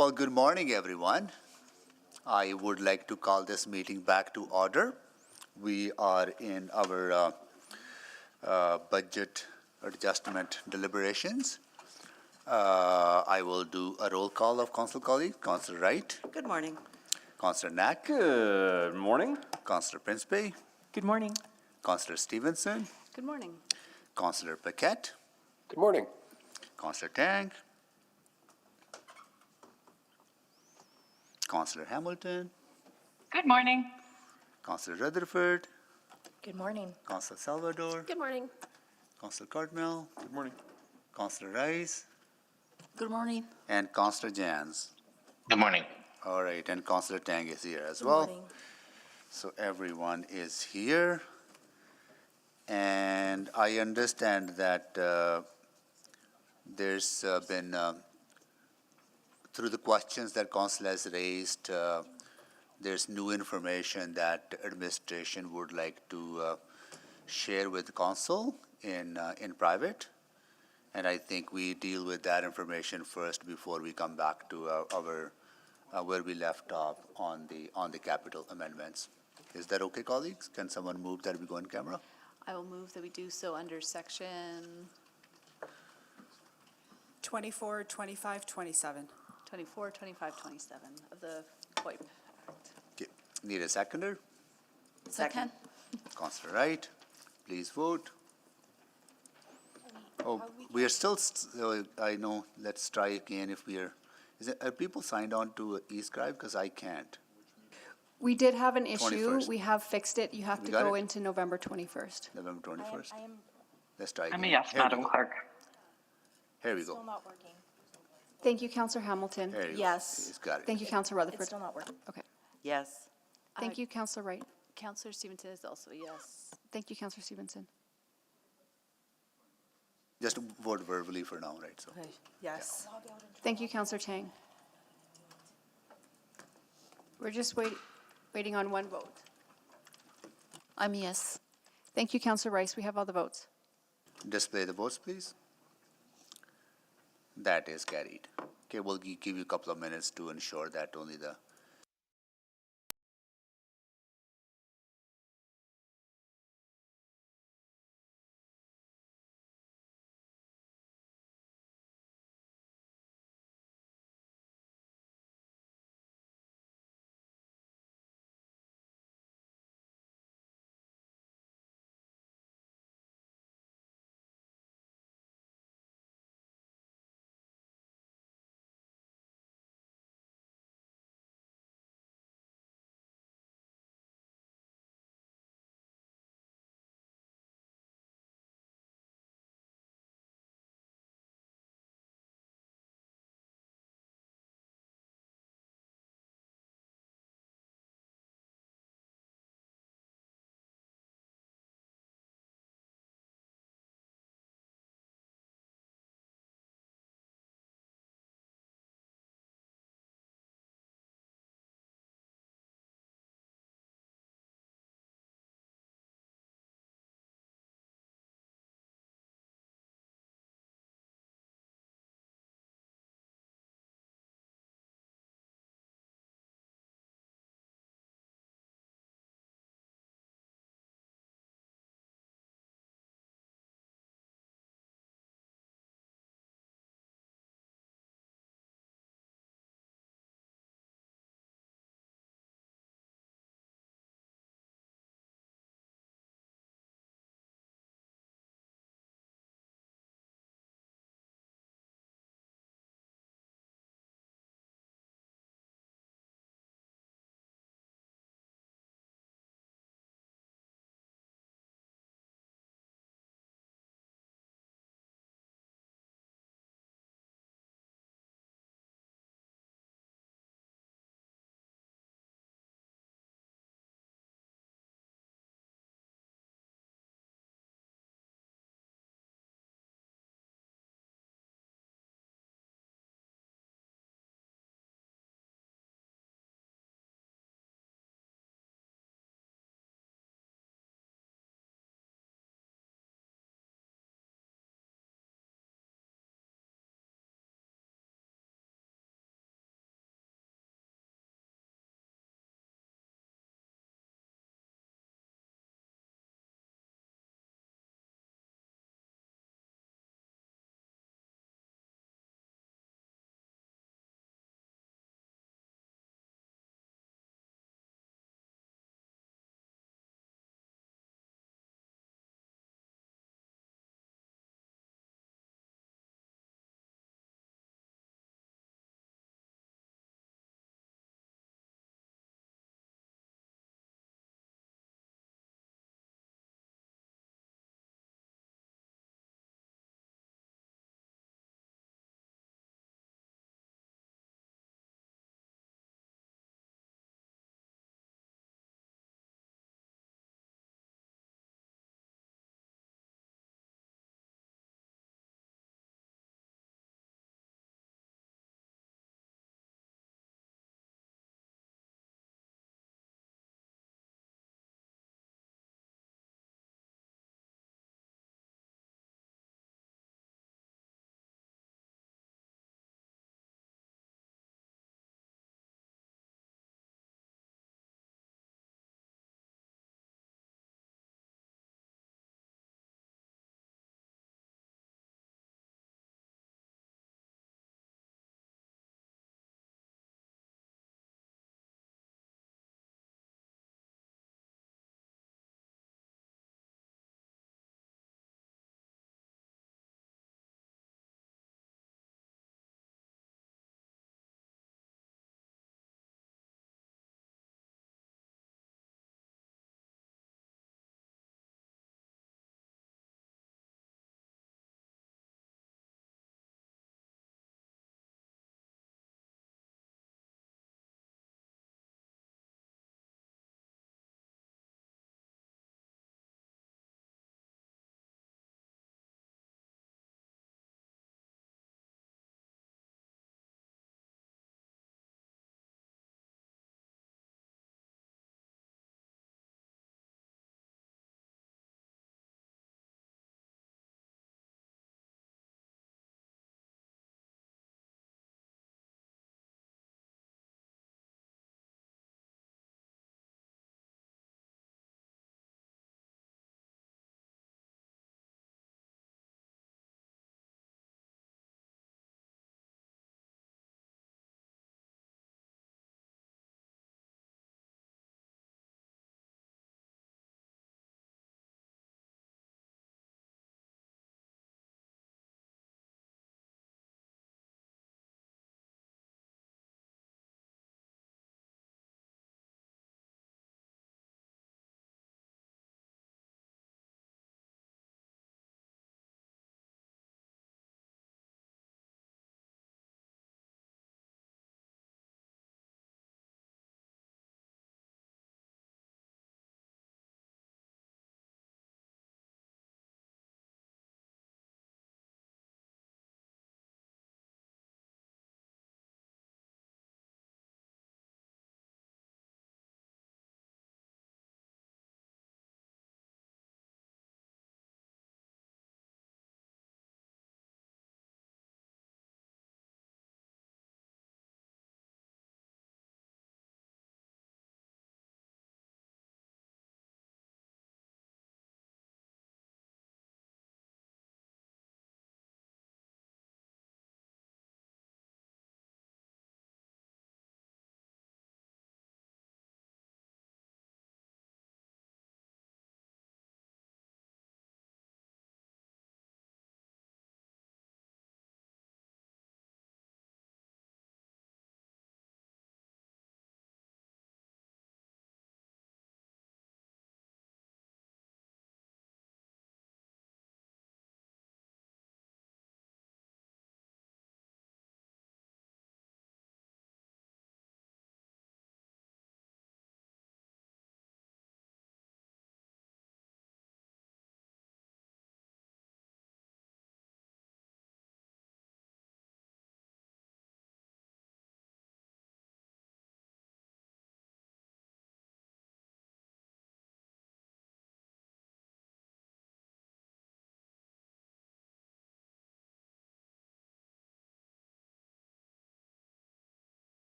Well, good morning, everyone. I would like to call this meeting back to order. We are in our budget adjustment deliberations. I will do a roll call of council colleagues. Councillor Wright, Good morning. Councillor Knack, Good morning. Councillor Principe, Good morning. Councillor Stevenson, Good morning. Councillor Paquette, Good morning. Councillor Tang, Councillor Hamilton, Good morning. Councillor Rutherford, Good morning. Councillor Salvador, Good morning. Councillor Cardinal, Good morning. Councillor Rice, Good morning. and Councillor Jans. Good morning. All right, and Councillor Tang is here as well. So everyone is here. And I understand that there's been, through the questions that council has raised, there's new information that administration would like to share with council in private. And I think we deal with that information first before we come back to our where we left off on the capital amendments. Is that okay, colleagues? Can someone move that we go in camera? I will move that we do so under section 24, 25, 27. 24, 25, 27 of the COIP Act. Okay. Need a seconder? Second. Councillor Wright, please vote. Oh, we are still, I know, let's try again if we are, are people signed on to eScribe? Because I can't. We did have an issue. 21st. We have fixed it. You have We to got go it? into November 21st. November 21st? Let's try again. I'm a yes, Here we Madam go. Clerk. Here we go. not working. Thank you, Councillor Hamilton. Here you go. Yes. He's got it. Thank you, Councillor Rutherford. not working. Okay. Yes. Thank you, Councillor Wright. Counselor Stevenson is also a yes. Thank you, Councillor Stevenson. Just vote verbally for now, right? So, Yes. Thank you, Councillor Tang. We're just waiting on one vote. I'm a yes. Thank you, Councillor Rice. We have all the votes. display the votes, please. That is carried. Okay, we'll give you a couple of minutes to ensure that only the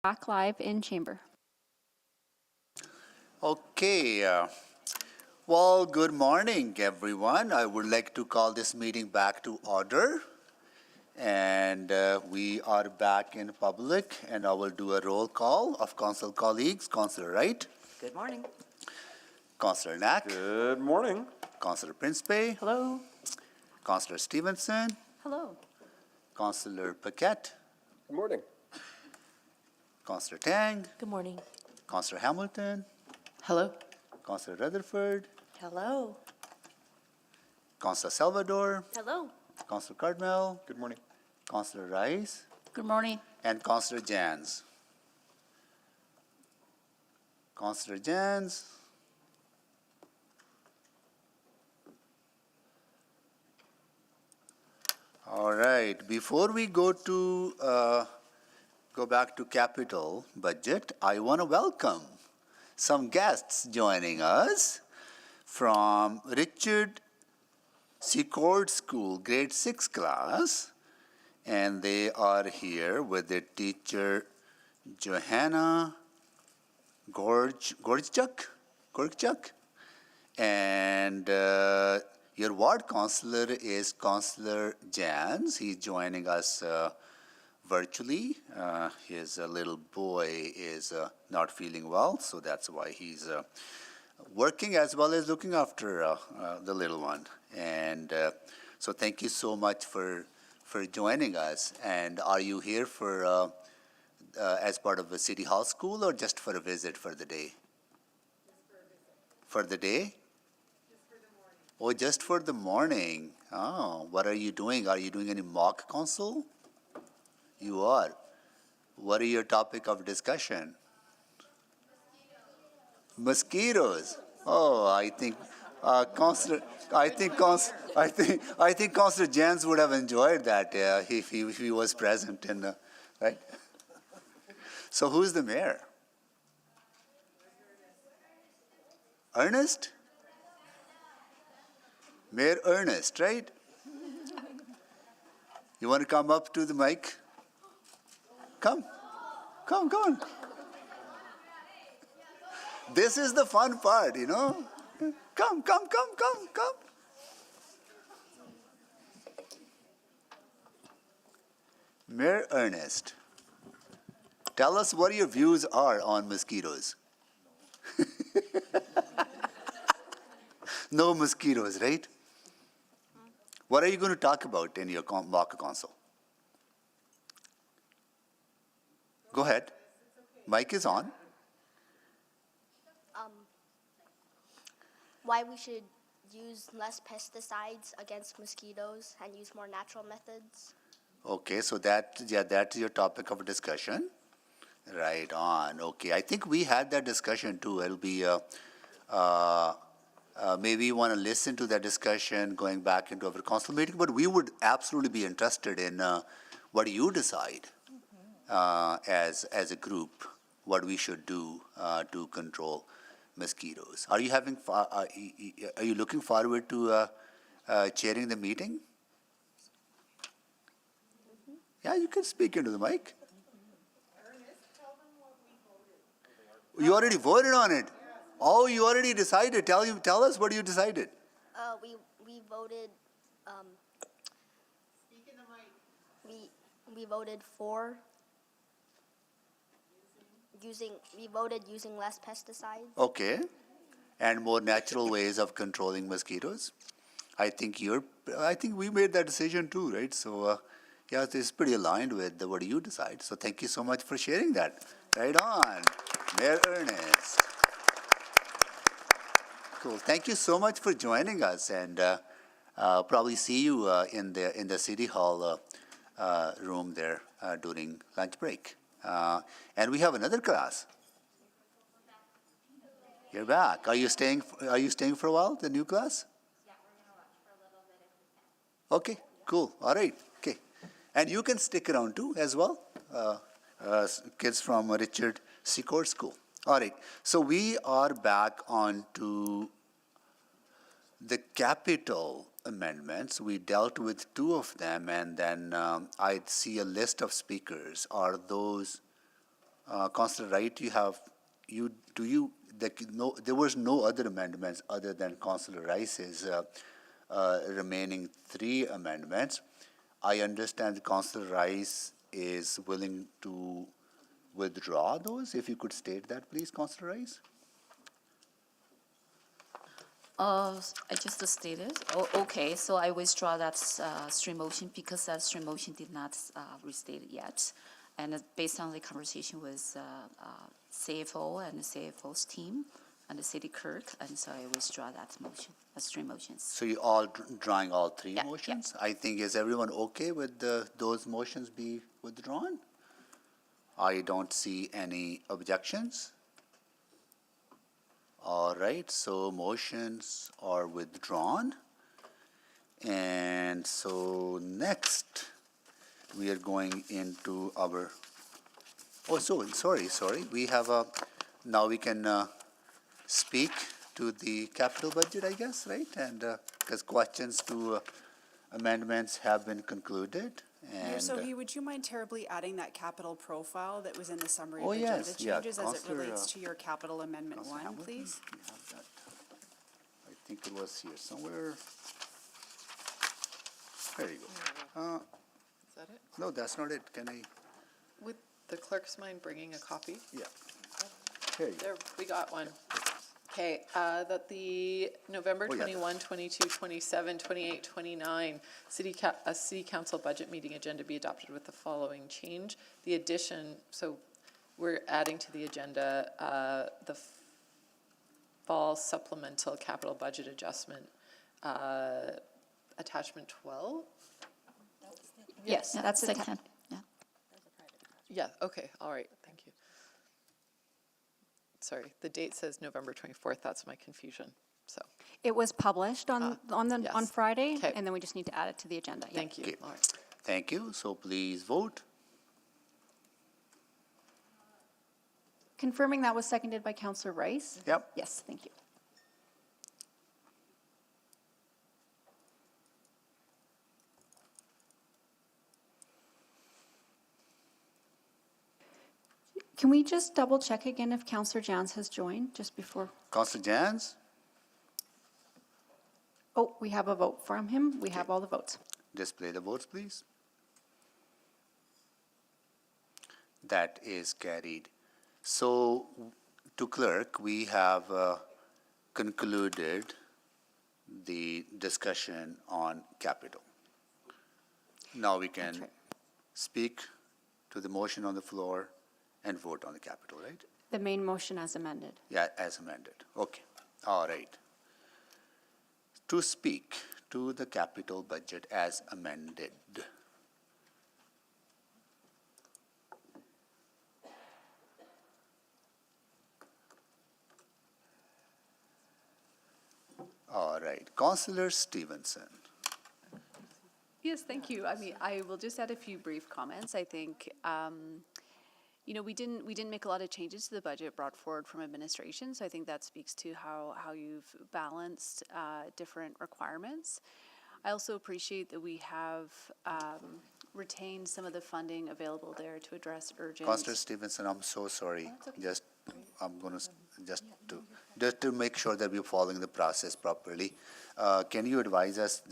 Back live in chamber. Okay, well, good morning, everyone. I would like to call this meeting back to order. And we are back in public, and I will do a roll call of council colleagues. Councillor Wright, Good morning. Councillor Knack, Good morning. Councillor Principe, Hello. Councillor Stevenson, Hello. Councillor Paquette, Good morning. Councillor Tang, Good morning. Councillor Hamilton, Hello. Councillor Rutherford, Hello. Councillor Salvador, Hello. Councillor Cardmell, Good morning. Councillor Rice, Good morning. and Councillor Jans. Councillor Jans. All right, before we go back to capital budget, I want to welcome some guests joining us from Richard Secord School, grade 6 class, and they are here with their teacher, Johanna Gorchuk, and your ward counselor is Councillor Jans. He's joining us virtually. His little boy is not feeling well, so that's why he's working as well as looking after the little one. And so thank you so much for joining us. And are you here for as part of the City Hall School or just for a visit for the day? For the day? Oh, just for the morning. Oh, what are you doing? Are you doing any mock council? You are. What are your topic of discussion? Mosquitoes. Oh, I think Councillor Jans would have enjoyed that if he was present in the, right? So who's the mayor? Ernest? Mayor Ernest, right? You want to come up to the mic? Come on. This is the fun part, you know? Come. Mayor Ernest, tell us what your views are on mosquitoes. No mosquitoes, right? What are you going to talk about in your mock council? Go ahead. Mic is on. Why we should use less pesticides against mosquitoes and use more natural methods. Okay, so that's your topic of discussion. Right on. Okay, I think we had that discussion too. It'll be maybe you want to listen to that discussion going back into our council meeting, but we would absolutely be interested in what you decide as a group, what we should do to control mosquitoes. Are you looking forward to chairing the meeting? Yeah, you can speak into the mic. You already voted on it. Oh, you already decided. Tell us what you decided. We voted. We voted for using less pesticides. Okay, and more natural ways of controlling mosquitoes. I think we made that decision too, right? So, yeah, it's pretty aligned with what you decide. So, thank you so much for sharing that. Right on, Mayor Ernest. Cool. Thank you so much for joining us, and probably see you in the City Hall room there during lunch break. And we have another class. You're back. Are you staying for a while? The new class? Yeah, we're gonna watch for a little bit if we can. Okay. Cool. All right. Okay. And you can stick around too as well. Kids from Richard Secord School. All right. So we are back on to the capital amendments. We dealt with two of them, and then I see a list of speakers. Are those Councillor Wright, there was no other amendments other than Councillor Rice's remaining 3 amendments. I understand Councillor Rice is willing to withdraw those. If you could state that, please, Councillor Rice. I just stated, okay, so I withdraw that stream motion because that stream motion did not restate it yet. And based on the conversation with CFO and the CFO's team and the city clerk, and so I withdraw that motion, stream motions. So you all drawing all 3 Yeah, motions? I think, is everyone okay with those motions be withdrawn? I don't see any objections. All right, so motions are withdrawn. And so next, we are going into our, sorry, we have now we can speak to the capital budget, I guess, right? And, because questions to amendments have been concluded, Mayor and. Sohi, would you mind terribly adding that capital profile that was in the summary Oh, of yes, agenda yeah, changes as it Councillor, relates to your capital amendment Councillor 1, Hamilton, please? you have that. I think it was here somewhere. There you go. Is that it? No, that's not it. Can I, Would the clerk's mind bringing a copy? yeah. Here you go. There, we got one. Okay, that the November Oh, yeah. 21, 22, 27, 28, 29 city council budget meeting agenda be adopted with the following change. The addition, so we're adding to the agenda the fall supplemental capital budget adjustment, attachment 12? Yes, Yeah, that's the second. Yeah. Yeah, okay, all right, thank you. Sorry, the date says November 24th, that's my confusion, so, It was published on yes. Friday, Okay. and then we just need to add it to the agenda. Yeah. thank you. Okay. All right. Thank you. So please vote. Confirming that was seconded by Councillor Rice? Yep. Yes, thank you. Can we just double check again if Councillor Jans has joined just before? Councillor Jans, Oh, we have a vote from him. We have all the votes. display the votes, please. That is carried. So to clerk, we have concluded the discussion on capital. Now we That's can right. speak to the motion on the floor and vote on the capital, right? The main motion as amended. Yeah, as amended. Okay, all right. To speak to the capital budget as amended. All right, Councillor Stevenson. Yes, thank you. I mean, I will just add a few brief comments. I think, we didn't make a lot of changes to the budget brought forward from administration, so I think that speaks to how you've balanced different requirements. I also appreciate that we have retained some of the funding available there to address urgent. Councillor Stevenson, I'm so sorry. Just, I'm going to, just to make sure that we're following the process properly. Can you advise us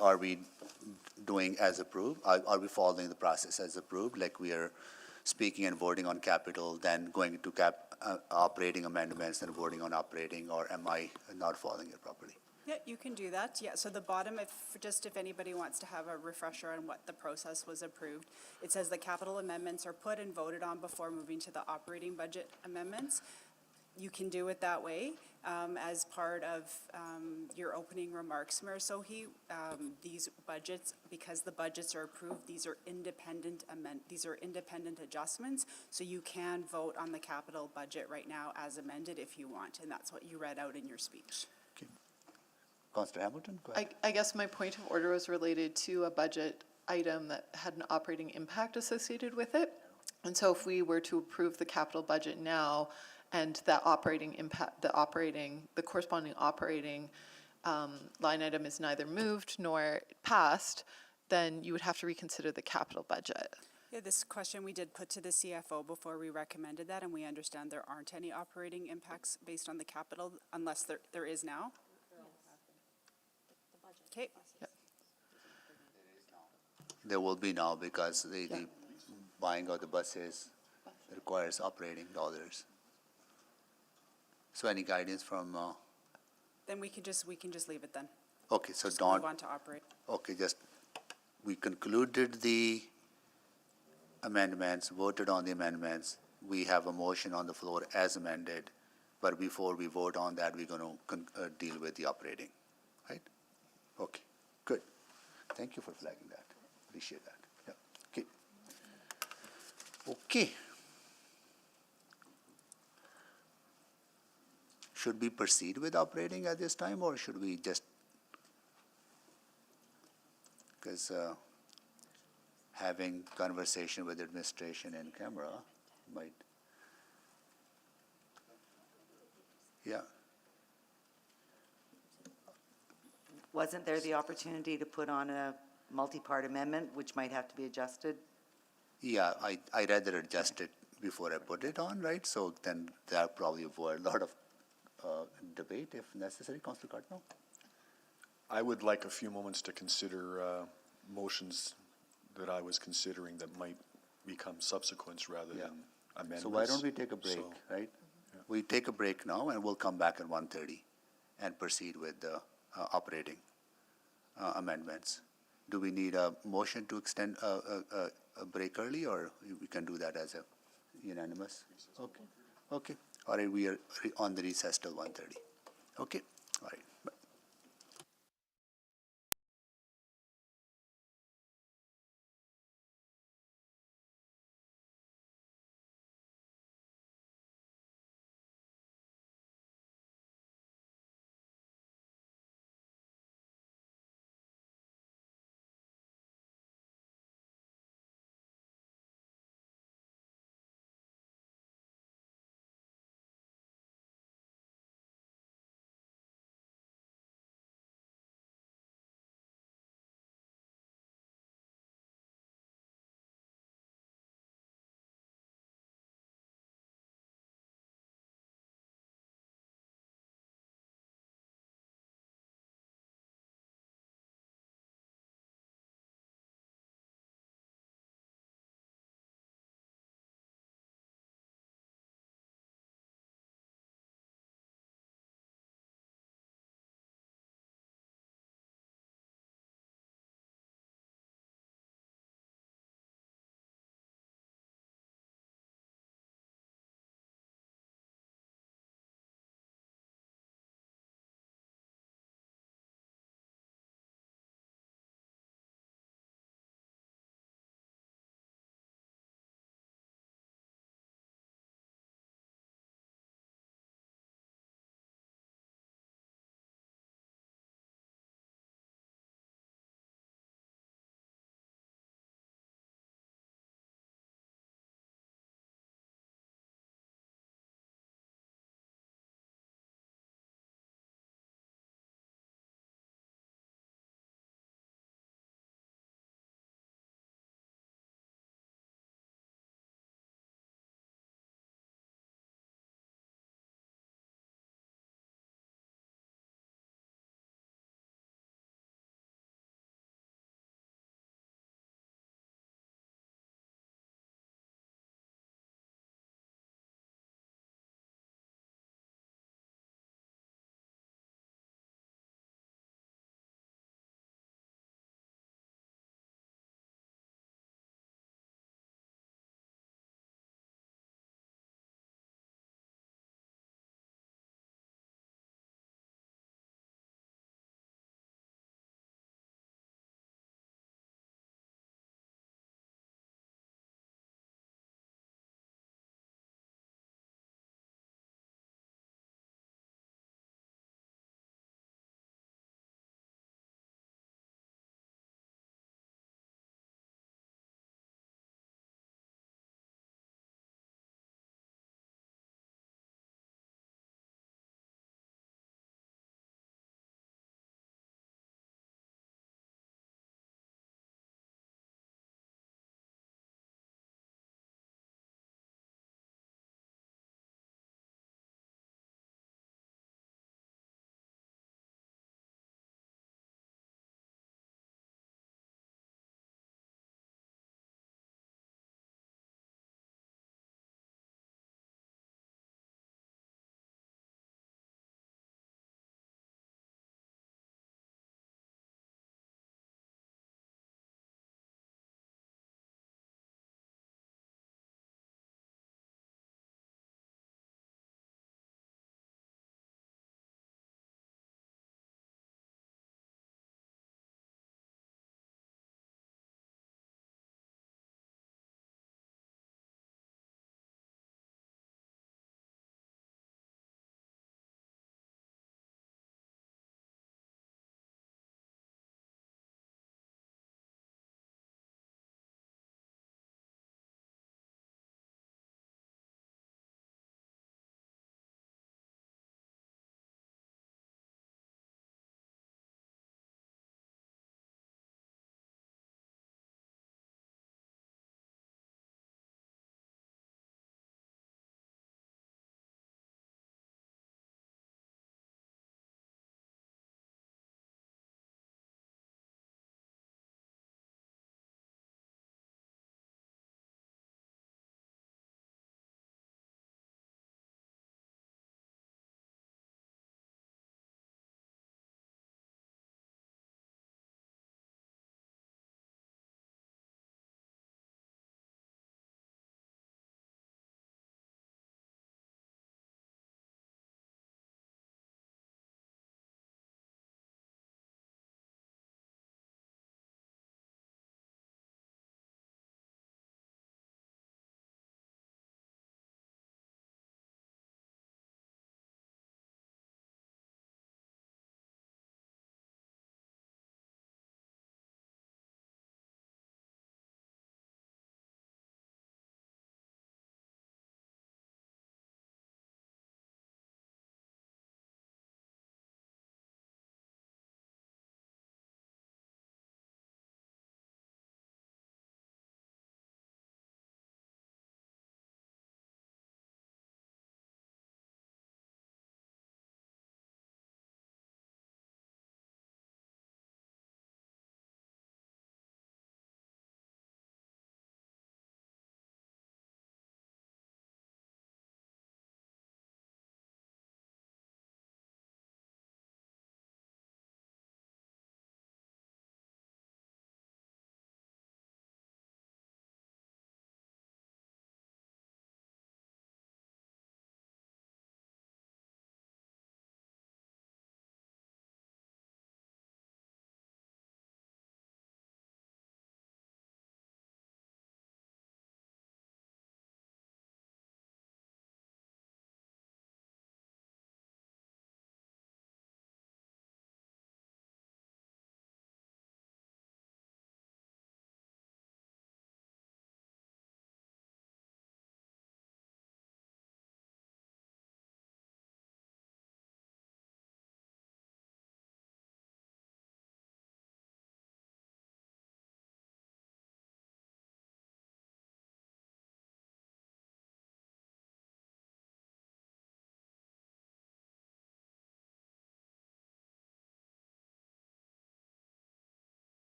are we doing as approved? Are we following the process as approved? Like we are speaking and voting on capital, then going to operating amendments and voting on operating, or am I not following it properly? Yeah, you can do that. Yeah, so the bottom, if anybody wants to have a refresher on what the process was approved, it says the capital amendments are put and voted on before moving to the operating budget amendments. You can do it that way as part of your opening remarks, Mayor Sohi. These budgets, because the budgets are approved, these are independent adjustments. So you can vote on the capital budget right now as amended if you want, and that's what you read out in your speech. Councillor Hamilton, go ahead. I guess my point of order was related to a budget item that had an operating impact associated with it. And so if we were to approve the capital budget now and that operating impact, the corresponding operating line item is neither moved nor passed, then you would have to reconsider the capital budget. Yeah, this question we did put to the CFO before we recommended that, and we understand there aren't any operating impacts based on the capital unless there is now. Okay, There will be now because the buying of the buses requires operating dollars. So any guidance from, then we can just leave it then. okay, so Just move Dawn, on to operate. okay, just, we concluded the amendments, voted on the amendments. We have a motion on the floor as amended, but before we vote on that, we're going to deal with the operating, right? Okay, good. Thank you for flagging that. Appreciate that. Yeah, okay. Okay. Should we proceed with operating at this time, or should we just, because having conversation with administration in camera might, yeah, Wasn't there the opportunity to put on a multi-part amendment, which might have to be adjusted? yeah, I rather adjust it before I put it on, right? So then that probably avoid a lot of debate if necessary. Councilor Cardinal? I would like a few moments to consider motions that I was considering that might become subsequents rather Yeah. than amendments. So why don't we take a break, So- right? We take a break now, and we'll come back at 1:30 and proceed with the operating amendments. Do we need a motion to extend a break early, or we can do that as a unanimous? Okay, okay. All right, we are on the recess till 1:30. Okay, all right.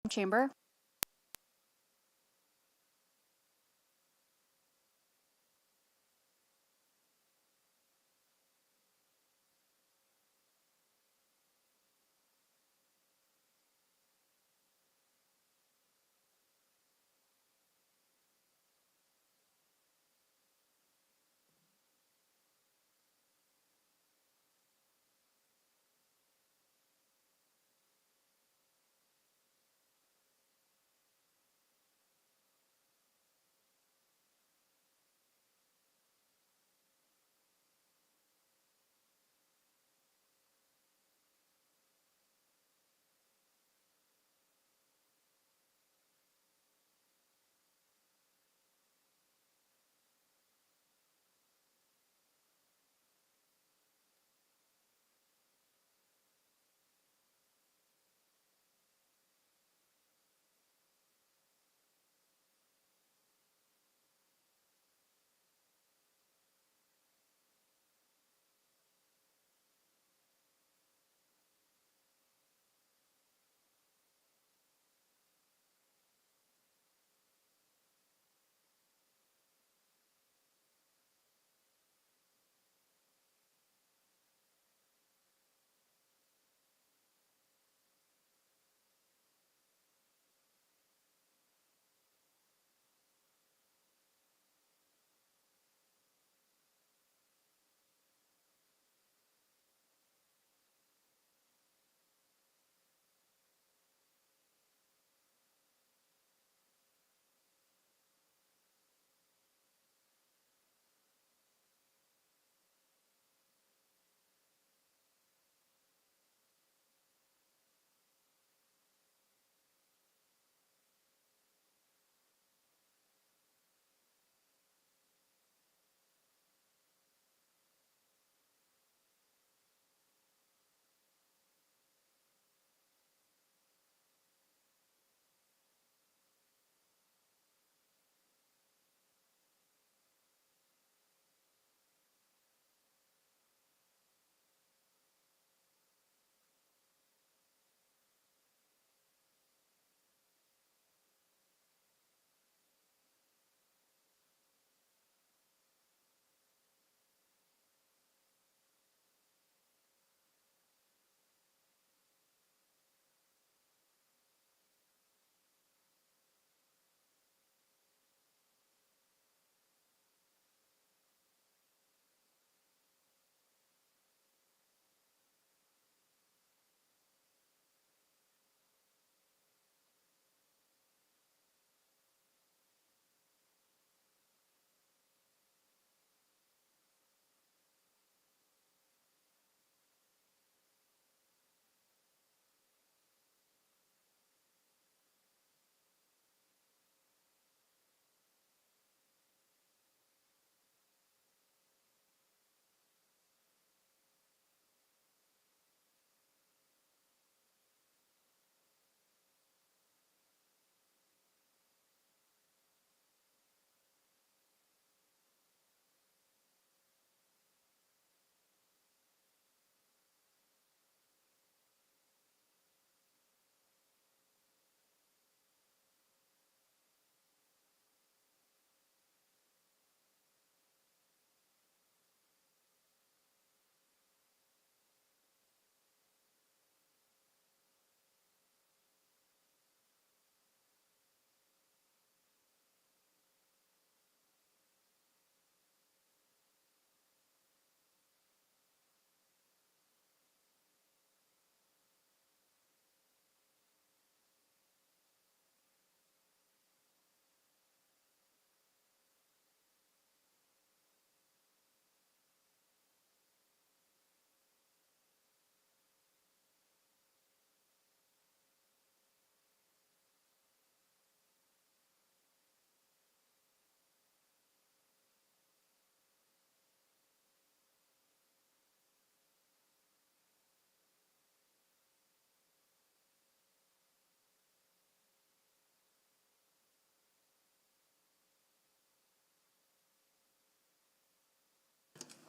Chamber?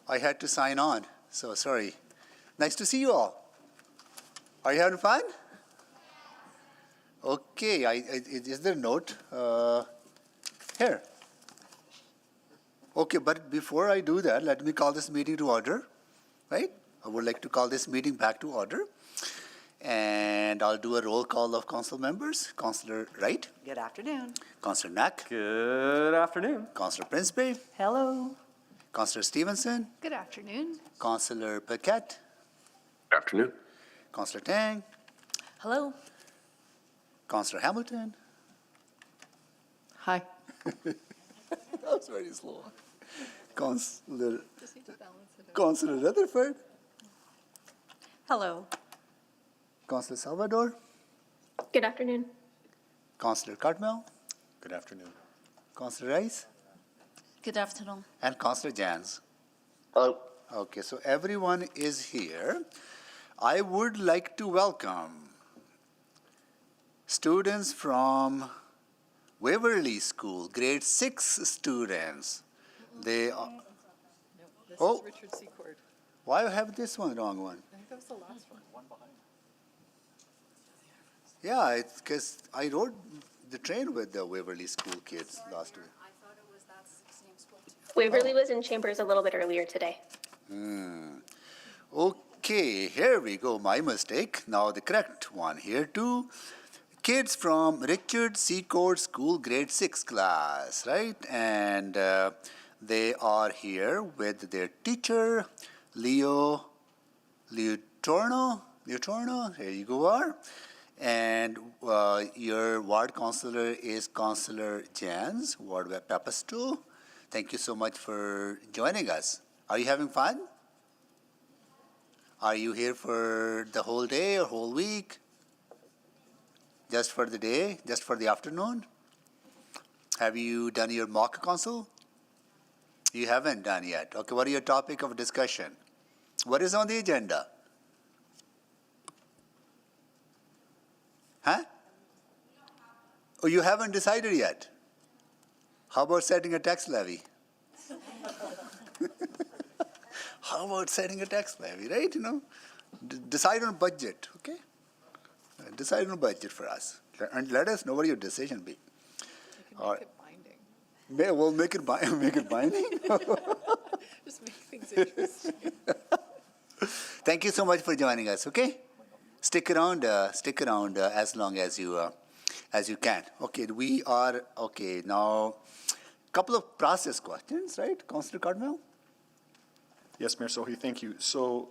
I had to sign on, so sorry. Nice to see you all. Are you having fun? Okay, is there a note? Here. Okay, but before I do that, let me call this meeting to order, right? I would like to call this meeting back to order. And I'll do a roll call of council members. Councillor Wright, Good afternoon. Councillor Knack, Good afternoon. Councillor Princeby, Hello. Councillor Stevenson, Good afternoon. Councillor Paquette, Good afternoon. Councillor Tang, Hello? Councillor Hamilton. Hi. That was very slow. Councillor Rutherford, Hello. Councillor Salvador, Good afternoon. Councillor Cartmel, Good afternoon. Councillor Rice, Good afternoon. and Councillor Jans. Hello. Okay, so everyone is here. I would like to welcome students from Waverly School, grade 6 students. They are, This Oh. is Richard Secord. why have this one, wrong one? I think that was the last one. Yeah, it's because I rode the train with the Waverly School kids last week. Waverly was in Chambers a little bit earlier today. Okay, here we go. My mistake. Now the correct one here too. Kids from Richard Secord School, grade 6 class, right? And they are here with their teacher, Leo Torno. Here you go are. And your ward councillor is Councillor Jans, Ward Papasto. Thank you so much for joining us. Are you having fun? Are you here for the whole day or whole week? Just for the day? Just for the afternoon? Have you done your mock council? You haven't done yet. Okay, what are your topic of discussion? What is on the agenda? Huh? Oh, you haven't decided yet? How about setting a tax levy? How about setting a tax levy, right? You know, decide on budget, okay? Decide on budget for us. And let us know what your decision be. You can All make right. it binding. We'll make it, make it binding. Just make things interesting. Thank you so much for joining us, okay? Stick around as long as you can. Okay, we are, okay, now, couple of process questions, right? Councillor Cardinal? Yes, Mayor Sohi, thank you. So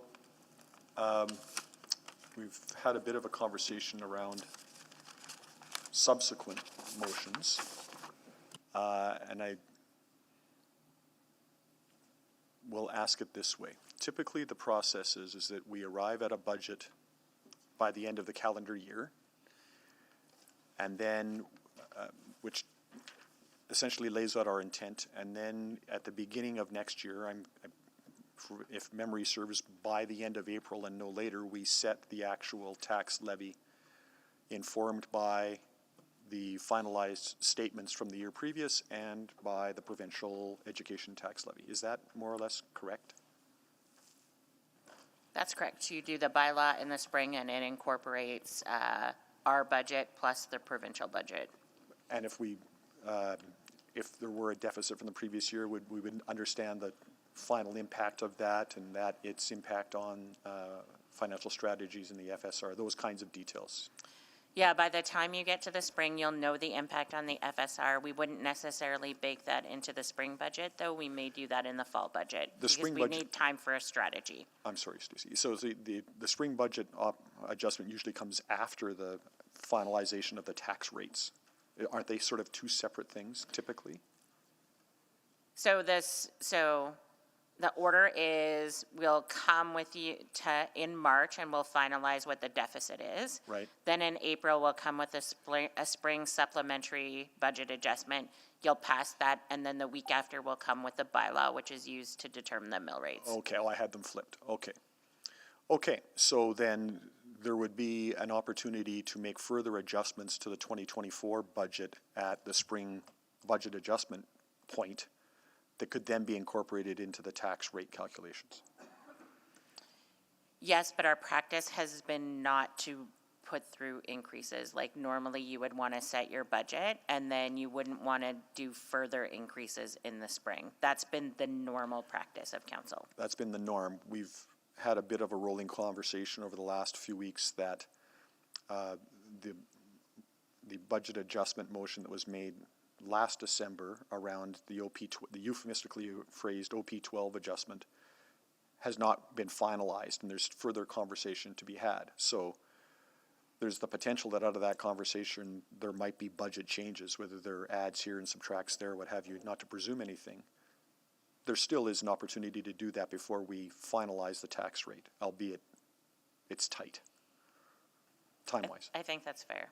we've had a bit of a conversation around subsequent motions. And I will ask it this way. Typically, the process is that we arrive at a budget by the end of the calendar year, and then, which essentially lays out our intent, and then at the beginning of next year, if memory serves, by the end of April and no later, we set the actual tax levy informed by the finalized statements from the year previous and by the provincial education tax levy. Is that more or less correct? That's correct. You do the bylaw in the spring and it incorporates our budget plus the provincial budget. And if there were a deficit from the previous year, we would understand the final impact of that and that its impact on financial strategies in the FSR, those kinds of details. Yeah, by the time you get to the spring, you'll know the impact on the FSR. We wouldn't necessarily bake that into the spring budget, though. We may do that in the fall budget. spring because we budget- need time for a strategy. I'm sorry, Stacey. So the spring budget adjustment usually comes after the finalization of the tax rates. Aren't they sort of two separate things typically? So the order is, we'll come with you in March and we'll finalize what the deficit is. Right. Then in April, we'll come with a spring supplementary budget adjustment. You'll pass that, and then the week after, we'll come with the bylaw, which is used to determine the mill rates. Okay, I had them flipped. Okay. Okay, so then there would be an opportunity to make further adjustments to the 2024 budget at the spring budget adjustment point that could then be incorporated into the tax rate calculations. Yes, but our practice has been not to put through increases. Like normally you would want to set your budget and then you wouldn't want to do further increases in the spring. That's been the normal practice of council. That's been the norm. We've had a bit of a rolling conversation over the last few weeks that the budget adjustment motion that was made last December around the the euphemistically phrased OP12 adjustment has not been finalized, and there's further conversation to be had. So there's the potential that out of that conversation, there might be budget changes, whether they're adds here and subtracts there, what have you, not to presume anything. There still is an opportunity to do that before we finalize the tax rate, albeit it's tight, time-wise. I think that's fair.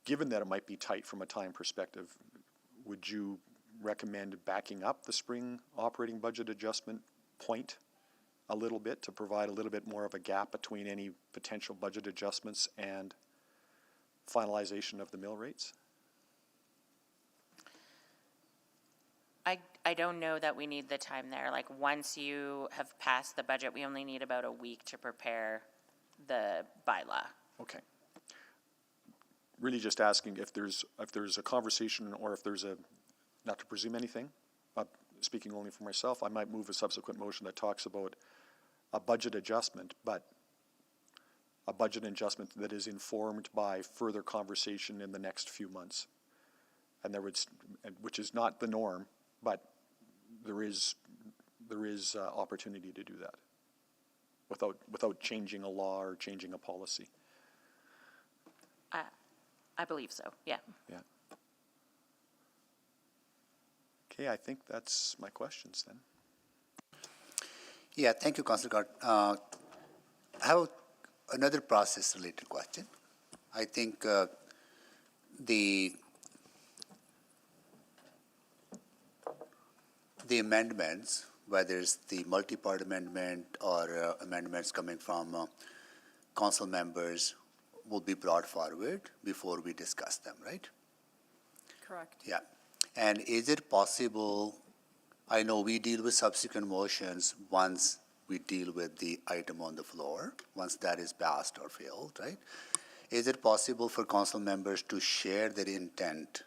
Given that it might be tight from a time perspective, would you recommend backing up the spring operating budget adjustment point a little bit to provide a little bit more of a gap between any potential budget adjustments and finalization of the mill rates? I don't know that we need the time there. Like, once you have passed the budget, we only need about a week to prepare the bylaw. Okay. Really just asking if there's a conversation or if there's a, not to presume anything, speaking only for myself, I might move a subsequent motion that talks about a budget adjustment, but a budget adjustment that is informed by further conversation in the next few months. And there would, which is not the norm, but there is opportunity to do that without changing a law or changing a policy. I believe so, yeah. Yeah. Okay, I think that's my questions then. Yeah, thank you, Councillor Cart. I have another process-related question. I think the amendments, whether it's the multi-part amendment or amendments coming from council members, will be brought forward before we discuss them, right? Correct. Yeah. And is it possible, I know we deal with subsequent motions once we deal with the item on the floor, once that is passed or failed, right? Is it possible for council members to share their intent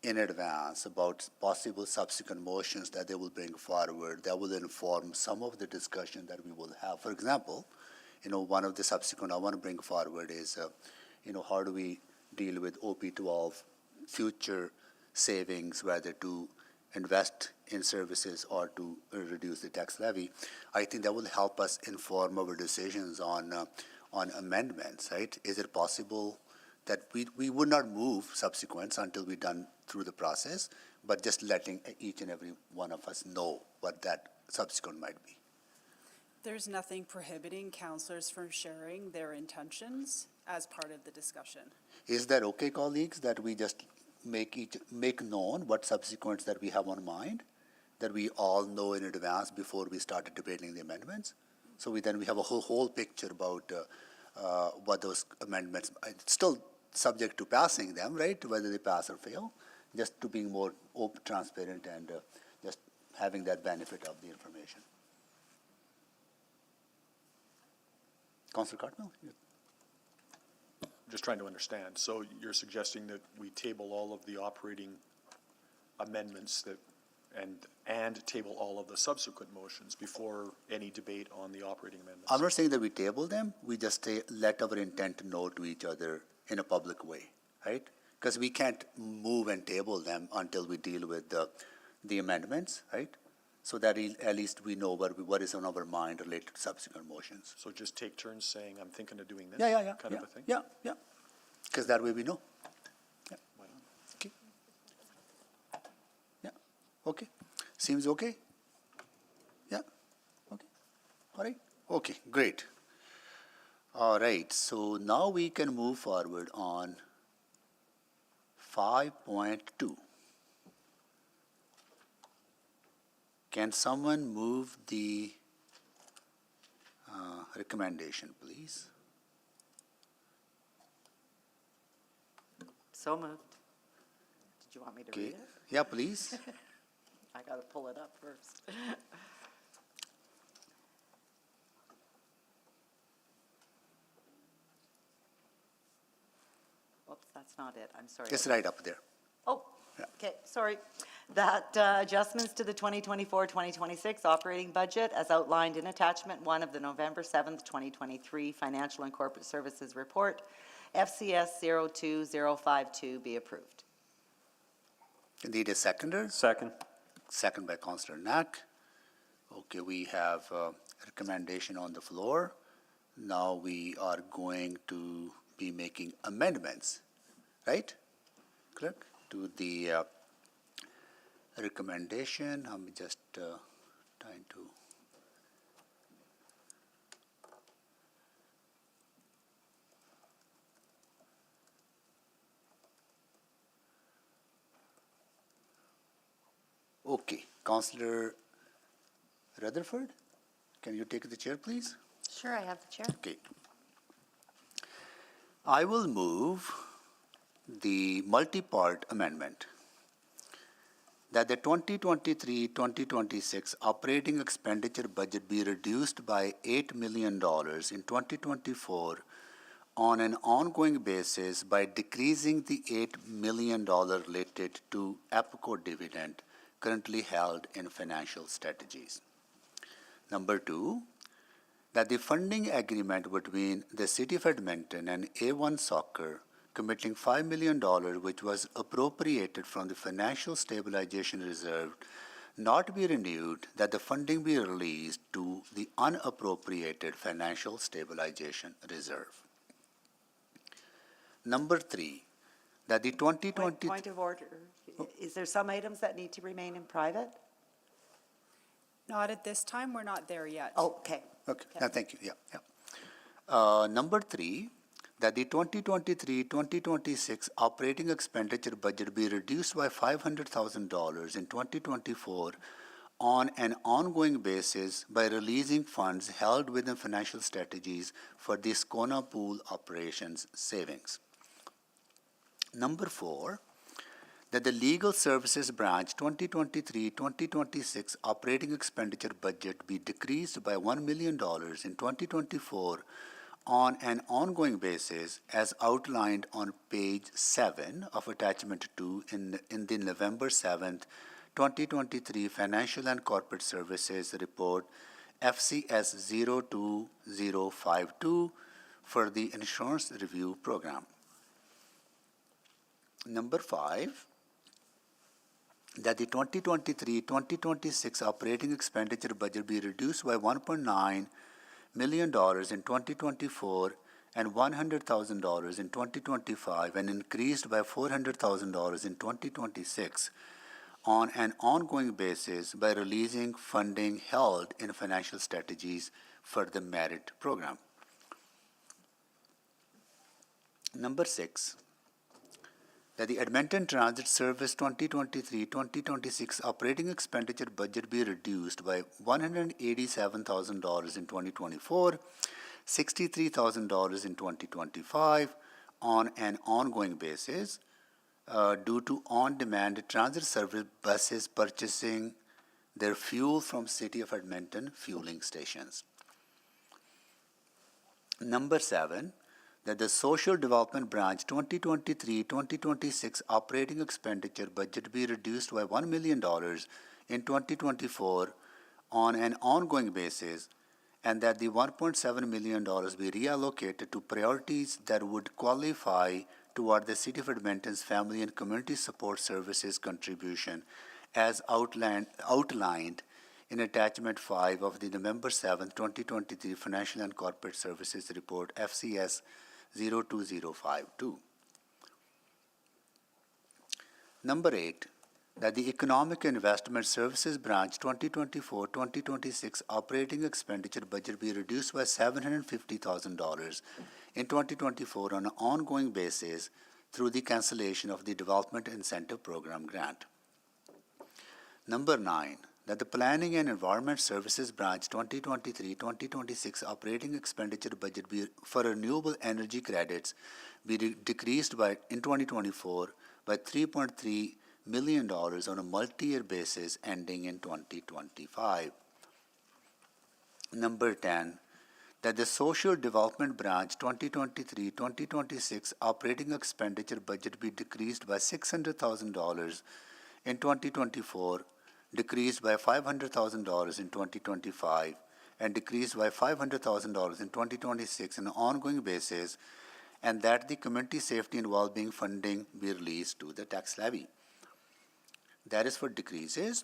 in advance about possible subsequent motions that they will bring forward that will inform some of the discussion that we will have? For example, one of the subsequent I want to bring forward is, how do we deal with OP12 future savings, whether to invest in services or to reduce the tax levy? I think that will help us inform our decisions on amendments, right? Is it possible that we would not move subsequents until we're done through the process, but just letting each and every one of us know what that subsequent might be? There's nothing prohibiting councillors from sharing their intentions as part of the discussion. Is that okay, colleagues, that we just make known what subsequents that we have on mind, that we all know in advance before we started debating the amendments? So we have a whole picture about what those amendments, it's still subject to passing them, right, whether they pass or fail, just to being more open, transparent, and just having that benefit of the information. Councillor Cartmill? Just trying to understand. So you're suggesting that we table all of the operating amendments and table all of the subsequent motions before any debate on the operating amendments? I'm not saying that we table them. We just let our intent know to each other in a public way, right? Because we can't move and table them until we deal with the amendments, right? So that at least we know what is on our mind related to subsequent motions. So just take turns saying, I'm thinking of doing this? Yeah. Kind of a thing? Yeah. Because that way we know. Yeah. Why not? Okay. Yeah. Okay. Seems okay? Yeah. Okay. All right. Okay, great. All right. So now we can move forward on 5.2. Can someone move the recommendation, please? So moved. Did you want me to Okay. read it? Yeah, please. I gotta pull it up first. Whoops, that's not it. I'm sorry. It's right up there. Oh, Yeah. okay, sorry. That adjustments to the 2024-2026 operating budget as outlined in attachment 1 of the November 7th, 2023 Financial and Corporate Services Report, FCS 02052, be approved. Need a seconder? Second. Second by Councillor Knack. Okay, we have a recommendation on the floor. Now we are going to be making amendments, right, Clerk, to the recommendation. I'm just trying to. Okay, Councillor Rutherford, can you take the chair, please? Sure, I have the chair. Okay. I will move the multi-part amendment that the 2023-2026 operating expenditure budget be reduced by $8 million in 2024 on an ongoing basis by decreasing the $8 million related to APCO dividend currently held in financial strategies. Number 2, that the funding agreement between the City of Edmonton and A1 Soccer committing $5 million, which was appropriated from the Financial Stabilization Reserve, not be renewed, that the funding be released to the unappropriated Financial Stabilization Reserve. Number 3, that the 2020... Point of order. Is there some items that need to remain in private? Not at this time, we're not there yet. Oh, okay. Okay, thank you, yeah. Number 3, that the 2023-2026 operating expenditure budget be reduced by $500,000 in 2024 on an ongoing basis by releasing funds held within financial strategies for the Scona Pool operations savings. Number 4, that the Legal Services Branch 2023-2026 operating expenditure budget be decreased by $1 million in 2024 on an ongoing basis as outlined on page 7 of attachment 2 in the November 7th, 2023 Financial and Corporate Services Report FCS 02052 for the Insurance Review Program. Number 5, that the 2023-2026 operating expenditure budget be reduced by $1.9 million in 2024 and $100,000 in 2025 and increased by $400,000 in 2026 on an ongoing basis by releasing funding held in financial strategies for the merit program. Number 6, that the Edmonton Transit Service 2023-2026 operating expenditure budget be reduced by $187,000 in 2024, $63,000 in 2025 on an ongoing basis due to on-demand transit service buses purchasing their fuel from City of Edmonton fueling stations. Number 7, that the Social Development Branch 2023-2026 operating expenditure budget be reduced by $1 million in 2024 on an ongoing basis, and that the $1.7 million be reallocated to priorities that would qualify toward the City of Edmonton's Family and Community Support Services contribution as outlined in attachment 5 of the November 7, 2023 Financial and Corporate Services Report FCS 02052. Number 8, that the Economic Investment Services Branch 2024-2026 operating expenditure budget be reduced by $750,000 in 2024 on an ongoing basis through the cancellation of the Development Incentive Program grant. Number 9, that the Planning and Environment Services Branch 2023-2026 operating expenditure budget be for renewable energy credits be decreased by in 2024 by $3.3 million on a multi-year basis ending in 2025. Number 10, that the Social Development Branch 2023-2026 operating expenditure budget be decreased by $600,000 in 2024, decreased by $500,000 in 2025, and decreased by $500,000 in 2026 on an ongoing basis, and that the community safety and well-being funding be released to the tax levy. That is for decreases.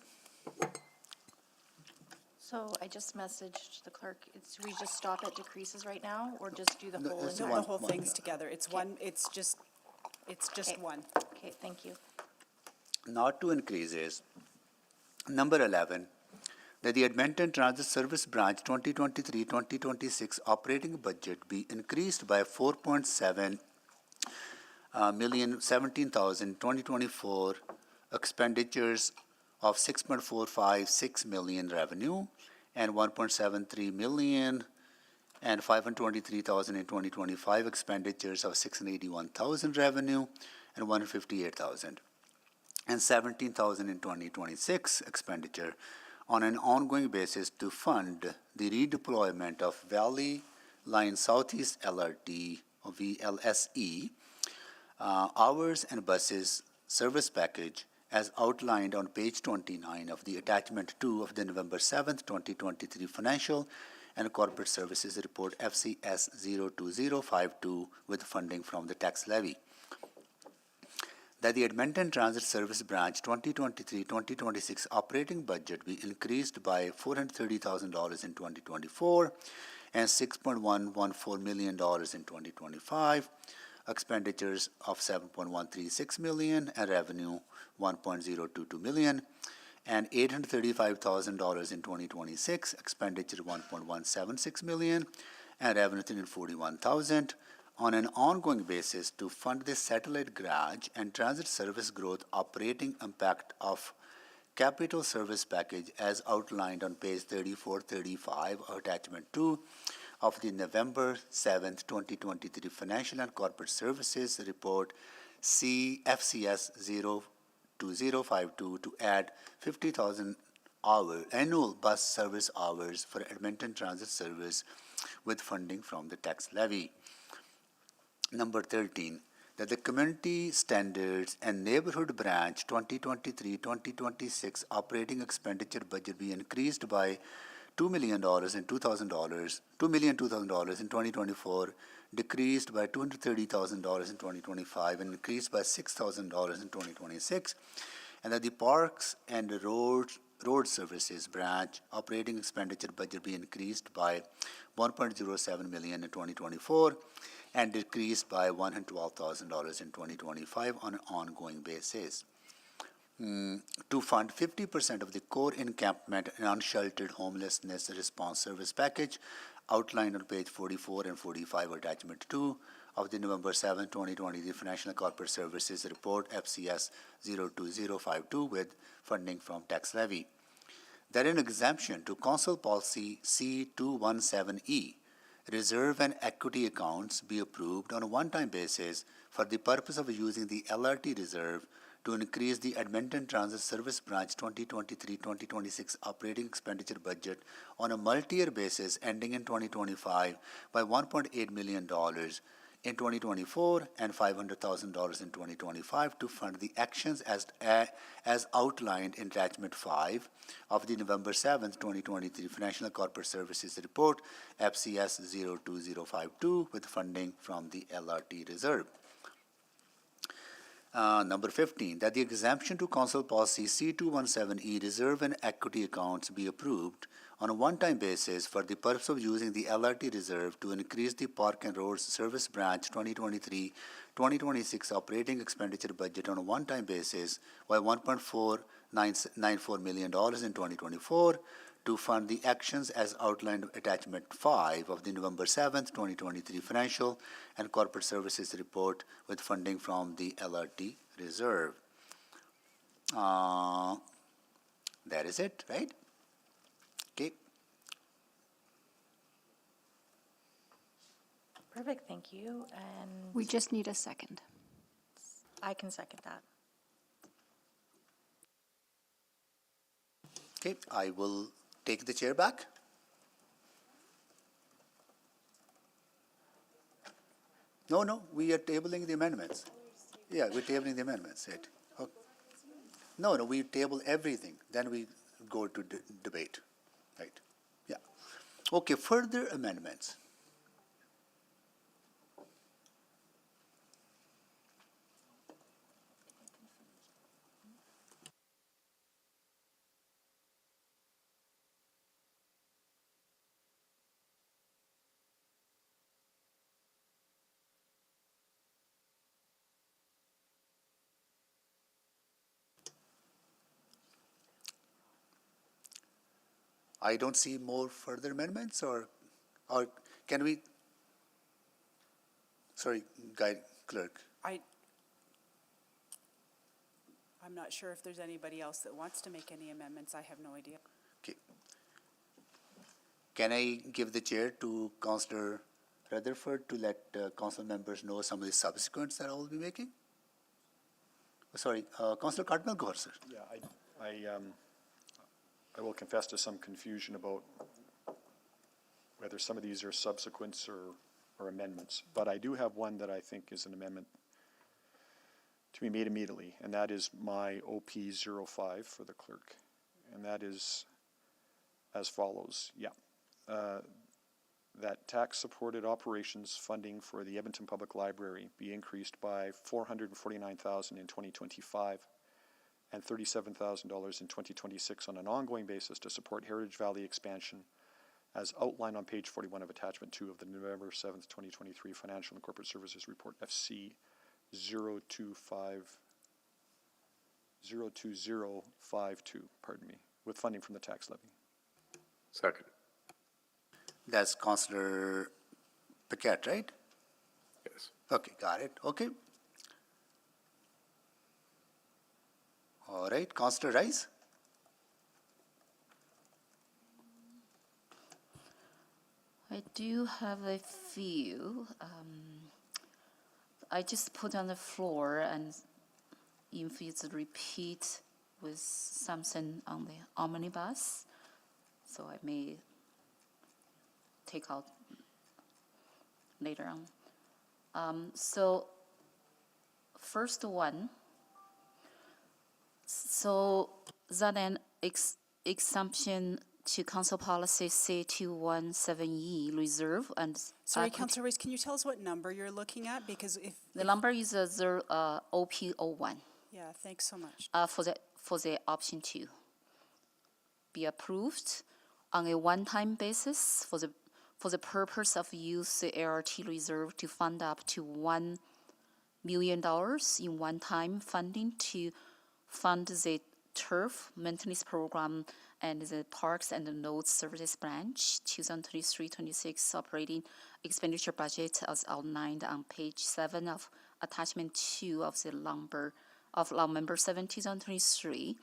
So I just messaged the clerk, we just stop at decreases right now, or just do the No, whole? it's No, one- the whole one- thing's together. It's one, it's just Okay. one. Okay, thank you. Not to increases. Number 11, that the Edmonton Transit Service Branch 2023-2026 operating budget be increased by 4.7 million 17,000 2024 expenditures of 6.456 million revenue and 1.73 million and 523,000 in 2025 expenditures of 681,000 revenue and 158,000 and 17,000 in 2026 expenditure on an ongoing basis to fund the redeployment of Valley Line Southeast LRT or VLSE hours and buses service package as outlined on page 29 of the attachment 2 of the November 7th, 2023 Financial and Corporate Services Report FCS 02052 with funding from the tax levy. That the Edmonton Transit Service Branch 2023-2026 operating budget be increased by $430,000 in 2024 and $6.114 million in 2025, expenditures of $7.136 million and revenue $1.022 million, and $835,000 in 2026, expenditure $1.176 million, and revenue $341,000 on an ongoing basis to fund the satellite garage and transit service growth operating impact of capital service package as outlined on page 3435 of attachment 2 of the November 7th, 2023 Financial and Corporate Services Report FCS 02052 to add 50,000 annual bus service hours for Edmonton Transit Service with funding from the tax levy. Number 13, that the Community Standards and Neighborhood Branch 2023-2026 operating expenditure budget be increased by $2 million and $2,000 in 2024, decreased by $230,000 in 2025, and increased by $6,000 in 2026, and that the Parks and Road Services Branch operating expenditure budget be increased by $1.07 million in 2024 and decreased by $112,000 in 2025 on an ongoing basis. To fund 50% of the core encampment and unsheltered homelessness response service package outlined on page 44 and 45 attachment 2 of the November 7, 2020 the Financial and Corporate Services Report FCS 02052 with funding from tax levy. That an exemption to Council Policy C217E reserve and equity accounts be approved on a one-time basis for the purpose of using the LRT reserve to increase the Edmonton Transit Service Branch 2023-2026 operating expenditure budget on a multi-year basis ending in 2025 by $1.8 million in 2024 and $500,000 in 2025 to fund the actions as outlined in attachment 5 of the November 7th, 2023 Financial and Corporate Services Report FCS 02052 with funding from the LRT reserve. Number 15, that the exemption to Council Policy C217E reserve and equity accounts be approved on a one-time basis for the purpose of using the LRT reserve to increase the Park and Roads Service Branch 2023-2026 operating expenditure budget on a one-time basis by $1.494 million in 2024 to fund the actions as outlined in attachment 5 of the November 7th, 2023 Financial and Corporate Services Report with funding from the LRT reserve. That is it, right? Okay. Perfect, thank you, and We just need a second. I can second that. Okay, I will take the chair back. No, we are tabling the amendments. Yeah, we're tabling the amendments, right? Okay. No, we table everything, then we go to debate, right? Yeah. Okay, further amendments. I don't see more further amendments, or can we? Sorry, Guy Clerk. I'm not sure if there's anybody else that wants to make any amendments. I have no idea. Okay. Can I give the chair to Councillor Rutherford to let council members know some of the subsequents that I will be making? Sorry, Councillor Cardinal, go ahead, sir. Yeah, I will confess to some confusion about whether some of these are subsequents or amendments, but I do have one that I think is an amendment to be made immediately, and that is my OP05 for the clerk, and that is as follows. That tax-supported operations funding for the Edmonton Public Library be increased by $449,000 in 2025 and $37,000 in 2026 on an ongoing basis to support Heritage Valley expansion as outlined on page 41 of attachment 2 of the November 7th, 2023 Financial and Corporate Services Report FC 02052, with funding from the tax levy. Second. That's Councillor Paquette, right? Yes. Okay, got it. Okay. All right, Councillor Rice. I do have a few. I just put on the floor, and if it's a repeat with something on the omnibus, so I may take out later on. So first one, so that an exemption to Council Policy C217E reserve and Sorry, equity- Councillor Rice, can you tell us what number you're looking at? Because the number is OP01 yeah, thanks so much. for the option 2 be approved on a one-time basis for the purpose of use the ART reserve to fund up to $1 million in one-time funding to fund the turf maintenance program and the Parks and the Nodes Services Branch 2023-26 operating expenditure budget as outlined on page 7 of attachment 2 of the law member 7 2023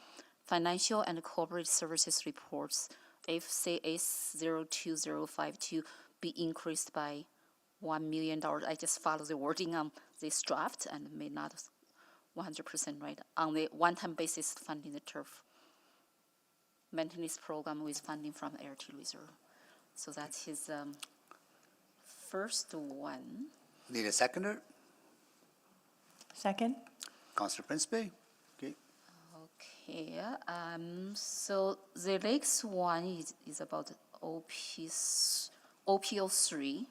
Financial and Corporate Services Reports FCS 02052 be increased by $1 million. I just follow the wording on this draft and may not 100% right. On the one-time basis funding the turf maintenance program with funding from ART reserve. So that's his first one. Need a seconder? Second? Councillor Principe? Okay. Okay, so the next one is about OPO3.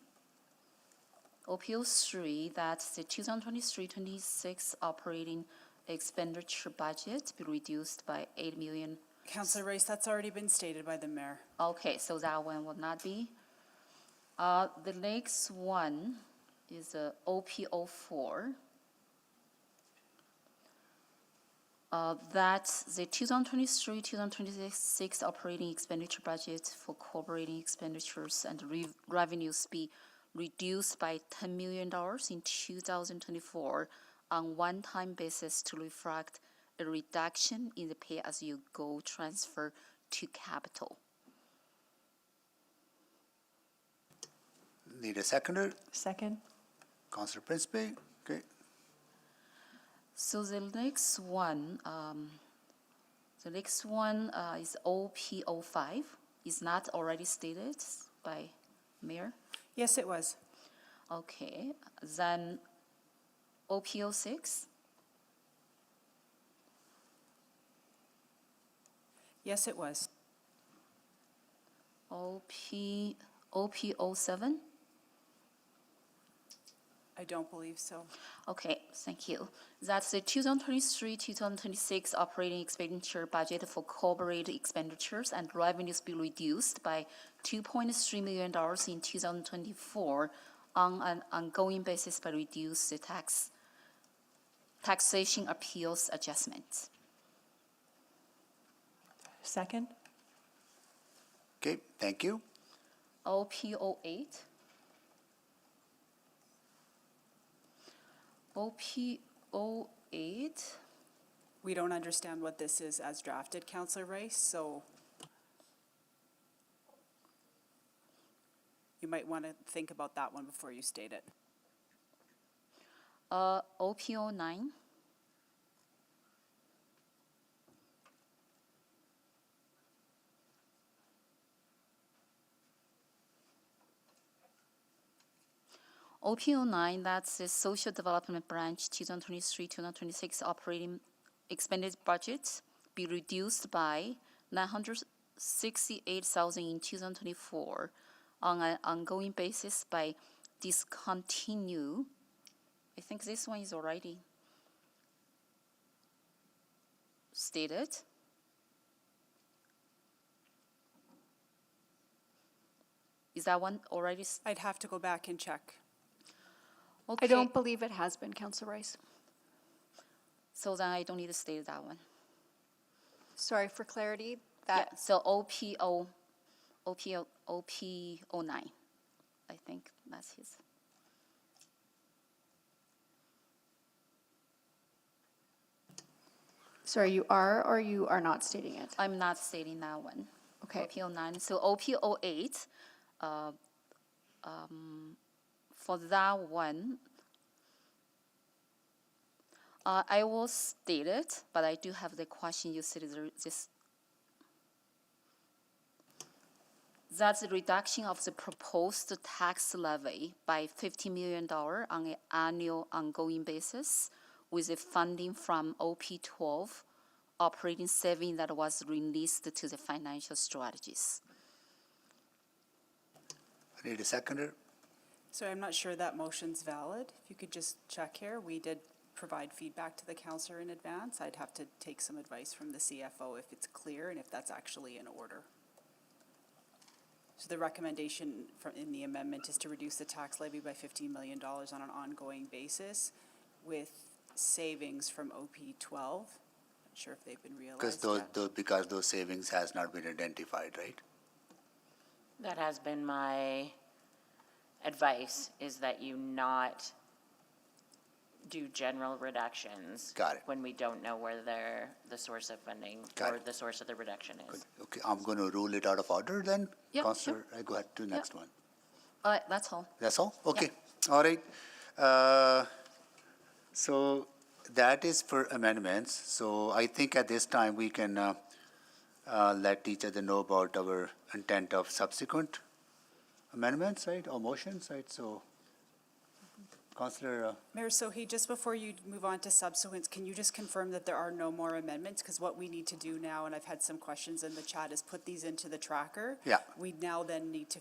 OPO3, that's the 2023-26 operating expenditure budget be reduced by $8 million. Councillor Rice, that's already been stated by the mayor. Okay, so that one will not be. The next one is OPO4. That's the 2023-2026 operating expenditure budget for operating expenditures and revenues be reduced by $10 million in 2024 on one-time basis to reflect a reduction in the pay-as-you-go transfer to capital. Need a seconder? Second? Councillor Principe? Okay. So the next one is OP05. Is not already stated by Mayor? Yes, it was. Okay, then OPO 6, Yes, it was. OPO 7. I don't believe so. Okay, thank you. That's the 2023-2026 operating expenditure budget for corporate expenditures and revenues be reduced by $2.3 million in 2024 on an ongoing basis by reduce the taxation appeals adjustments. Second? Okay, thank you. OPO 8. OPO 8. We don't understand what this is as drafted, Councillor Rice, so you might want to think about that one before you state it. OPO 9. OPO 9, that's the Social Development Branch 2023-2026 operating expended budget be reduced by $968,000 in 2024 on an ongoing basis by discontinue. I think this one is already stated. Is that one already? I'd have to go back and check. Okay. I don't believe it has been, Councillor Rice. So then I don't need to state that one. Sorry, for clarity, Yeah, that, so OPO 9. I think that's his. sorry, you are or you are not stating it? I'm not stating that one. Okay. OPO 9. So OPO 8, for that one, I will state it, but I do have the question you said this. That's the reduction of the proposed tax levy by $50 million on an annual ongoing basis with the funding from OP12 operating saving that was released to the financial strategies. I need a seconder. So I'm not sure that motion's valid. If you could just check here, we did provide feedback to the councillor in advance. I'd have to take some advice from the CFO if it's clear and if that's actually in order. So the recommendation in the amendment is to reduce the tax levy by $15 million on an ongoing basis with savings from OP12. Not sure if they've been realized yet. Because those savings has not been identified, right? That has been my advice, is that you not do general reductions. Got it. When we don't know where the source of funding Got or it. the source of the reduction is. Okay, I'm going to rule it out of order then. Yeah, Councillor, I go ahead to the next one. That's all. That's all? Okay, all right. So that is for amendments. So I think at this time we can let each other know about our intent of subsequent amendments, right, or motions, right? So, Councillor, Mayor Sohi, just before you move on to subsequents, can you just confirm that there are no more amendments? Because what we need to do now, and I've had some questions in the chat, is put these into the tracker. Yeah. We now then need to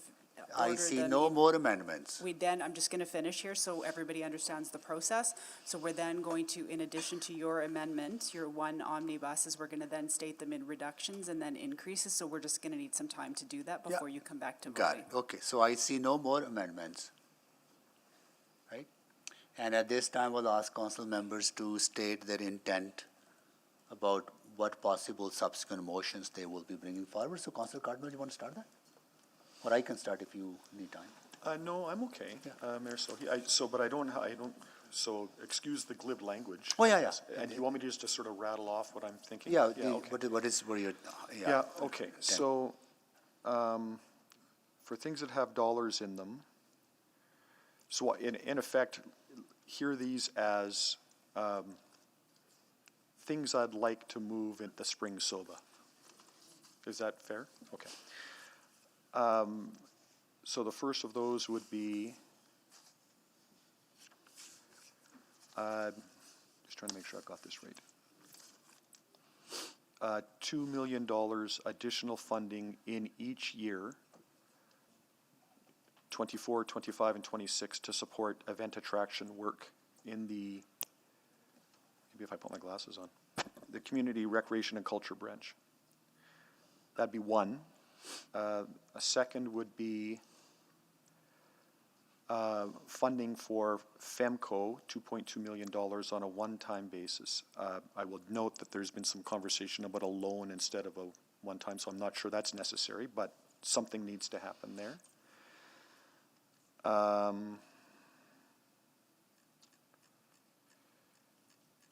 I order see them no in- more amendments. We then, I'm just going to finish here so everybody understands the process. So we're then going to, in addition to your amendment, your one omnibuses, we're going to then state them in reductions and then increases. So we're just going to need some time to do that Yeah. before you come back to voting. Got it, okay. So I see no more amendments, right? And at this time, we'll ask council members to state their intent about what possible subsequent motions they will be bringing forward. So Councillor Cardinal, you want to start that? Or I can start if you need time. No, I'm okay, Mayor Sohi. But I don't, so excuse the glib language. Oh, yeah. And you want me just to sort of rattle off what I'm thinking? Yeah, okay. what your, Yeah, okay, so, for things that have dollars in them, so in effect, hear these as, things I'd like to move in the spring SOBA. Is that fair? Okay. So the first of those would be Just trying to make sure I've got this right. $2 million additional funding in each year, 24, 25, and 26, to support event attraction work in the, maybe if I put my glasses on, the Community Recreation and Culture branch. That'd be one. A second would be funding for FEMCO, $2.2 million on a one-time basis. I will note that there's been some conversation about a loan instead of a one-time, so I'm not sure that's necessary, but something needs to happen there.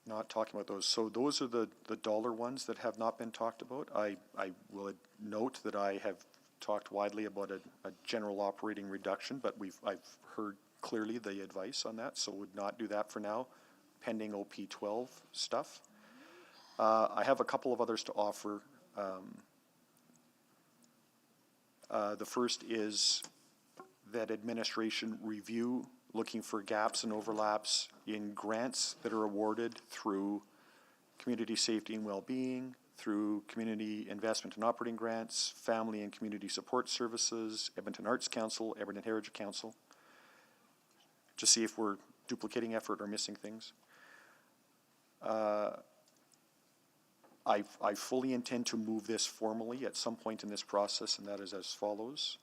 Not talking about those. So those are the dollar ones that have not been talked about. I will note that I have talked widely about a general operating reduction, but I've heard clearly the advice on that, so would not do that for now, pending OP12 stuff. I have a couple of others to offer. The first is that administration review looking for gaps and overlaps in grants that are awarded through community safety and well-being, through community investment and operating grants, family and community support services, Edmonton Arts Council, Edmonton Heritage Council, to see if we're duplicating effort or missing things. I fully intend to move this formally at some point in this process, and that is as follows.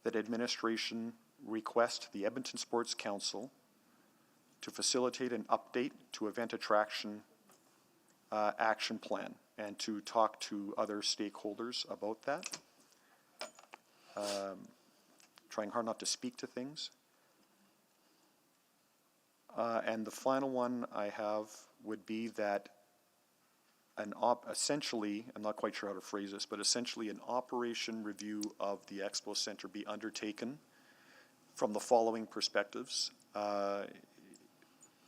That administration request the Edmonton Sports Council to facilitate an update to event attraction action plan and to talk to other stakeholders about that. Trying hard not to speak to things. And the final one I have would be that essentially, I'm not quite sure how to phrase this, but essentially an operation review of the Expo Center be undertaken from the following perspectives.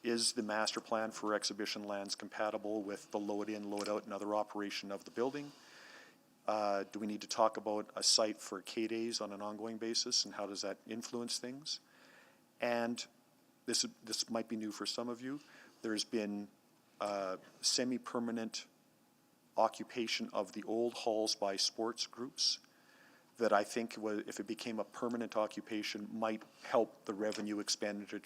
Is the master plan for exhibition lands compatible with the load in, load out, and other operation of the building? Do we need to talk about a site for K-Days on an ongoing basis, and how does that influence things? And this might be new for some of you. There's been semi-permanent occupation of the old halls by sports groups that I think if it became a permanent occupation might help the revenue expenditure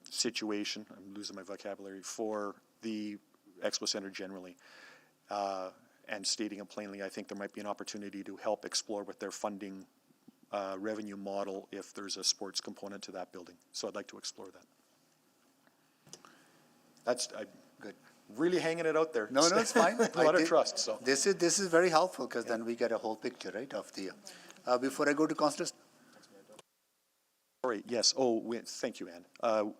situation, I'm losing my vocabulary, for the Expo Center generally. And stating it plainly, I think there might be an opportunity to help explore with their funding revenue model if there's a sports component to that building. So I'd like to explore that. That's good. Really hanging it out there. No, it's fine. A lot of trust, so. This is very helpful, because then we get a whole picture, right, of the, before I go to Councillor. All right, yes. Thank you, Ann.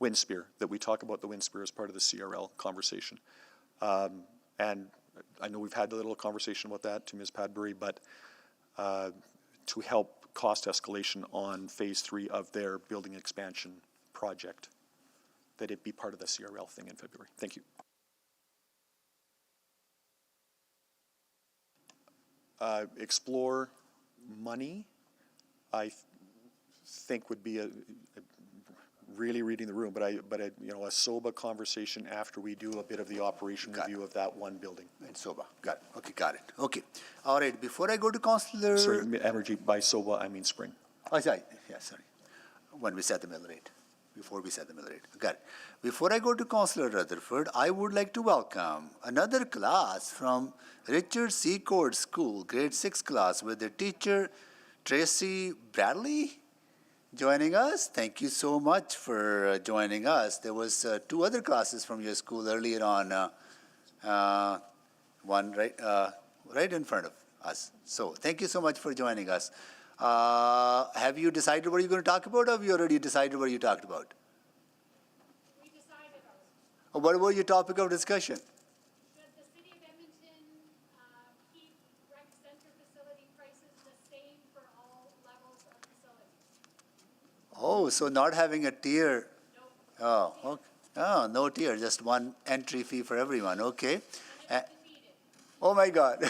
WindSpear, that we talk about the WindSpear as part of the CRL conversation. And I know we've had a little conversation about that to Ms. Padbury, but to help cost escalation on phase 3 of their building expansion project, that it be part of the CRL thing in February. Thank you. Explore money, I think would be really reading the room, but a SOBA conversation after we do a bit of the operation review of that one building. And SOBA, got it. Okay, got it. Okay, all right. Before I go to Councillor. Sorry, Energy, by SOBA I mean spring. Oh, sorry. Yeah, sorry. When we set the mill rate. Before we set the mill rate. Got it. Before I go to Councillor Rutherford, I would like to welcome another class from Richard C. Cord School, grade 6 class, with the teacher Tracy Bradley joining us. Thank you so much for joining us. There was 2 other classes from your school earlier on, one right in front of us. So thank you so much for joining us. Have you decided what you're going to talk about, or have you already decided what you talked about? We decided. What was your topic of discussion? Should the city of Edmonton keep rec center facility prices the same for all levels of facilities? Oh, so not having a tier. No. Oh, okay. Oh, no tier, just one entry fee for everyone. Okay. Oh my God.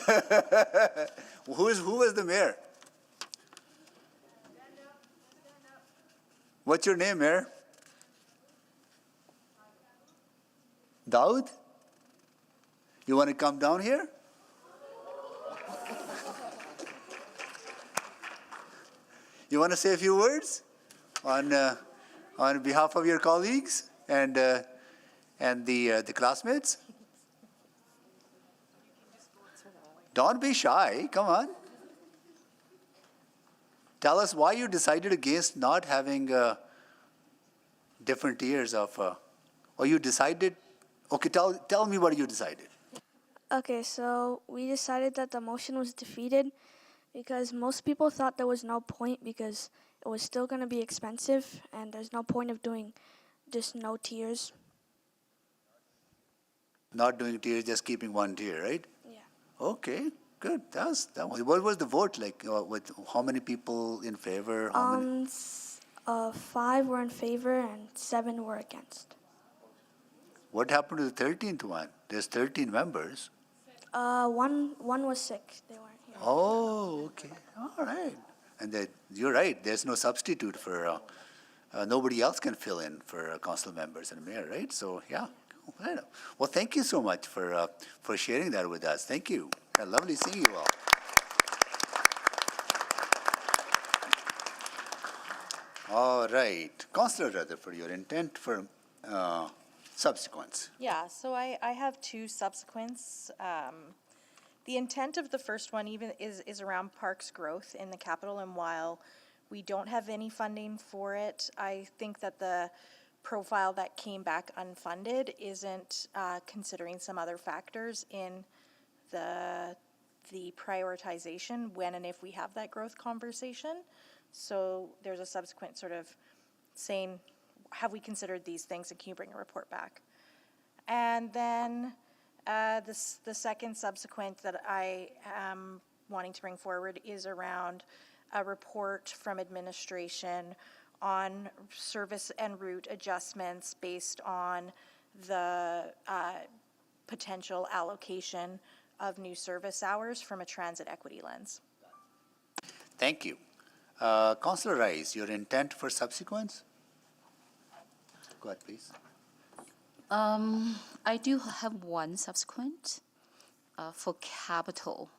Who was the mayor? What's your name, Mayor? Daud? You want to come down here? You want to say a few words on behalf of your colleagues and the classmates? Don't be shy. Come on. Tell us why you decided against not having different tiers of, or you decided. Okay, tell me what you decided. Okay, so we decided that the motion was defeated because most people thought there was no point because it was still going to be expensive and there's no point of doing just no tiers. Not doing tiers, just keeping one tier, right? Yeah. Okay, good. What was the vote like? With how many people in favor? How many? 5 were in favor and 7 were against. What happened to the 13th one? There's 13 members. One was sick. They weren't here. Oh, okay. All right. And you're right. There's no substitute for, nobody else can fill in for council members and mayor, right? So, yeah. Well, thank you so much for sharing that with us. Thank you. Lovely seeing you all. All right. Councillor Rutherford, your intent for subsequence. Yeah, so I have two subsequents. The intent of the first one even is around parks growth in the capital, and while we don't have any funding for it, I think that the profile that came back unfunded isn't considering some other factors in the prioritization when and if we have that growth conversation. So there's a subsequent sort of saying, have we considered these things and can you bring a report back? And then the second subsequent that I am wanting to bring forward is around a report from administration on service and route adjustments based on the potential allocation of new service hours from a transit equity lens. Thank you. Councillor Rice, your intent for subsequence? Go ahead, please. I do have one subsequent for capital.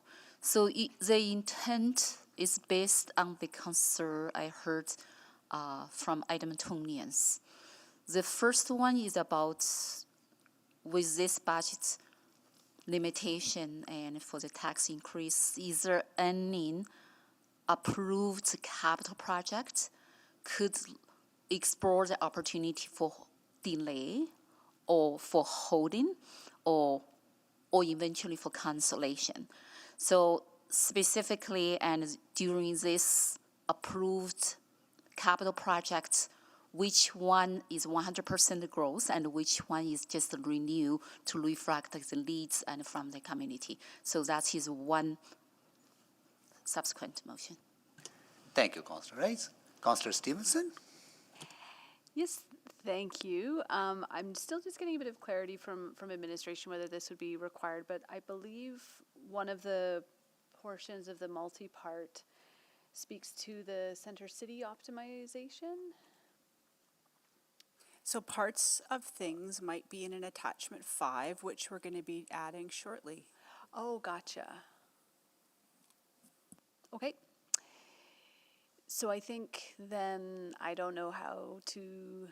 So the intent is based on the concern I heard from Edmontonians. The first one is about, with this budget limitation and for the tax increase, is there any approved capital project could explore the opportunity for delay or for holding or eventually for cancellation? So specifically, and during this approved capital project, which one is 100% growth and which one is just renew to reflect the needs and from the community? So that is one subsequent motion. Thank you, Councillor Rice. Councillor Stevenson? Yes, thank you. I'm still just getting a bit of clarity from administration whether this would be required, but I believe one of the portions of the multi-part speaks to the Center City optimization. So parts of things might be in an attachment 5, which we're going to be adding shortly. Oh, gotcha. Okay. So I think then I don't know how to,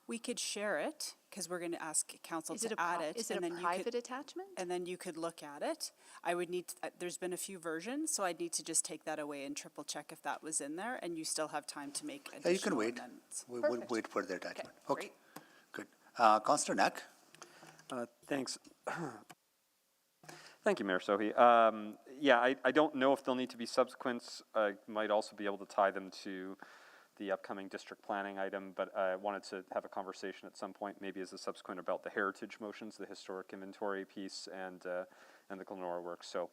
We could share it, because we're going to ask council is to it add it. is it and a then you private could- attachment? And then you could look at it. I would need, there's been a few versions, so I'd need to just take that away and triple check if that was in there, and you still have time to make Yeah, you can additional wait. amendments. We'll Perfect. wait for the attachment. Okay, Good. Councillor Knack? Thanks. Thank you, Mayor Sohi. Yeah, I don't know if they'll need to be subsequents. I might also be able to tie them to the upcoming district planning item, but I wanted to have a conversation at some point, maybe as a subsequent about the heritage motions, the historic inventory piece, and the Glenora work. So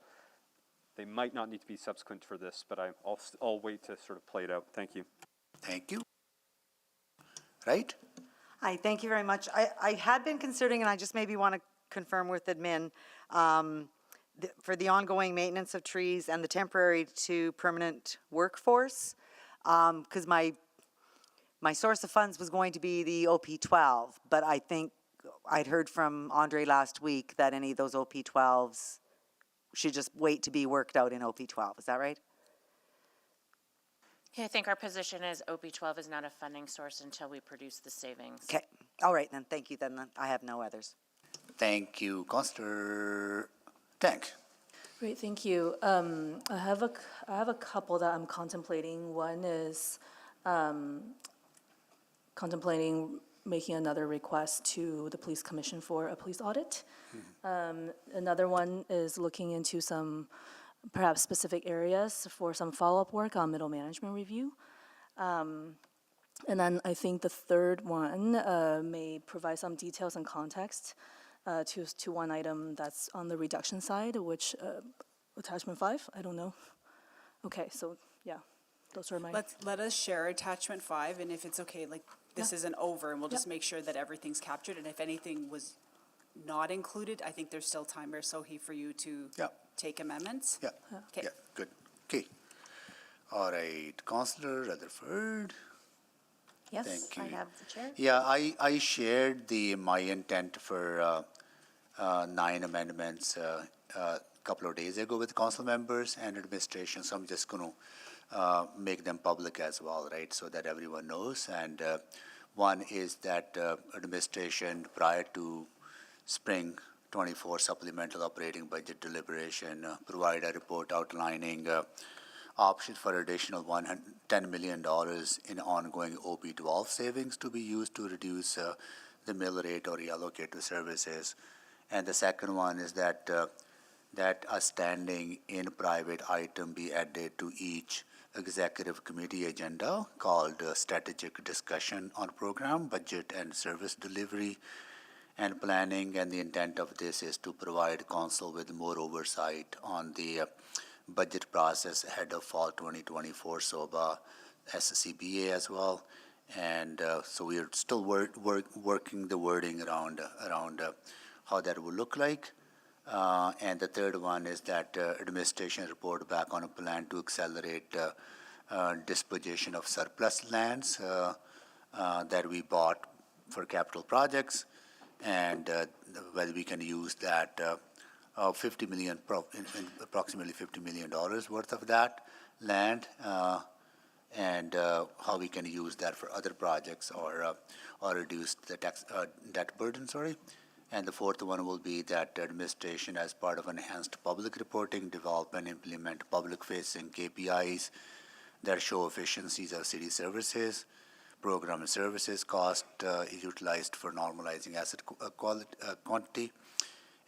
they might not need to be subsequent for this, but I'll wait to sort of play it out. Thank you. Thank you. Right? Hi, thank you very much. I had been considering, and I just maybe want to confirm with admin, for the ongoing maintenance of trees and the temporary to permanent workforce. Because my source of funds was going to be the OP12, but I think I'd heard from Andre last week that any of those OP12s should just wait to be worked out in OP12. Is that right? Yeah, I think our position is OP12 is not a funding source until we produce the savings. Okay. All right, then. Thank you. Then I have no others. Thank you. Councillor Tank. Great, thank you. I have a couple that I'm contemplating. One is contemplating making another request to the police commission for a police audit. Another one is looking into some perhaps specific areas for some follow-up work on middle management review. And then I think the third one may provide some details and context to one item that's on the reduction side, which attachment 5, I don't know. Okay, so yeah, those are my. Let us share attachment 5, and if it's okay, like, this isn't over, and we'll just make sure that everything's captured, and if anything was not included, I think there's still time, Sohi, for you to take amendments. Yeah. Okay. Yeah, good. Okay. All right, Councillor Rutherford. Yes, Thank I you. have the chair. Yeah, I shared my intent for 9 amendments a couple of days ago with council members and administration, so I'm just going to make them public as well, right, so that everyone knows. And one is that administration, prior to spring 24 supplemental operating budget deliberation, provide a report outlining options for additional $10 million in ongoing OP12 savings to be used to reduce the mill rate or reallocate to services. And the second one is that that a standing in private item be added to each executive committee agenda called strategic discussion on program, budget and service delivery and planning. And the intent of this is to provide council with more oversight on the budget process ahead of fall 2024 SOBA, SCBA as well. And so we are still working the wording around how that will look like. And the third one is that administration report back on a plan to accelerate disposition of surplus lands that we bought for capital projects, and whether we can use that $50 million, approximately $50 million worth of that land, and how we can use that for other projects or reduce the tax debt burden. And the fourth one will be that administration, as part of enhanced public reporting, develop and implement public-facing KPIs that show efficiencies of city services, program and services cost is utilized for normalizing asset quantity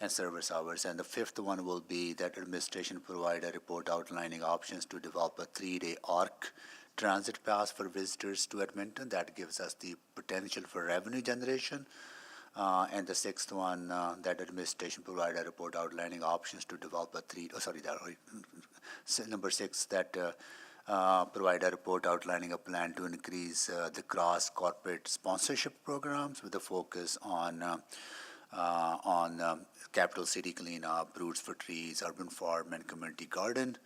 and service hours. And the fifth one will be that administration provide a report outlining options to develop a 3-day ARC transit pass for visitors to Edmonton. That gives us the potential for revenue generation. And the sixth one, that administration provide a report outlining options to develop number 6, that provide a report outlining a plan to increase the cross-corporate sponsorship programs with a focus on capital city cleanup, roots for trees, urban farm, and community garden.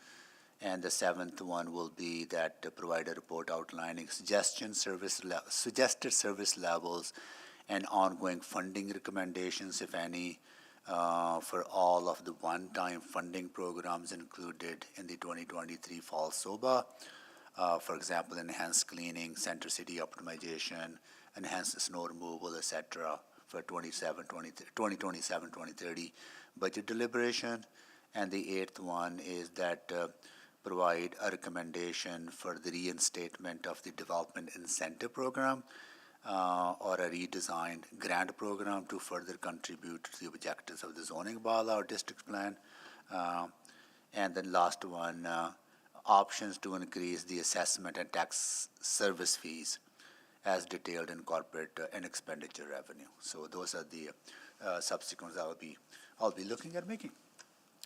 And the seventh one will be that provide a report outlining suggested service levels and ongoing funding recommendations, if any, for all of the one-time funding programs included in the 2023 fall SOBA. For example, enhanced cleaning, center city optimization, enhanced snow removal, etc. for 2027-2030 budget deliberation. And the eighth one is that provide a recommendation for the reinstatement of the development incentive program or a redesigned grant program to further contribute to the objectives of the zoning bylaw or district plan. And then last one, options to increase the assessment and tax service fees as detailed in corporate and expenditure revenue. So those are the subsequents I'll be looking at making.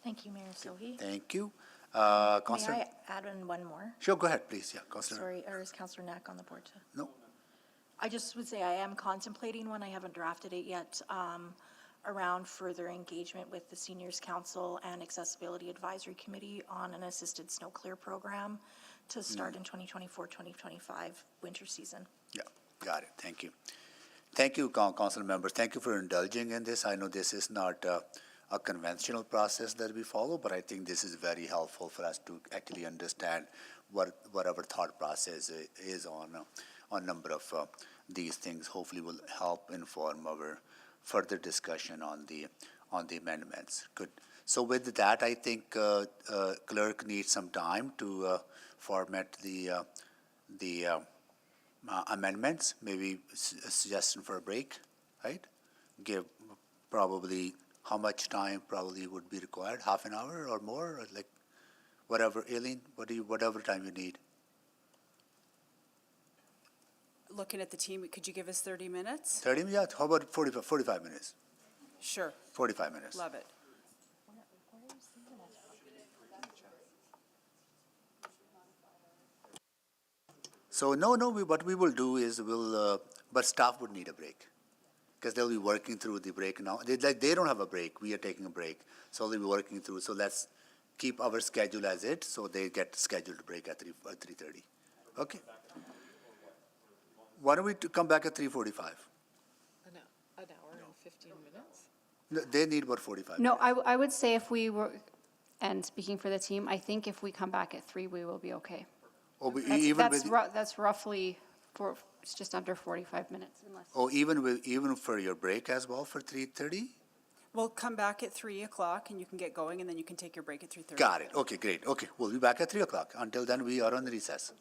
Thank you, Mayor Sohi. Thank you. May Councillor? I add in one more? Sure, go ahead, please. Yeah, Councillor. Sorry, or is Councillor Knack on the board too? No. I just would say I am contemplating one. I haven't drafted it yet. around further engagement with the Seniors Council and Accessibility Advisory Committee on an assisted snow clear program to start in 2024-2025 winter season. Yeah, got it. Thank you. Thank you, council members. Thank you for indulging in this. I know this is not a conventional process that we follow, but I think this is very helpful for us to actually understand what our thought process is on number of these things. Hopefully will help inform our further discussion on the amendments. Good. So with that, I think clerk needs some time to format the amendments, maybe a suggestion for a break, right? Give probably how much time probably would be required, half an hour or more, or like whatever. Aileen, whatever time you need. Looking at the team, could you give us 30 minutes? 30, yeah, how about 45 minutes? Sure, 45 minutes. love it. So what we will do is but staff would need a break because they'll be working through the break now. They don't have a break. We are taking a break. So they'll be working through. So let's keep our schedule as it, so they get scheduled break at 3:30. Okay. Why don't we come back at 3:45? An hour and 15 minutes? No, they need about 45 No, minutes. I would say if we were, and speaking for the team, I think if we come back at 3, we will be okay. Or That's that's roughly, it's just under 45 minutes unless. or even for your break as well for 3:30? We'll come back at 3 o'clock and you can get going and then you can take your break at 3:30. Got it. Okay, great. Okay, we'll be back at 3 o'clock. Until then, we are on recess.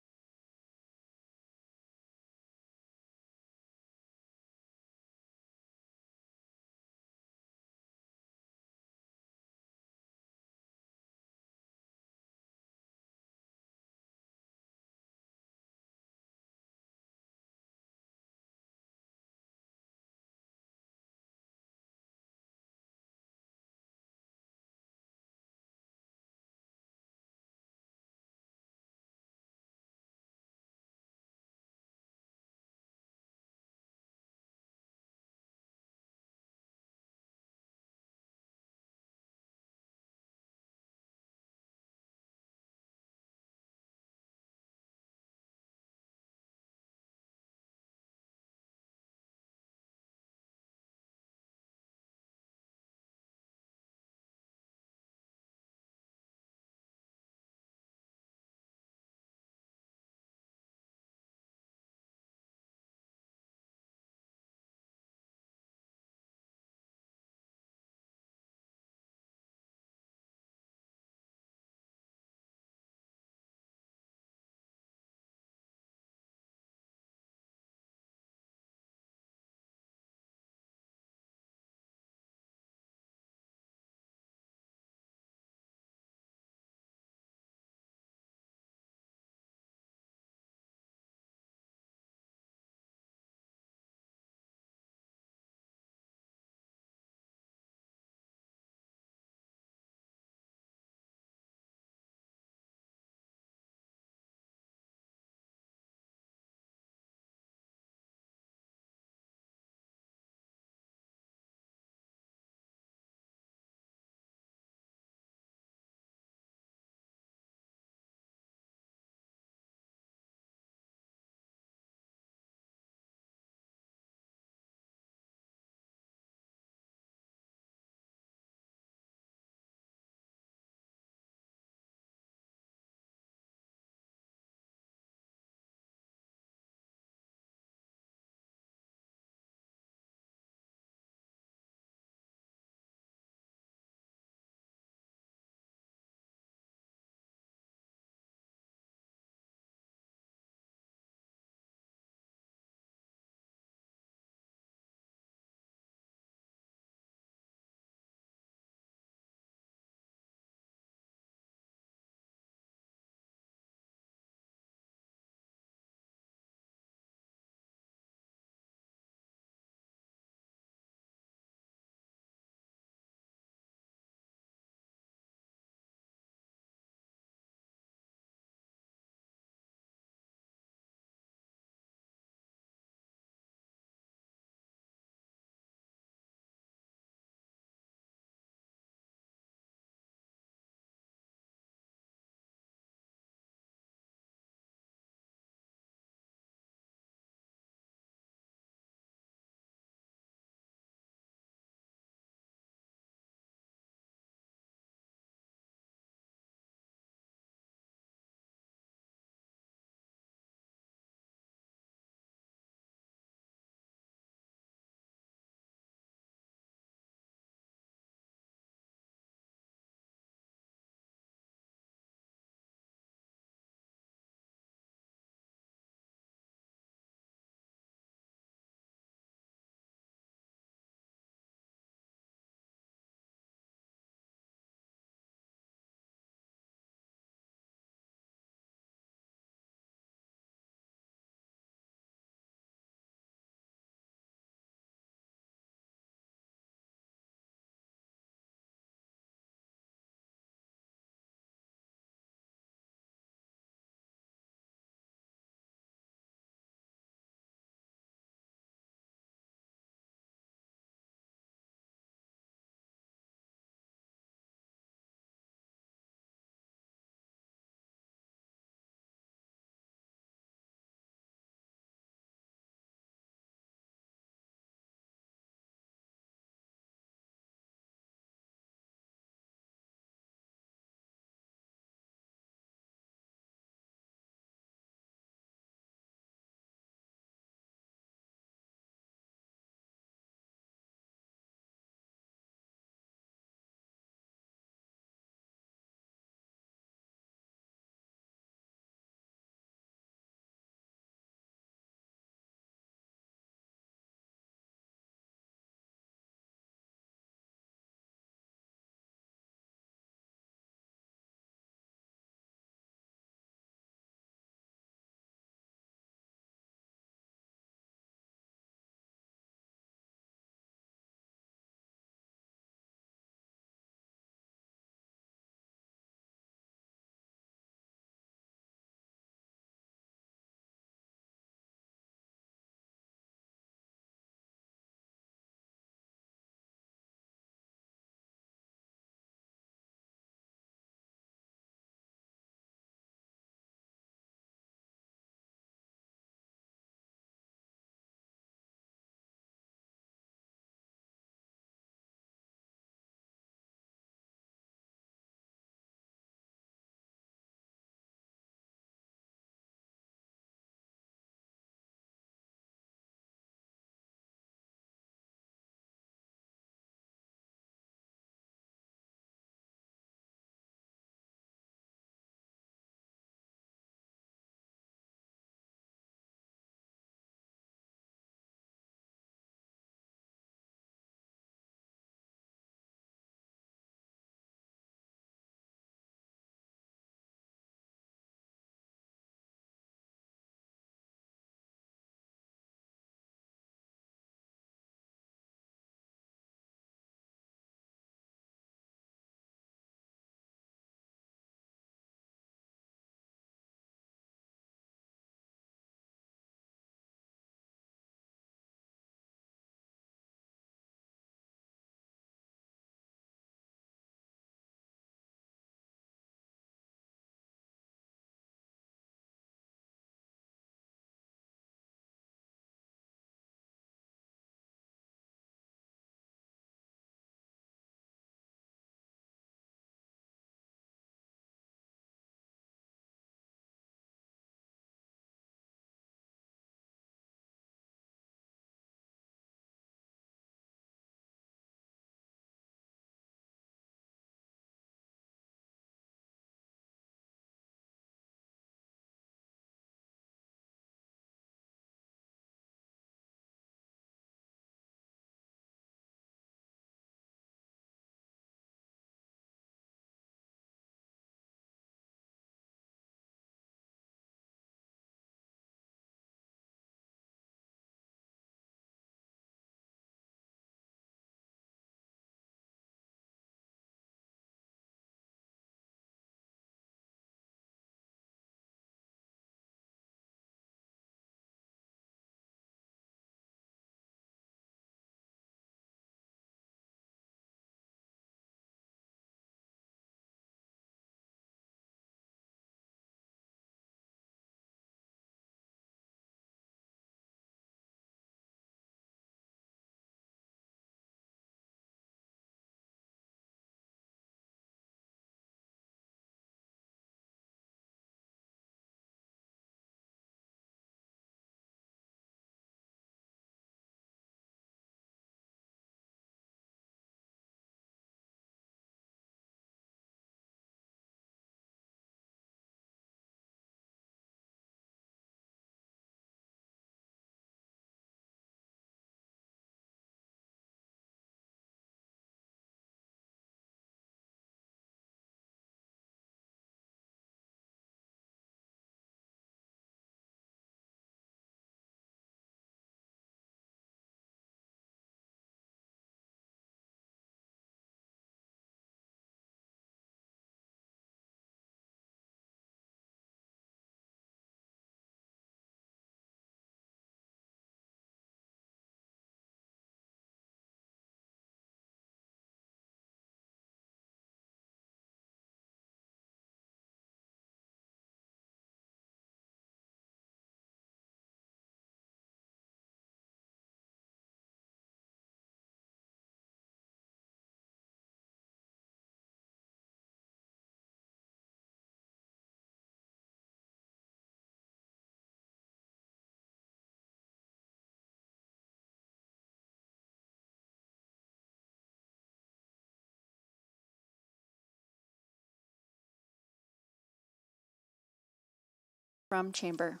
from Chamber.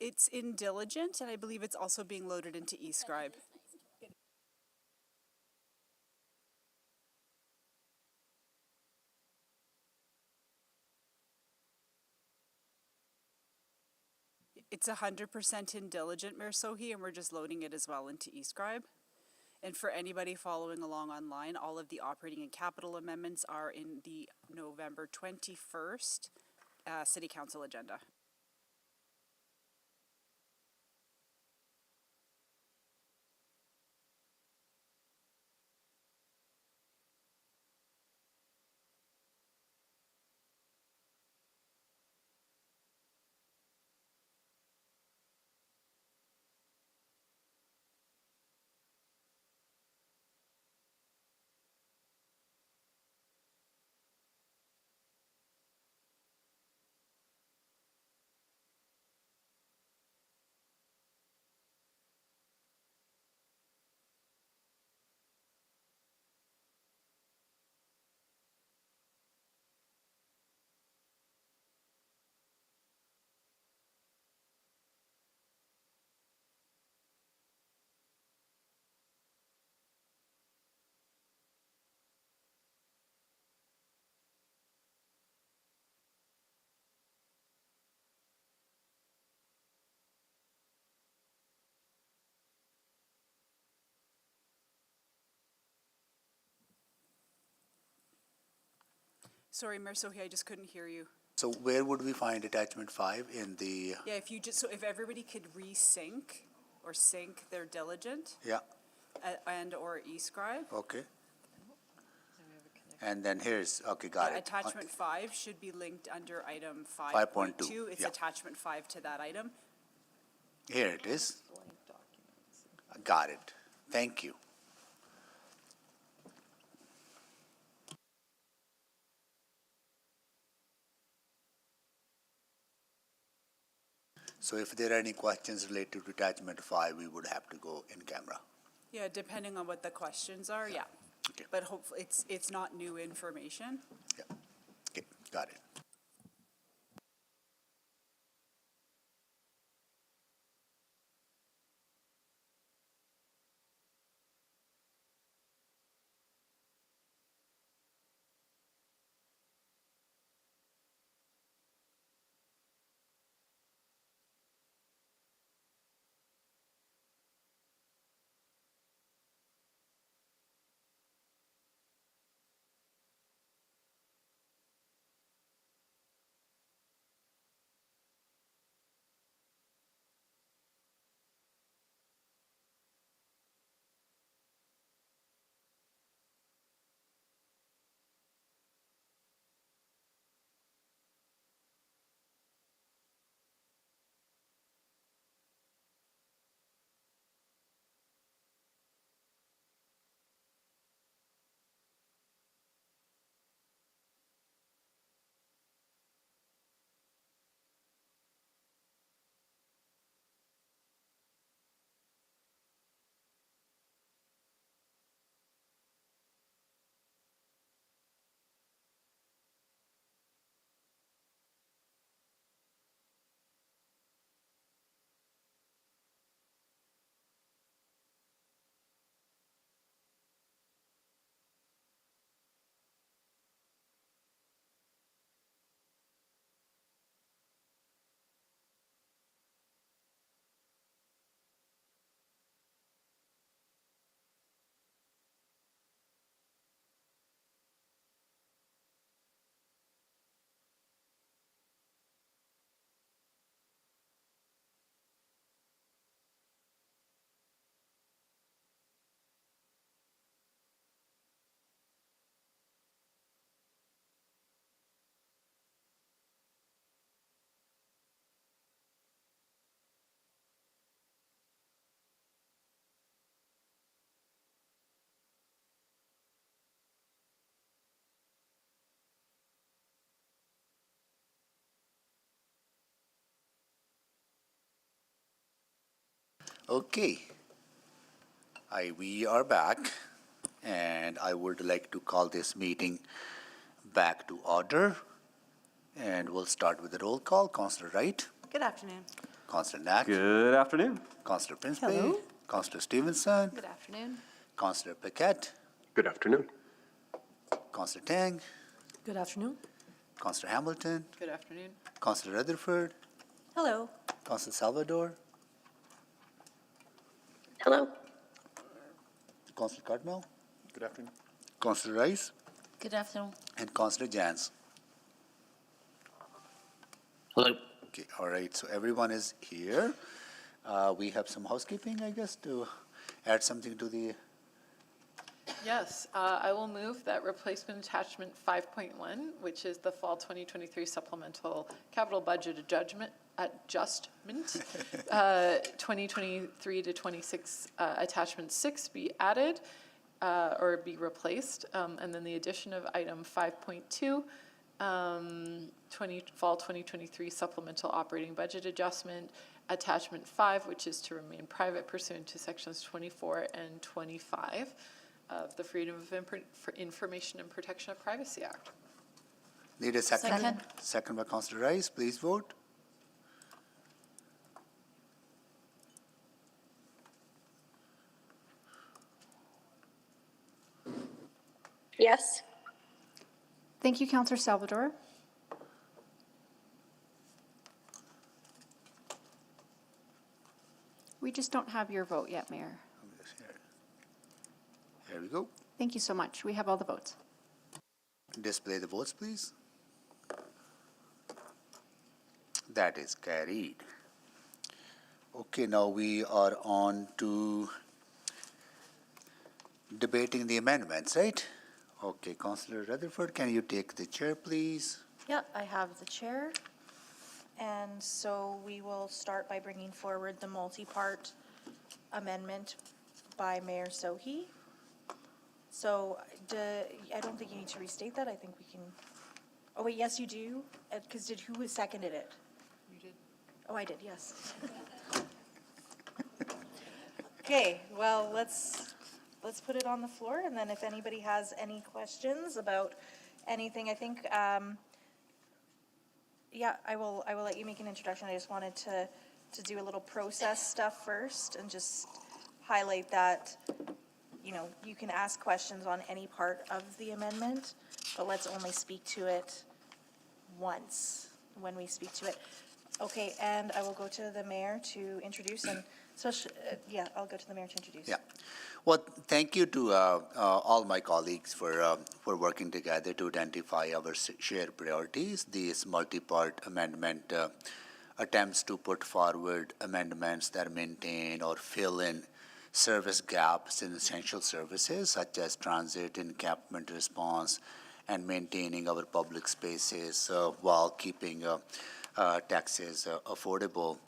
It's in Diligent, and I believe it's also being loaded into eScribe. It's 100% in Diligent, Mayor Sohi, and we're just loading it as well into eScribe. And for anybody following along online, all of the operating and capital amendments are in the November 21st City Council agenda. Sorry, Mayor Sohi, I just couldn't hear you. So where would we find attachment 5 in the, Yeah, if you just, so if everybody could resync or sync their Diligent yeah, and/or eScribe. okay. And then here's, okay, got Yeah, it. Attachment 5 should be linked under item 5.2, 5.2. It's yeah. attachment 5 to that item. Here it is. Got it. Thank you. So if there are any questions related to attachment 5, we would have to go in camera. Yeah, depending on what the questions are, yeah. Okay. But hopefully, it's not new information. Yeah. Okay, got it. Okay. We are back, and I would like to call this meeting back to order. And we'll start with the roll call. Councillor Wright, Good afternoon. Councillor Knack, Good afternoon. Councillor Princeby, Councillor Stevenson, Good afternoon. Councillor Paquette, Good afternoon. Councillor Tang, Good afternoon. Councillor Hamilton, Good afternoon. Councillor Rutherford, Hello. Councillor Salvador, Hello. Councillor Cardinal, Good afternoon. Councillor Rice, Good afternoon. and Councillor Jans. Hello. Okay, all right, so everyone is here. We have some housekeeping, I guess, to add something to the, Yes, I will move that replacement attachment 5.1, which is the fall 2023 supplemental capital budget adjustment, 2023 to 26, attachment 6 be added or be replaced, and then the addition of item 5.2, fall 2023 supplemental operating budget adjustment, attachment 5, which is to remain private pursuant to sections 24 and 25 of the Freedom of Information and Protection of Privacy Act. need a second? Second. Second by Councillor Rice, please vote. Yes. Thank you, Counselor Salvador. We just don't have your vote yet, Mayor. Here we go. Thank you so much. We have all the votes. Display the votes, please. That is carried. Okay, now we are on to debating the amendments, right? Okay, Councillor Rutherford, can you take the chair, please? Yeah, I have the chair. And so we will start by bringing forward the multi-part amendment by Mayor Sohi. So I don't think you need to restate that. I think we can, oh wait, yes, you do? Because who seconded it? You did. Oh, I did, yes. Okay, well, let's put it on the floor, and then if anybody has any questions about anything, I think, yeah, I will let you make an introduction. I just wanted to do a little process stuff first and just highlight that, you know, you can ask questions on any part of the amendment, but let's only speak to it once when we speak to it. Okay, and I will go to the mayor to introduce, and yeah, I'll go to the mayor to introduce. Yeah. Well, thank you to all my colleagues for working together to identify our shared priorities. This multi-part amendment attempts to put forward amendments that maintain or fill in service gaps in essential services such as transit, encampment response, and maintaining our public spaces while keeping taxes affordable.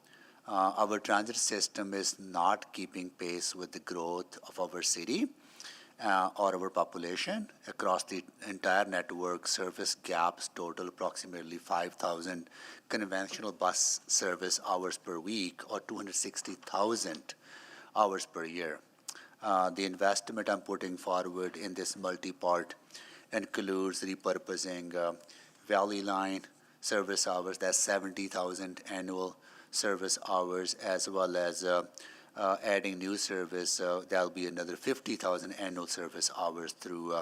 Our transit system is not keeping pace with the growth of our city or our population. Across the entire network, service gaps total approximately 5,000 conventional bus service hours per week or 260,000 hours per year. The investment I'm putting forward in this multi-part includes repurposing Valley Line service hours, that's 70,000 annual service hours, as well as adding new service, that'll be another 50,000 annual service hours through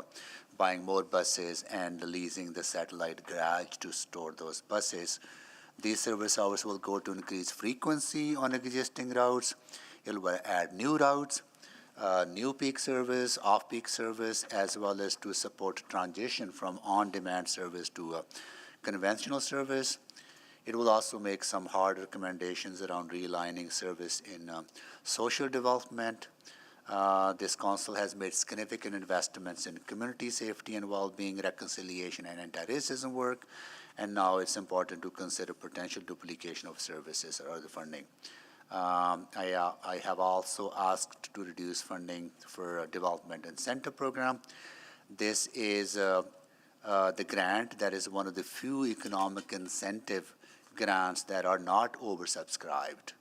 buying more buses and leasing the satellite garage to store those buses. These service hours will go to increase frequency on existing routes. It will add new routes, new peak service, off-peak service, as well as to support transition from on-demand service to conventional service. It will also make some hard recommendations around realigning service in social development. This council has made significant investments in community safety and well-being, reconciliation, and anti-racism work, and now it's important to consider potential duplication of services or other funding. I have also asked to reduce funding for a development incentive program. This is the grant that is one of the few economic incentive grants that are not oversubscribed.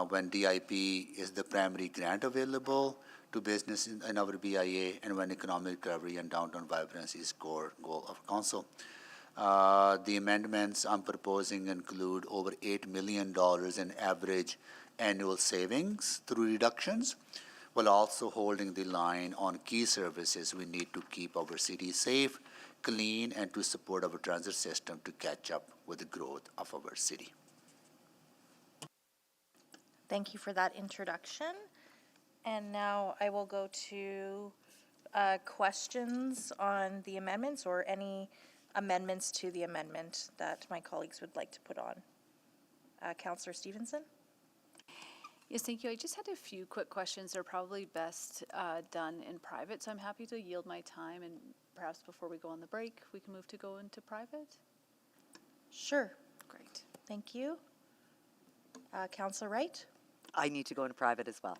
When DIP is the primary grant available to business in our BIA, and when economic recovery and downtown vibrancy is core goal of council. The amendments I'm proposing include over $8 million in average annual savings through reductions, while also holding the line on key services we need to keep our city safe, clean, and to support our transit system to catch up with the growth of our city. Thank you for that introduction. And now I will go to questions on the amendments or any amendments to the amendment that my colleagues would like to put on. Councillor Stevenson? Yes, thank you. I just had a few quick questions. They're probably best done in private, so I'm happy to yield my time, and perhaps before we go on the break, we can move to go into private. Sure. Great. Thank you. Councillor Wright? I need to go into private as well.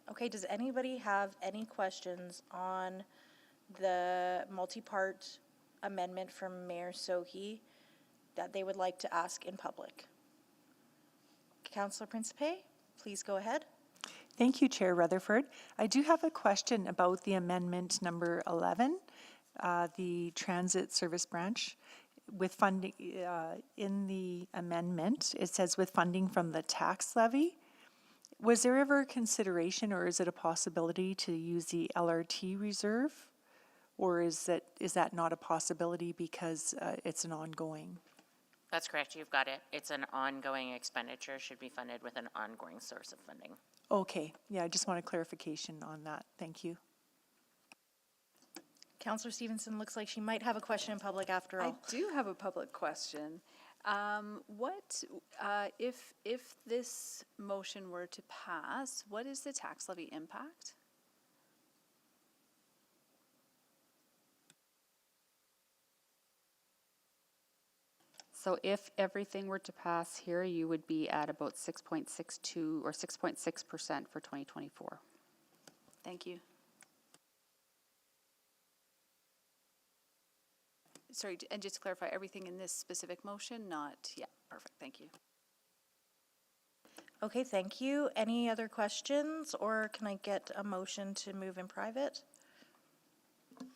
Okay, does anybody have any questions on the multi-part amendment from Mayor Sohi that they would like to ask in public? Councillor Principe, please go ahead. Thank you, Chair Rutherford. I do have a question about the amendment number 11, the transit service branch. With funding, in the amendment, it says with funding from the tax levy. Was there ever consideration, or is it a possibility to use the LRT reserve? Or is that not a possibility because it's an ongoing? That's correct, you've got it. It's an ongoing expenditure, should be funded with an ongoing source of funding. Okay, yeah, I just want a clarification on that. Thank you. Counselor Stevenson looks like she might have a question in public after I all. do have a public question. If this motion were to pass, what is the tax levy impact? So if everything were to pass here, you would be at about 6.62 or 6.6% for 2024. Thank you. Sorry, and just to clarify, everything in this specific motion, not, yeah, perfect, thank you. Okay, thank you. Any other questions, or can I get a motion to move in private?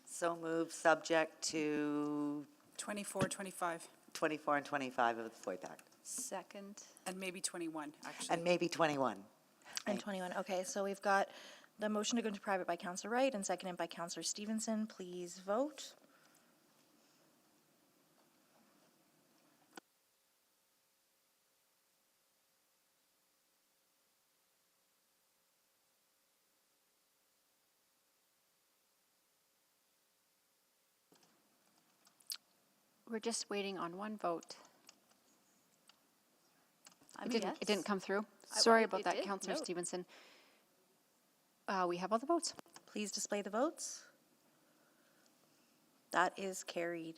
So move subject to 24, 25, 24 and 25 of the FOIP Act, Second. and maybe 21, actually. and maybe 21. And 21, okay, so we've got the motion to go into private by Counselor Wright and seconded by Counselor Stevenson. Please vote. We're just waiting on one vote. I'm It a didn't, it yes. didn't come through. I- Sorry it about that, did? Councillor No. Stevenson. We have all the votes. Please display the votes. That is carried.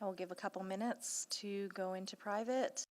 I will give a couple minutes to go into private.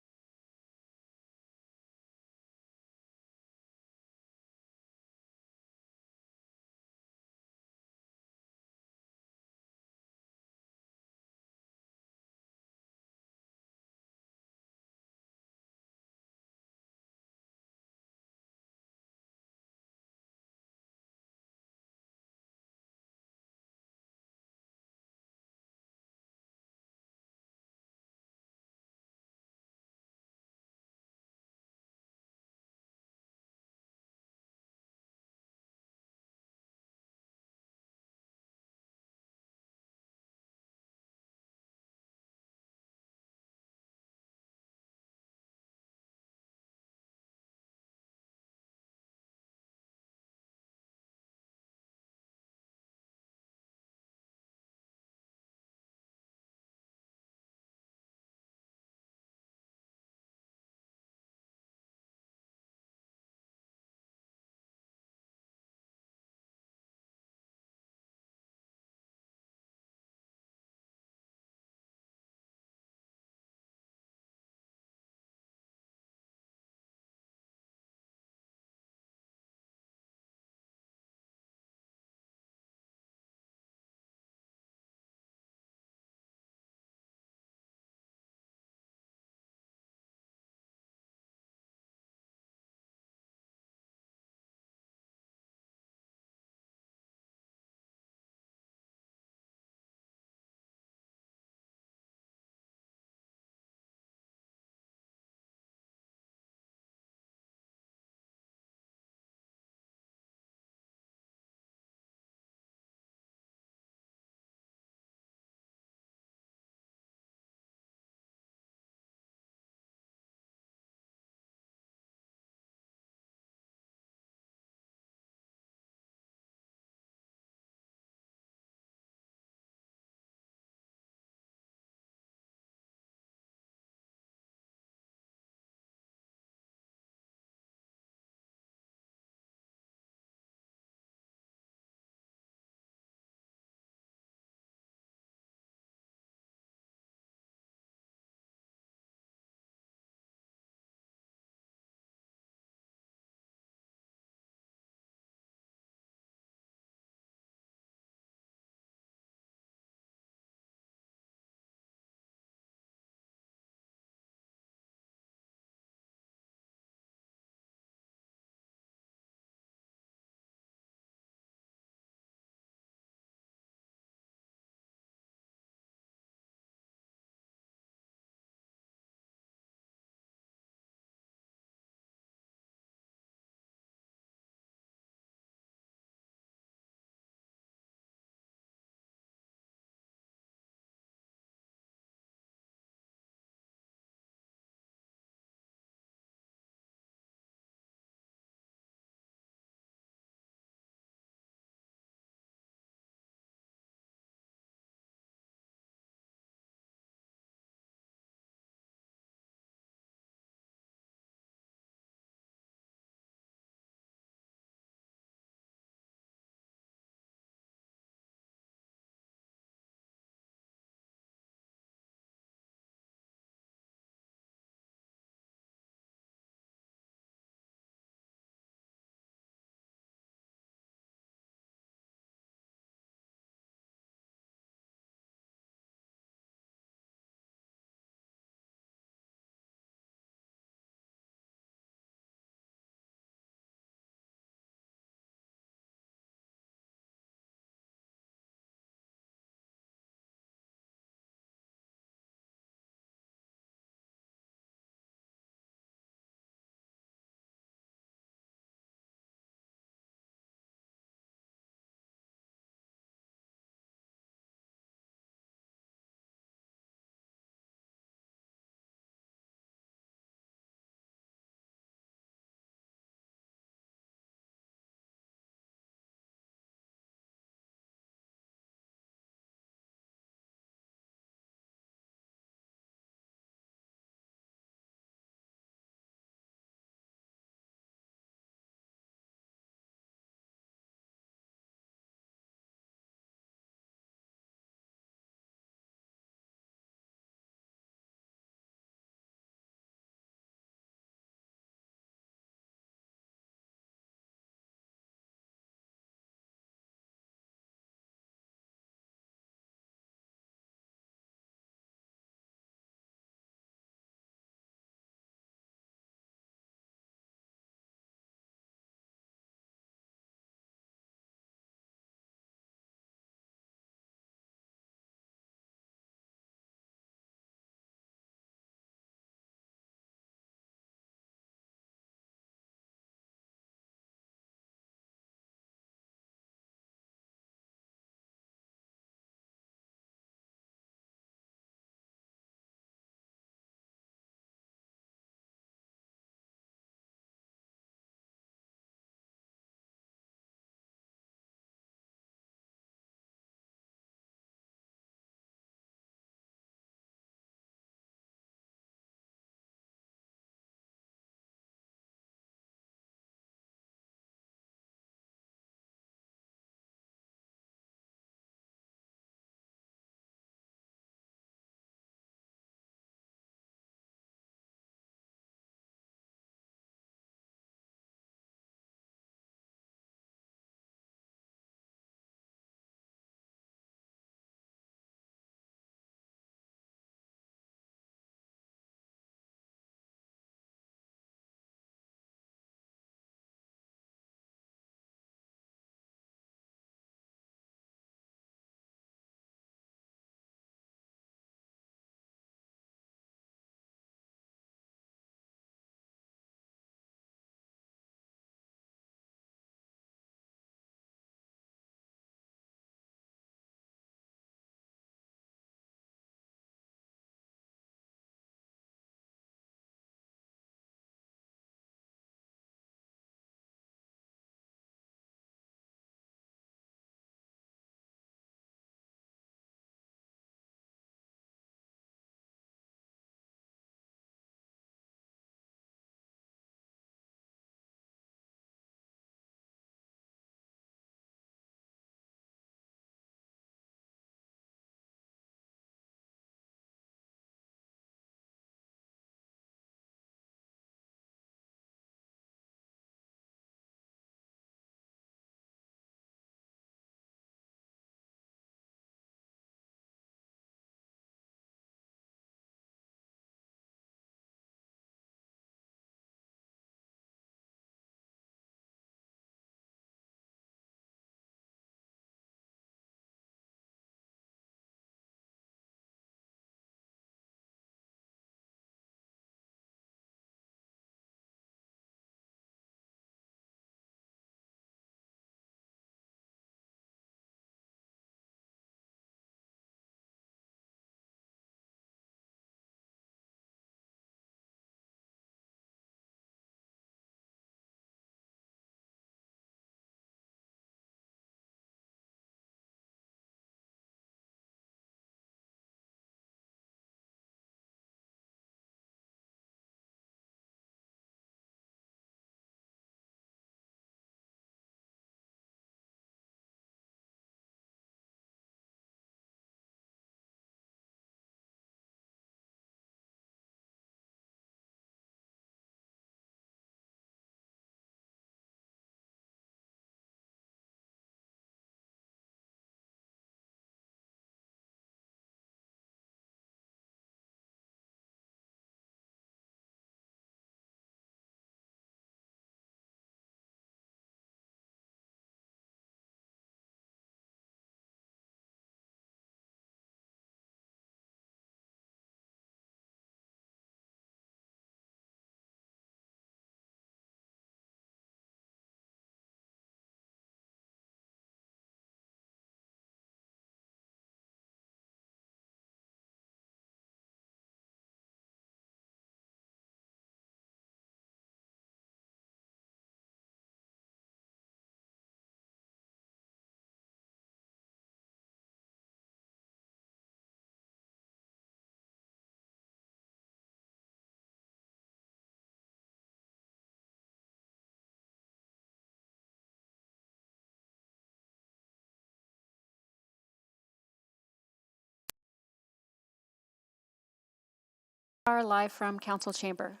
Are live from council chamber.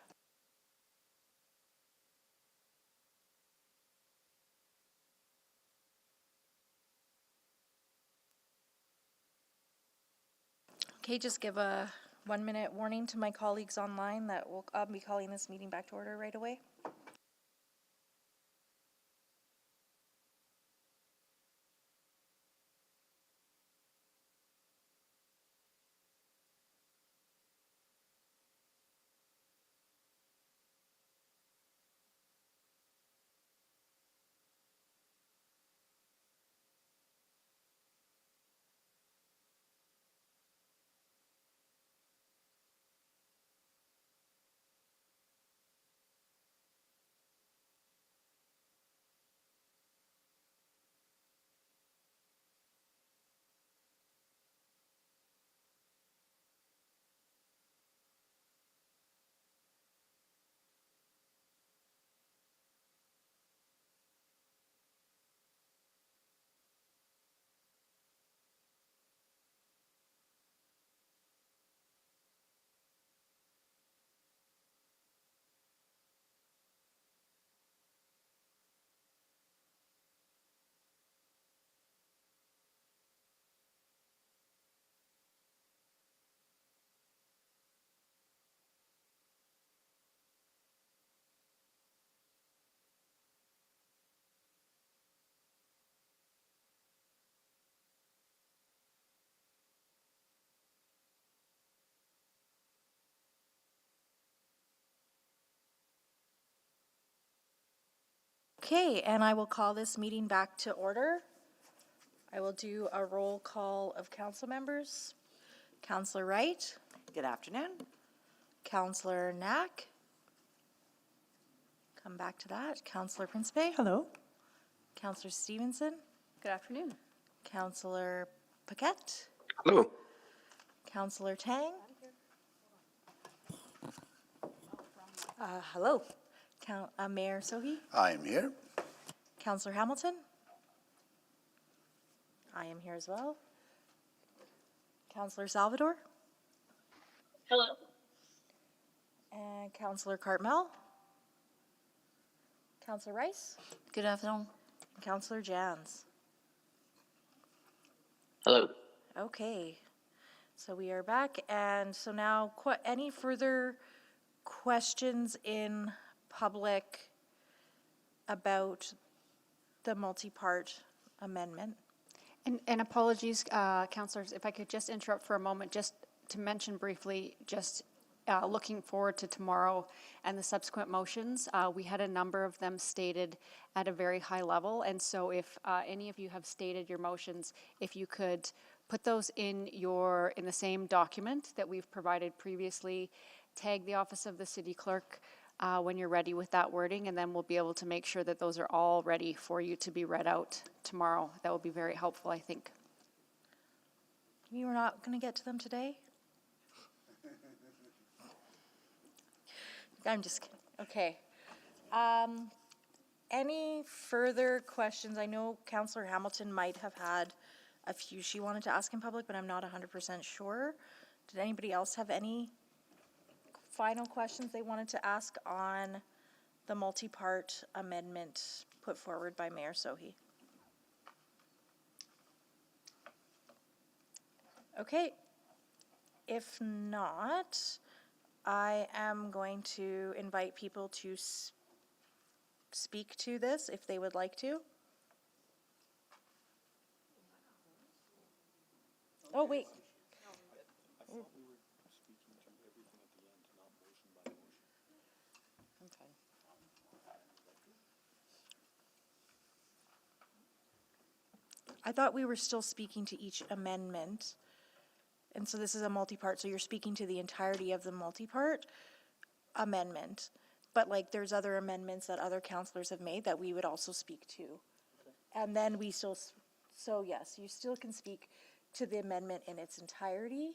Okay, just give a 1-minute warning to my colleagues online that I'll be calling this meeting back to order right away. Okay, and I will call this meeting back to order. I will do a roll call of council members. Councillor Wright. Good afternoon. Councillor Knack. Come back to that. Councillor Principe. Hello. Councillor Stevenson. Good afternoon. Councillor Paquette. Hello. Councillor Tang. Hello. Mayor Sohi. I am here. Councillor Hamilton. I am here as well. Councillor Salvador. Hello. And Councillor Cartmel. Councillor Rice. Good afternoon. And Councillor Jans. Hello. Okay, so we are back, and so now, any further questions in public about the multi-part amendment? And apologies, councillors, if I could just interrupt for a moment, just to mention briefly, just looking forward to tomorrow and the subsequent motions. We had a number of them stated at a very high level, and so if any of you have stated your motions, if you could put those in the same document that we've provided previously, tag the office of the city clerk when you're ready with that wording, and then we'll be able to make sure that those are all ready for you to be read out tomorrow. That will be very helpful, I think. You were not going to get to them today? I'm just kidding. Okay. Any further questions? I know Councillor Hamilton might have had a few she wanted to ask in public, but I'm not 100% sure. Did anybody else have any final questions they wanted to ask on the multi-part amendment put forward by Mayor Sohi? Okay. If not, I am going to invite people to speak to this if they would like to. Oh, wait. I thought we were still speaking to each amendment. And so this is a multi-part, so you're speaking to the entirety of the multi-part amendment. But like there's other amendments that other councillors have made that we would also speak to. And then we still, so yes, you still can speak to the amendment in its entirety.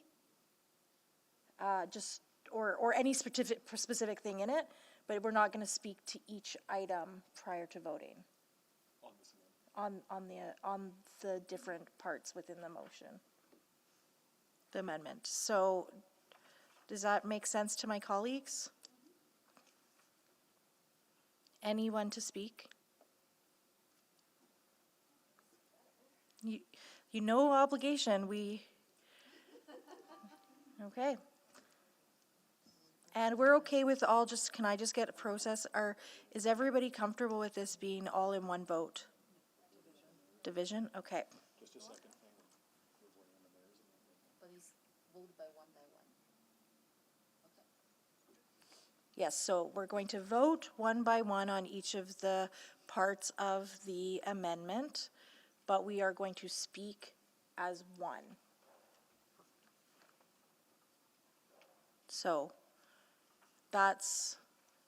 Or any specific thing in it, but we're not going to speak to each item prior to voting. On the different parts within the motion. The amendment. So Does that make sense to my colleagues? Anyone to speak? You no obligation, okay. And we're okay with all, can I just get a process, is everybody comfortable with this being all in one vote? Division, okay. Just a second. But it's voted by one. Yes, so we're going to vote one by one on each of the parts of the amendment, but we are going to speak as one. So that's,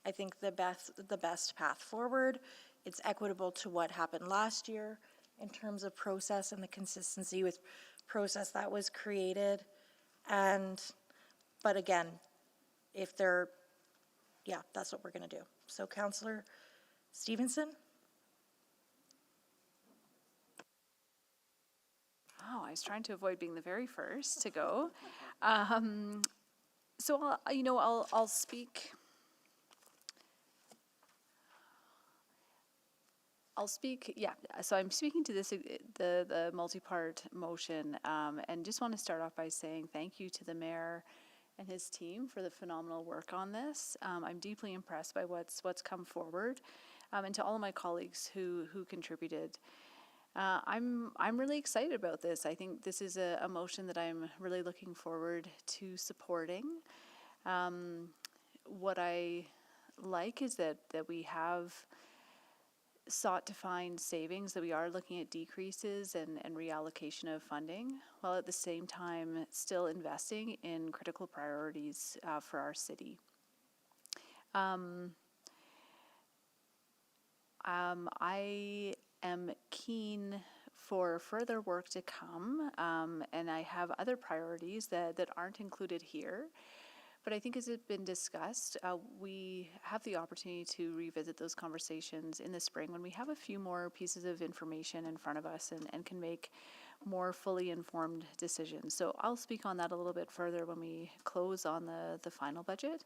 I think, the best path forward. It's equitable to what happened last year in terms of process and the consistency with process that was created. But again, that's what we're going to do. So Councillor Stevenson? Oh, I was trying to avoid being the very first to go. So I'll speak. Yeah, so I'm speaking to this, the multi-part motion, and just want to start off by saying thank you to the mayor and his team for the phenomenal work on this. I'm deeply impressed by what's come forward, and to all of my colleagues who contributed. I'm really excited about this. I think this is a motion that I'm really looking forward to supporting. What I like is that we have sought to find savings, that we are looking at decreases and reallocation of funding, while at the same time still investing in critical priorities for our city. I am keen for further work to come, and I have other priorities that aren't included here. But I think, as it's been discussed, we have the opportunity to revisit those conversations in the spring when we have a few more pieces of information in front of us and can make more fully informed decisions. So I'll speak on that a little bit further when we close on the final budget.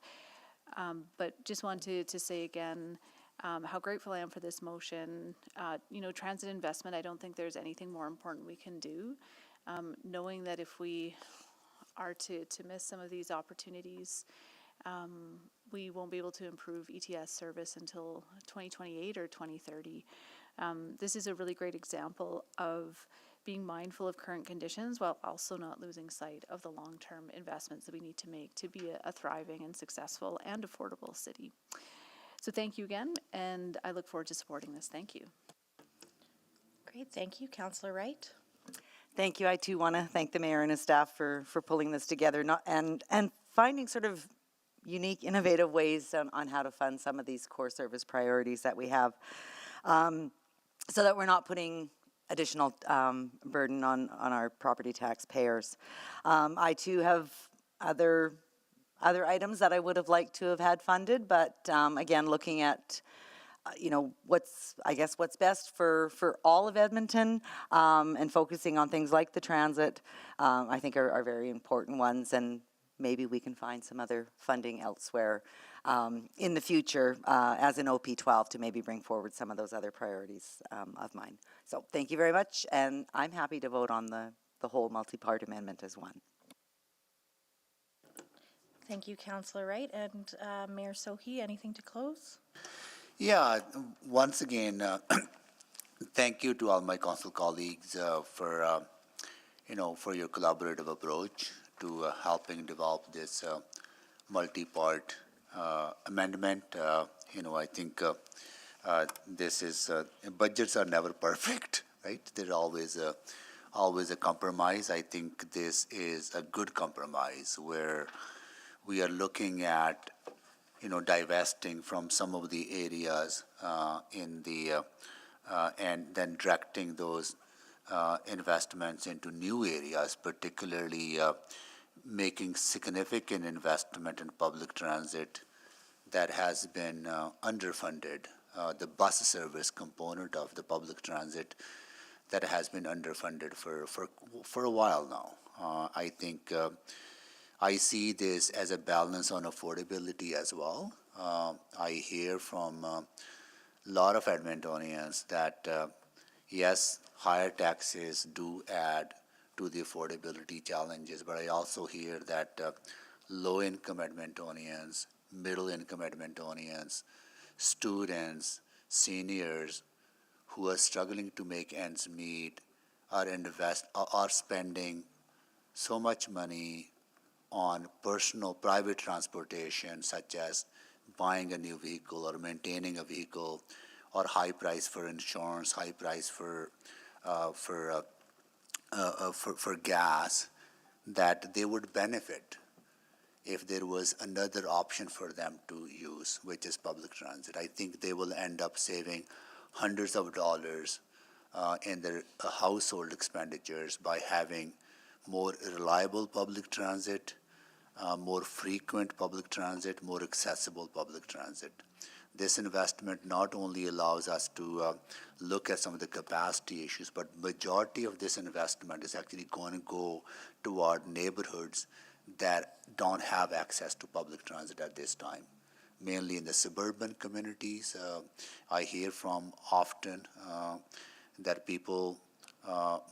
But just wanted to say again how grateful I am for this motion. Transit investment, I don't think there's anything more important we can do. Knowing that if we are to miss some of these opportunities, we won't be able to improve ETS service until 2028 or 2030. This is a really great example of being mindful of current conditions while also not losing sight of the long-term investments that we need to make to be a thriving and successful and affordable city. So thank you again, and I look forward to supporting this. Thank you. Great, thank you. Councillor Wright? Thank you. I too want to thank the mayor and his staff for pulling this together and finding sort of unique, innovative ways on how to fund some of these core service priorities that we have, so that we're not putting additional burden on our property taxpayers. I too have other items that I would have liked to have had funded, but again, looking at what's best for all of Edmonton, and focusing on things like the transit, I think are very important ones, and maybe we can find some other funding elsewhere in the future as an OP12 to maybe bring forward some of those other priorities of mine. So thank you very much, and I'm happy to vote on the whole multi-part amendment as one. Thank you, Councillor Wright. And Mayor Sohi, anything to close? Yeah, once again, thank you to all my council colleagues for your collaborative approach to helping develop this multi-part amendment. I think this is budgets are never perfect, right? There's always a compromise. I think this is a good compromise where we are looking at divesting from some of the areas and then directing those investments into new areas, particularly making significant investment in public transit that has been underfunded. The bus service component of the public transit that has been underfunded for a while now. I think I see this as a balance on affordability as well. I hear from a lot of Edmontonians that, yes, higher taxes do add to the affordability challenges, but I also hear that low-income Edmontonians, middle-income Edmontonians, students, seniors who are struggling to make ends meet are spending so much money on private transportation, such as buying a new vehicle or maintaining a vehicle, or high price for insurance, high price for gas, that they would benefit if there was another option for them to use, which is public transit. I think they will end up saving hundreds of dollars in their household expenditures by having more reliable public transit, more frequent public transit, more accessible public transit. This investment not only allows us to look at some of the capacity issues, but majority of this investment is actually going to go toward neighborhoods that don't have access to public transit at this time, mainly in the suburban communities. I hear from often that people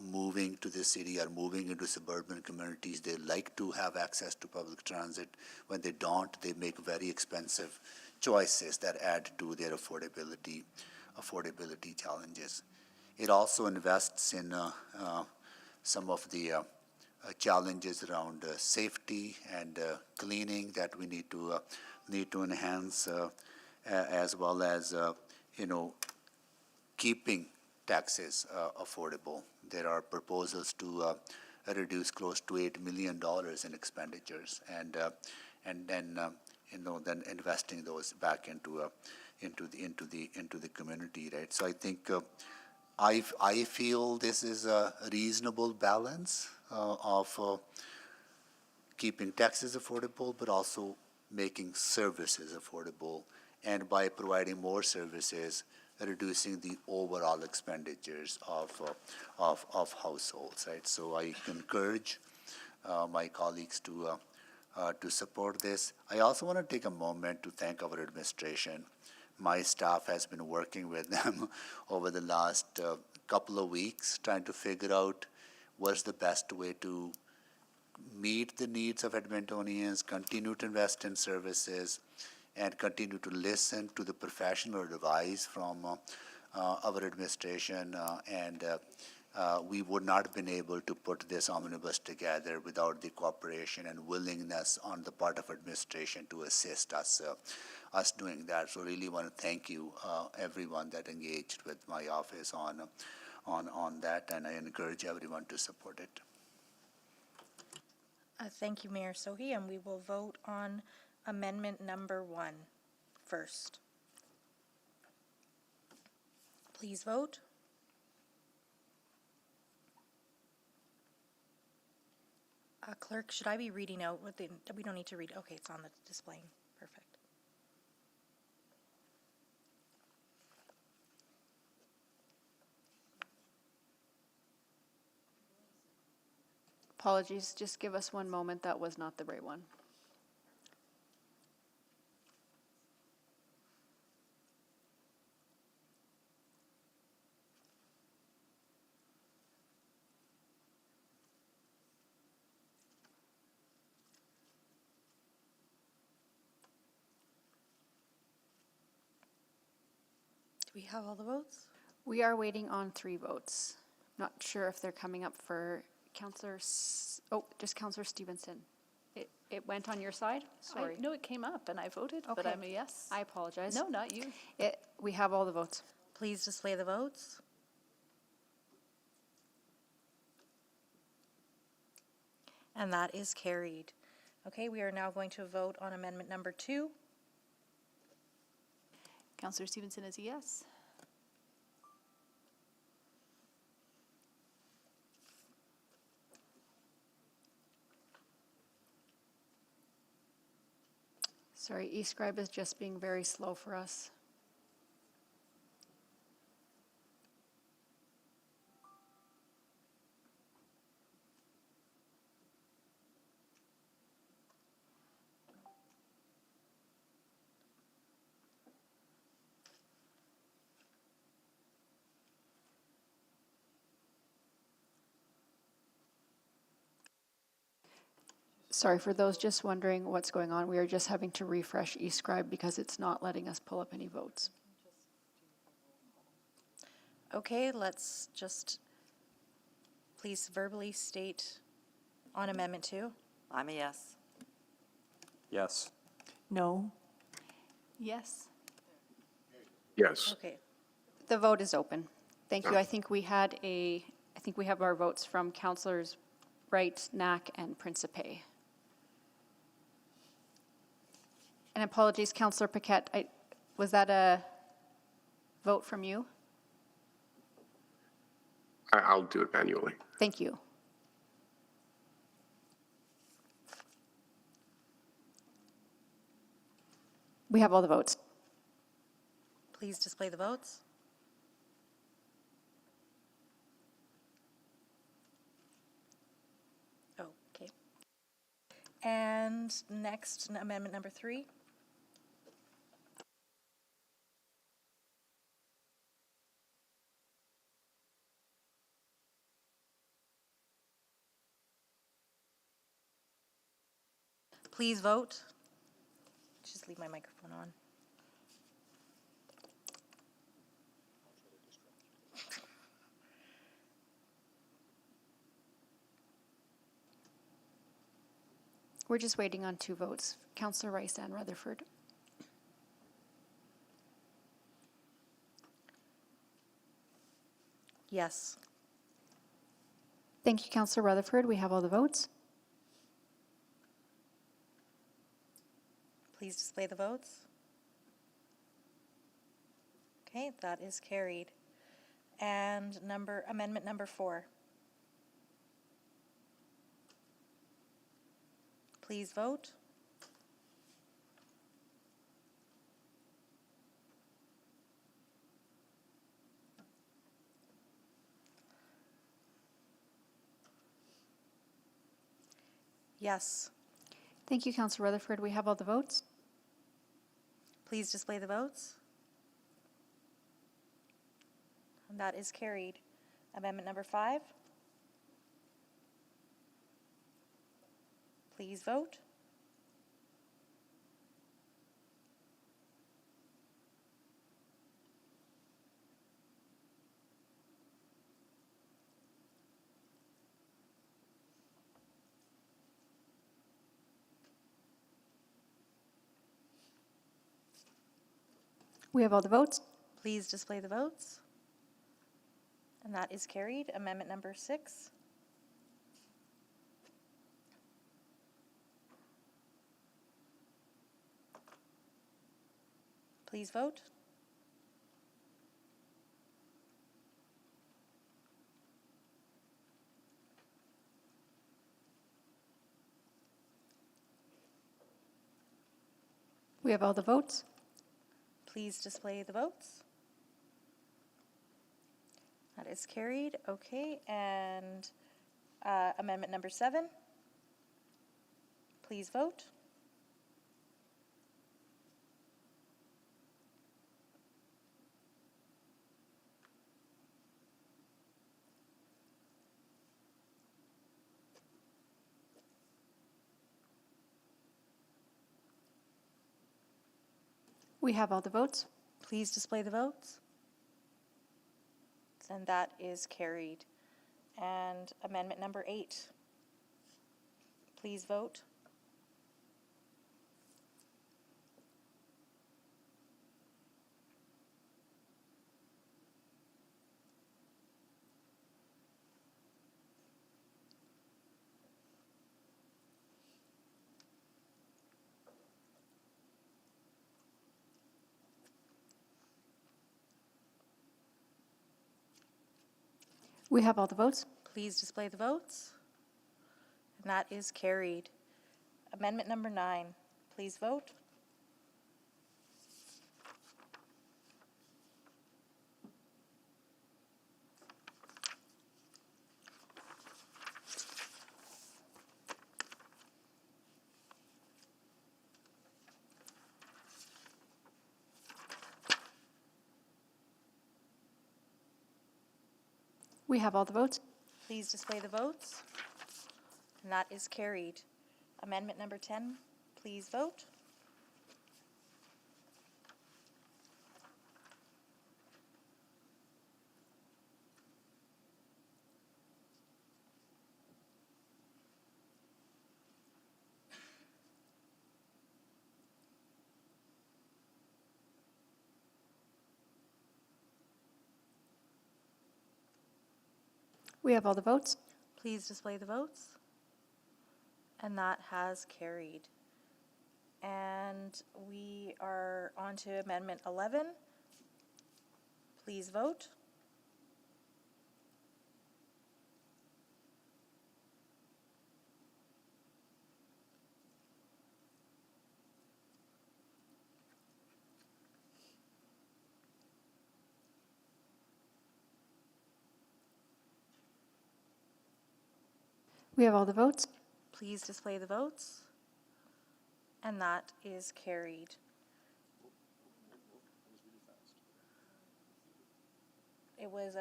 moving to the city or moving into suburban communities, they like to have access to public transit. When they don't, they make very expensive choices that add to their affordability challenges. It also invests in some of the challenges around safety and cleaning that we need to enhance, as well as keeping taxes affordable. There are proposals to reduce close to $8 million in expenditures, and then then investing those back into the community, right? So I think I feel this is a reasonable balance of keeping taxes affordable, but also making services affordable, and by providing more services, reducing the overall expenditures of households, right? So I encourage my colleagues to support this. I also want to take a moment to thank our administration. My staff has been working with them over the last couple of weeks, trying to figure out what's the best way to meet the needs of Edmontonians, continue to invest in services, and continue to listen to the professional advice from our administration. We would not have been able to put this omnibus together without the cooperation and willingness on the part of administration to assist us doing that. So really want to thank you, everyone that engaged with my office on that, and I encourage everyone to support it. Thank you, Mayor Sohi, and we will vote on amendment number 1 first. Please vote. Clerk, should I be reading out what we don't need to read? Okay, it's on the display. Perfect. Apologies, just give us one moment. That was not the right one. Do we have all the votes? We are waiting on 3 votes. Not sure if they're coming up for just Councillor Stevenson. It went on your side? Sorry. No, it came up and I voted, but Okay. I'm a yes. I apologize. No, not you. We have all the votes. Please display the votes. And that is carried. Okay, we are now going to vote on amendment number 2. Councillor Stevenson is a yes. Sorry, eScribe is just being very slow for us. Sorry, for those just wondering what's going on, we are just having to refresh eScribe because it's not letting us pull up any votes. Okay, let's just please verbally state on Amendment 2. I'm a yes. Yes. No. Yes. Yes. Okay. The vote is open. Thank you. I think we have our votes from Councilors Wright, Knack, and Principe. And apologies, Councilor Paquette, was that a vote from you? I'll do it manually. Thank you. We have all the votes. Please display the votes. Okay. And next, Amendment number 3. Please vote. Just leave my microphone on. We're just waiting on 2 votes, Councilor Rice and Rutherford. Yes. Thank you, Councilor Rutherford. We have all the votes. Please display the votes. Okay, that is carried. And Amendment number 4. Please vote. Yes. Thank you, Councilor Rutherford. We have all the votes. Please display the votes. And that is carried. Amendment number 5. Please vote. We have all the votes. Please display the votes. And that is carried. Amendment number 6. Please vote. We have all the votes. Please display the votes. That is carried. Okay, and Amendment number 7. Please vote. We have all the votes. Please display the votes. And that is carried. And Amendment number 8. Please vote. We have all the votes. Please display the votes. And that is carried. Amendment number 9. Please vote. We have all the votes. Please display the votes. And that is carried. Amendment number 10, please vote. We have all the votes. Please display the votes. And that has carried. And we are on to Amendment 11. Please vote. We have all the votes. Please display the votes. And that is carried. It was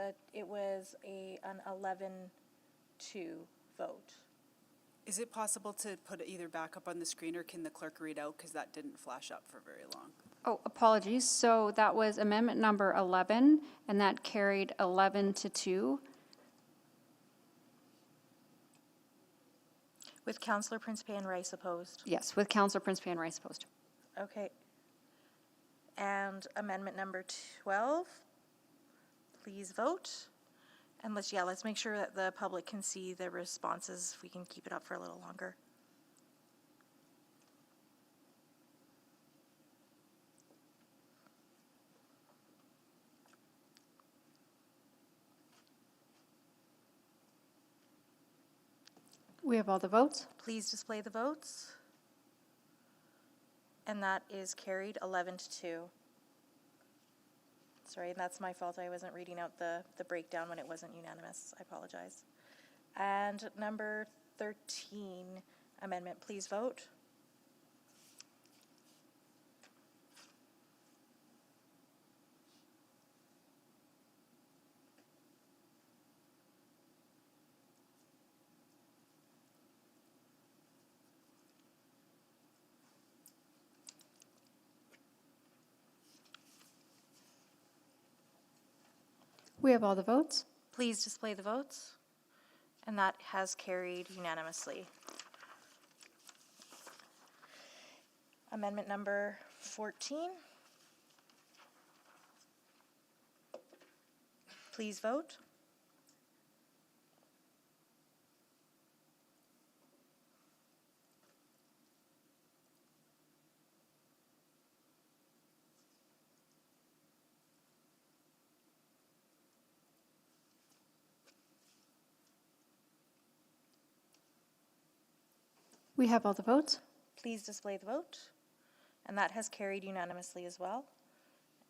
an 11-2 vote. Is it possible to put it either back up on the screen, or can the clerk read out, because that didn't flash up for very long? Oh, apologies. So that was amendment number 11, and that carried 11-2. With Councillor Principe and Rice opposed. Yes, with Councillor Principe and Rice opposed. Okay. And amendment number 12, please vote. And let's make sure that the public can see the responses, if we can keep it up for a little longer. We have all the votes. Please display the votes. And that is carried 11-2. Sorry, that's my fault. I wasn't reading out the breakdown when it wasn't unanimous. I apologize. And number 13 amendment, please vote. We have all the votes. Please display the votes. And that has carried unanimously. Amendment number 14. Please vote. We have all the votes. Please display the vote. And that has carried unanimously as well.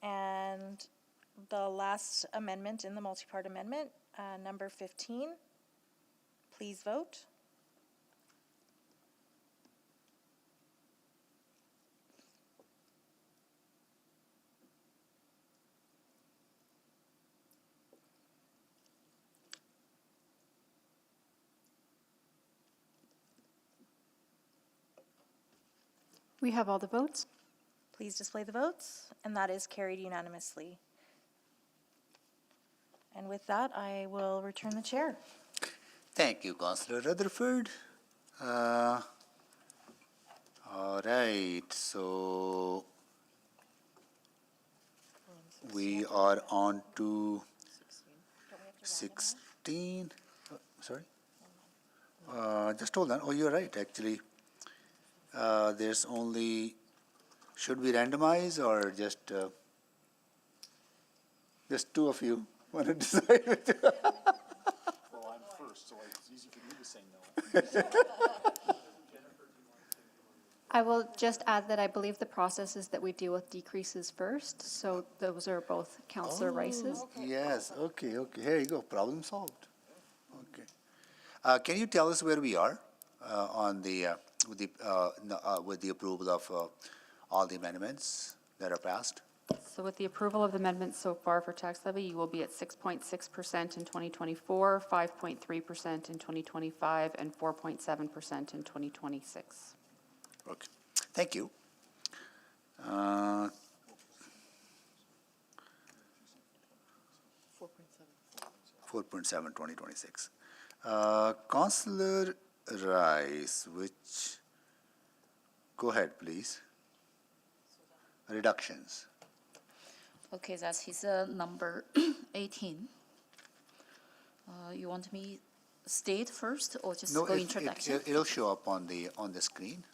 And the last amendment in the multi-part amendment, number 15, please vote. We have all the votes. Please display the votes, and that is carried unanimously. And with that, I will return the chair. Thank you, Councillor Rutherford. All right, so we are on to 16. Sorry? Just hold on. Oh, you're right, actually. There's only, should we randomize or just two of you want to decide? Well, I'm first, so it's easy for me to say no. I will just add that I believe the process is that we deal with decreases first. So those are both Councillor Rice's. Yes, okay. Here you go. Problem solved. Okay. Can you tell us where we are on the with the approval of all the amendments that are passed? So with the approval of the amendments so far for tax levy, you will be at 6.6% in 2024, 5.3% in 2025, and 4.7% in 2026. Okay, thank you. 4.7, 2026. Councillor Rice, go ahead, please. Reductions. Okay, that's his number 18. You want me state first or just No, go introduction? it'll show up on the screen.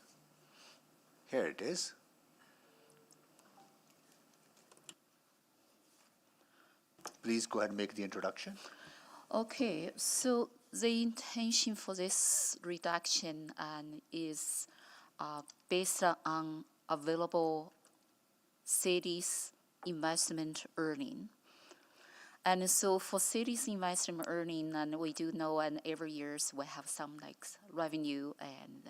Here it is. Please go ahead and make the introduction. Okay, so the intention for this reduction is based on available cities' investment earning. And so for cities' investment earning, and we do know, and every year we have some like revenue, and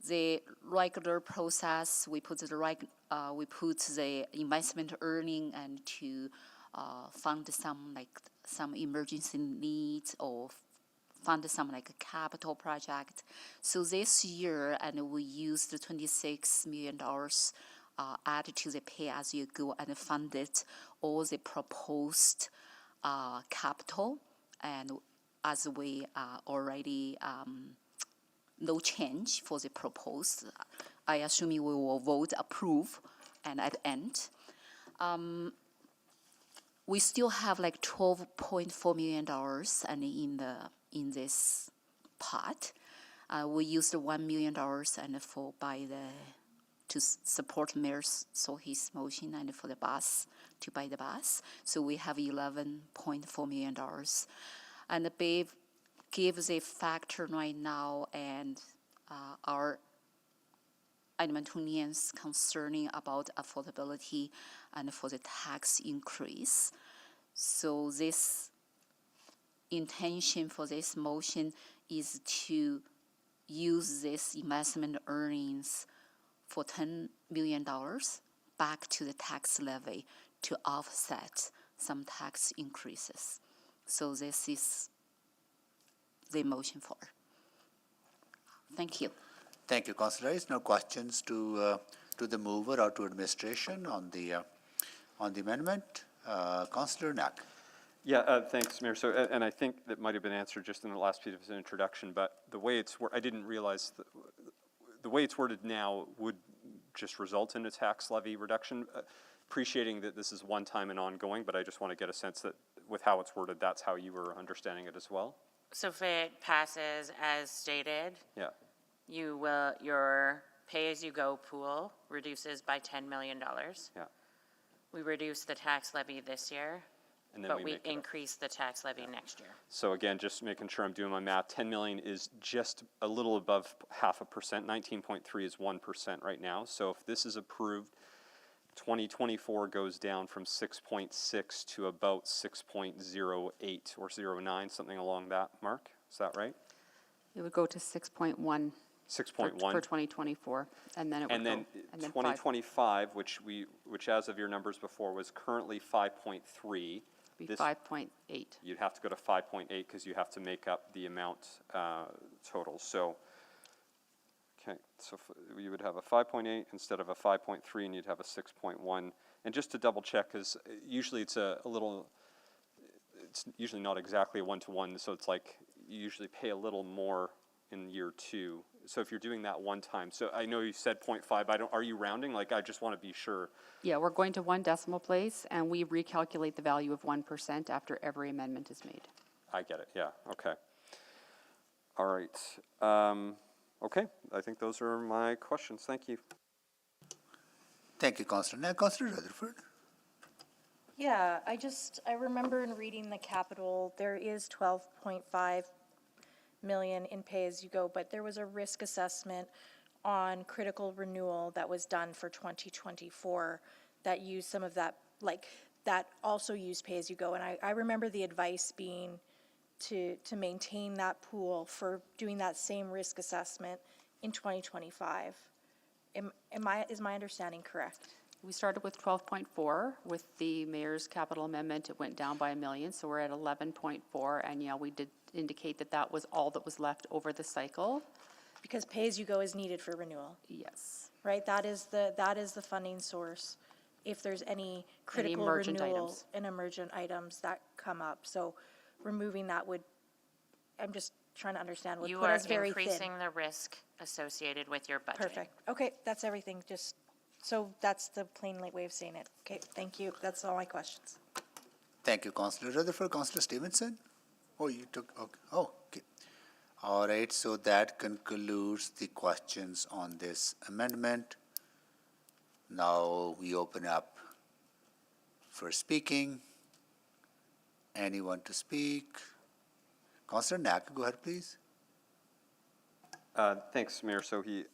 the regular process we put the investment earning and to fund some emergency needs or fund some like a capital project. So this year, and we used the $26 million added to the pay-as-you-go and funded all the proposed capital. And as we already no change for the proposed, I assume you will vote approve, and at the end. We still have like $12.4 million and in this pot. We used $1 million and to support Mayor's his motion and for the bus, to buy the bus. So we have $11.4 million. And the BAVE gives a factor right now, and our Edmontonians concerning about affordability and for the tax increase. So this intention for this motion is to use this investment earnings for $10 million back to the tax levy to offset some tax increases. So this is the motion for. Thank you. Thank you, Councillor Rice. No questions to the mover or to administration on the amendment. Councillor Knack. Yeah, thanks, Mayor. So, and I think that might have been answered just in the last piece of his introduction, but the way I didn't realize the way it's worded now would just result in a tax levy reduction. Appreciating that this is one time and ongoing, but I just want to get a sense that with how it's worded, that's how you were understanding it as well. So if it passes as stated, Yeah. Your pay-as-you-go pool reduces by $10 million. Yeah. We reduce the tax levy this year, And then but we we make it up. increase the tax levy next year. So again, just making sure I'm doing my math, 10 million is just a little above 0.5%, 19.3 is 1% right now. So if this is approved, 2024 goes down from 6.6 to about 6.08 or 09, something along that mark. Is that right? It would go to 6.1. 6.1. For 2024, and then it would And then go, and then 2025, which as of your numbers before was currently 5.3. be This- 5.8. You'd have to go to 5.8 because you have to make up the amount total. So, okay, so you would have a 5.8 instead of a 5.3, and you'd have a 6.1. And just to double check, because usually it's it's usually not exactly a one-to-one, so it's like you usually pay a little more in year two. So if you're doing that one time, so I know you said 0.5, are you rounding? Like, I just want to be sure. Yeah, we're going to one decimal place, and we recalculate the value of 1% after every amendment is made. I get it, yeah, okay. All right, okay, I think those are my questions, thank you. Thank you, Councillor. Now, Councillor Rutherford. Yeah, I remember in reading the capital, there is 12.5 million in pay-as-you-go, but there was a risk assessment on critical renewal that was done for 2024 that used some of that, like, that also used pay-as-you-go. And I remember the advice being to maintain that pool for doing that same risk assessment in 2025. Is my understanding correct? We started with 12.4. With the mayor's capital amendment, it went down by $1 million, so we're at 11.4. And yeah, we did indicate that that was all that was left over the cycle. Because pay-as-you-go is needed for renewal, Yes. right? That is the funding source. If there's any critical emergent renewal items. and emergent items that come up. So removing that would, I'm just trying to understand, would You put are us very thin. increasing the risk associated with your budget. Perfect. Okay, that's everything. Just, so that's the plain way of saying it. Okay, thank you. That's all my questions. Thank you, Councillor Rutherford. Councillor Stevenson? Oh, you took, okay. Oh, okay. All right, so that concludes the questions on this amendment. Now we open up for speaking. Anyone to speak? Councillor Knack, go ahead, please. Thanks, Mayor Sohi.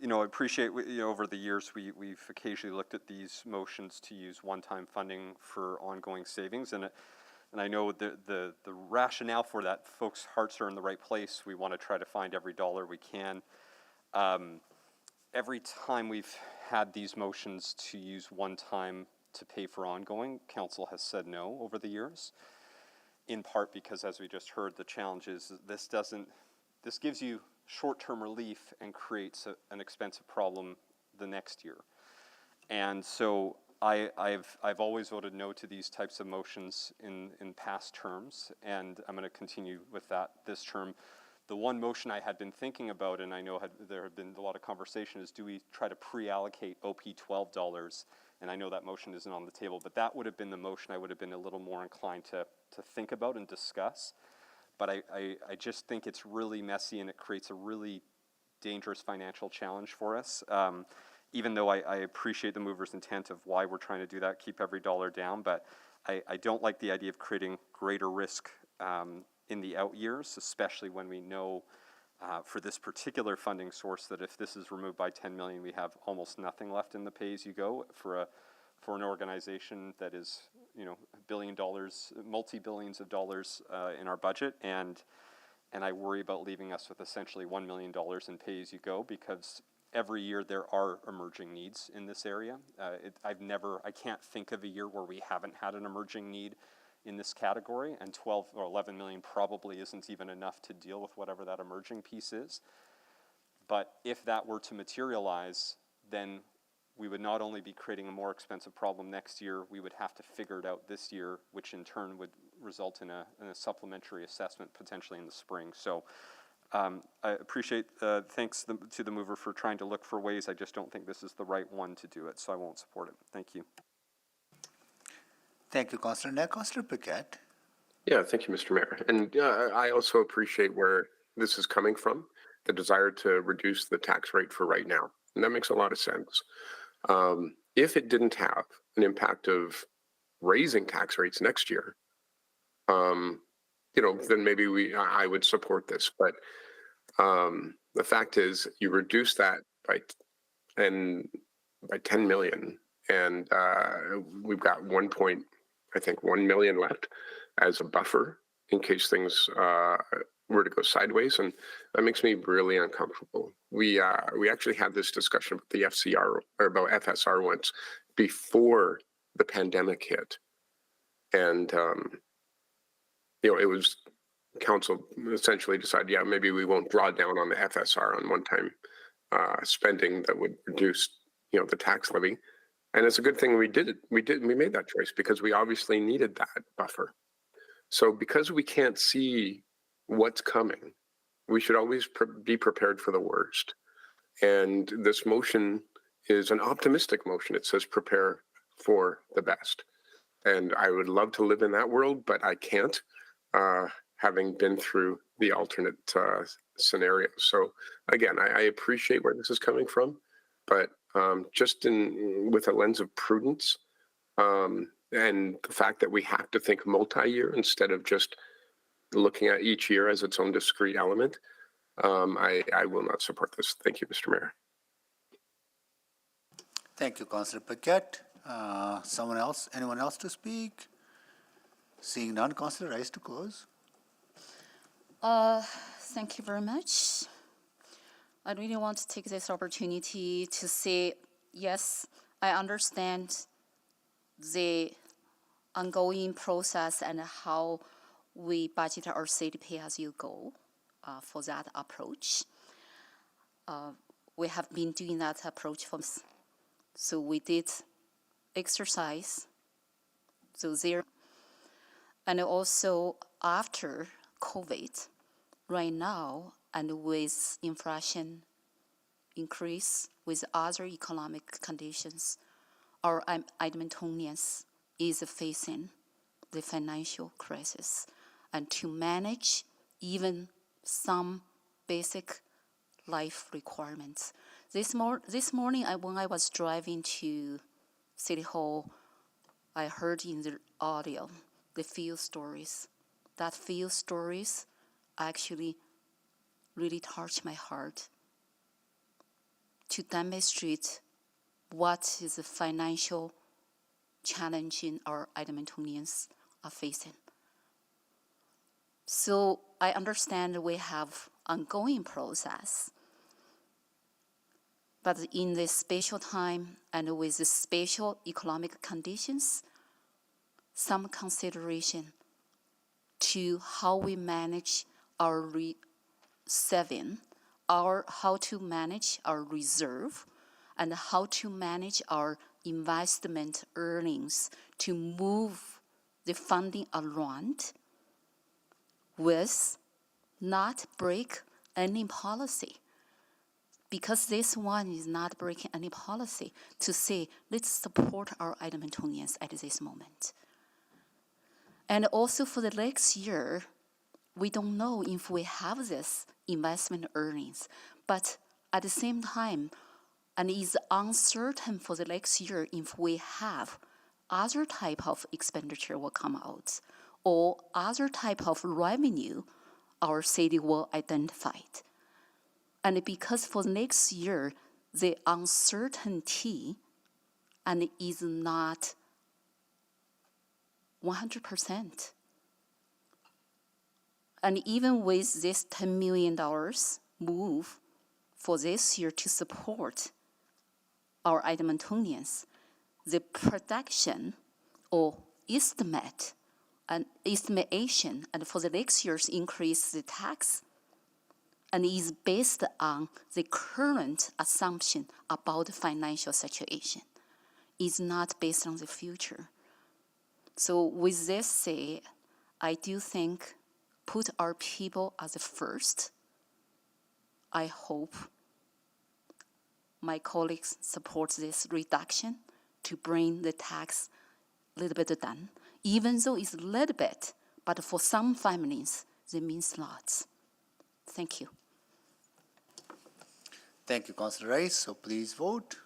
You know, I appreciate, over the years, we've occasionally looked at these motions to use one-time funding for ongoing savings, and I know the rationale for that, folks' hearts are in the right place. We want to try to find every dollar we can. Every time we've had these motions to use one time to pay for ongoing, council has said no over the years, in part because, as we just heard, the challenge is this gives you short-term relief and creates an expensive problem the next year. And so I've always voted no to these types of motions in past terms, and I'm going to continue with that this term. The one motion I had been thinking about, and I know there had been a lot of conversation, is do we try to pre-allocate OP $12? And I know that motion isn't on the table, but that would have been the motion I would have been a little more inclined to think about and discuss. But I just think it's really messy and it creates a really dangerous financial challenge for us. Even though I appreciate the mover's intent of why we're trying to do that, keep every dollar down, but I don't like the idea of creating greater risk in the out years, especially when we know for this particular funding source that if this is removed by 10 million, we have almost nothing left in the pay-as-you-go for an organization that is, $1 billion, multi-billions of dollars in our budget, and I worry about leaving us with essentially $1 million in pay-as-you-go because every year there are emerging needs in this area. I can't think of a year where we haven't had an emerging need in this category, and 12 or 11 million probably isn't even enough to deal with whatever that emerging piece is. But if that were to materialize, then we would not only be creating a more expensive problem next year, we would have to figure it out this year, which in turn would result in a supplementary assessment potentially in the spring. So I appreciate, thanks to the mover for trying to look for ways. I just don't think this is the right one to do it, so I won't support it. Thank you. Thank you, Councillor Knack. Councillor Paquette? Yeah, thank you, Mr. Mayor. And I also appreciate where this is coming from, the desire to reduce the tax rate for right now. And that makes a lot of sense. If it didn't have an impact of raising tax rates next year, then maybe I would support this. But the fact is, you reduce that by 10 million, and we've got 1 million left as a buffer in case things were to go sideways, and that makes me really uncomfortable. We actually had this discussion about the FCR or about FSR once before the pandemic hit, and it was council essentially decided, yeah, maybe we won't draw down on the FSR on one-time spending that would reduce the tax levy, and it's a good thing we did it. We made that choice because we obviously needed that buffer. So because we can't see what's coming, we should always be prepared for the worst. And this motion is an optimistic motion. It says prepare for the best. And I would love to live in that world, but I can't, having been through the alternate scenario. So again, I appreciate where this is coming from, but just with a lens of prudence and the fact that we have to think multi-year instead of just looking at each year as its own discrete element, I will not support this. Thank you, Mr. Mayor. Thank you, Councillor Paquette. Anyone else to speak? Seeing none, Councillor Rice to close. Thank you very much. I really want to take this opportunity to say yes, I understand the ongoing process and how we budget our city pay-as-you-go for that approach. We have been doing that approach so we did exercise, so there, and also after COVID, right now, and with inflation increase, with other economic conditions, our Edmontonians is facing the financial crisis, and to manage even some basic life requirements. This morning, when I was driving to City Hall, I heard in the audio the few stories. That few stories actually really touched my heart to demonstrate what is the financial challenge our Edmontonians are facing. So I understand we have ongoing process, but in this special time and with the special economic conditions, some consideration to how we manage our saving, how to manage our reserve, and how to manage our investment earnings to move the funding around with not break any policy. Because this one is not breaking any policy to say, let's support our Edmontonians at this moment. And also for the next year, we don't know if we have this investment earnings, but at the same time, and it's uncertain for the next year if we have other type of expenditure will come out or other type of revenue our city will identify. And because for next year, the uncertainty and is not 100%. And even with this $10 million move for this year to support our Edmontonians, the production or estimation and for the next year's increase the tax and is based on the current assumption about the financial situation. Is not based on the future. So with this said, I do think put our people as the first. I hope my colleagues support this reduction to bring the tax a little bit down. Even though it's a little bit, but for some families, it means lots. Thank you. Thank you, Councillor Rice. So please vote.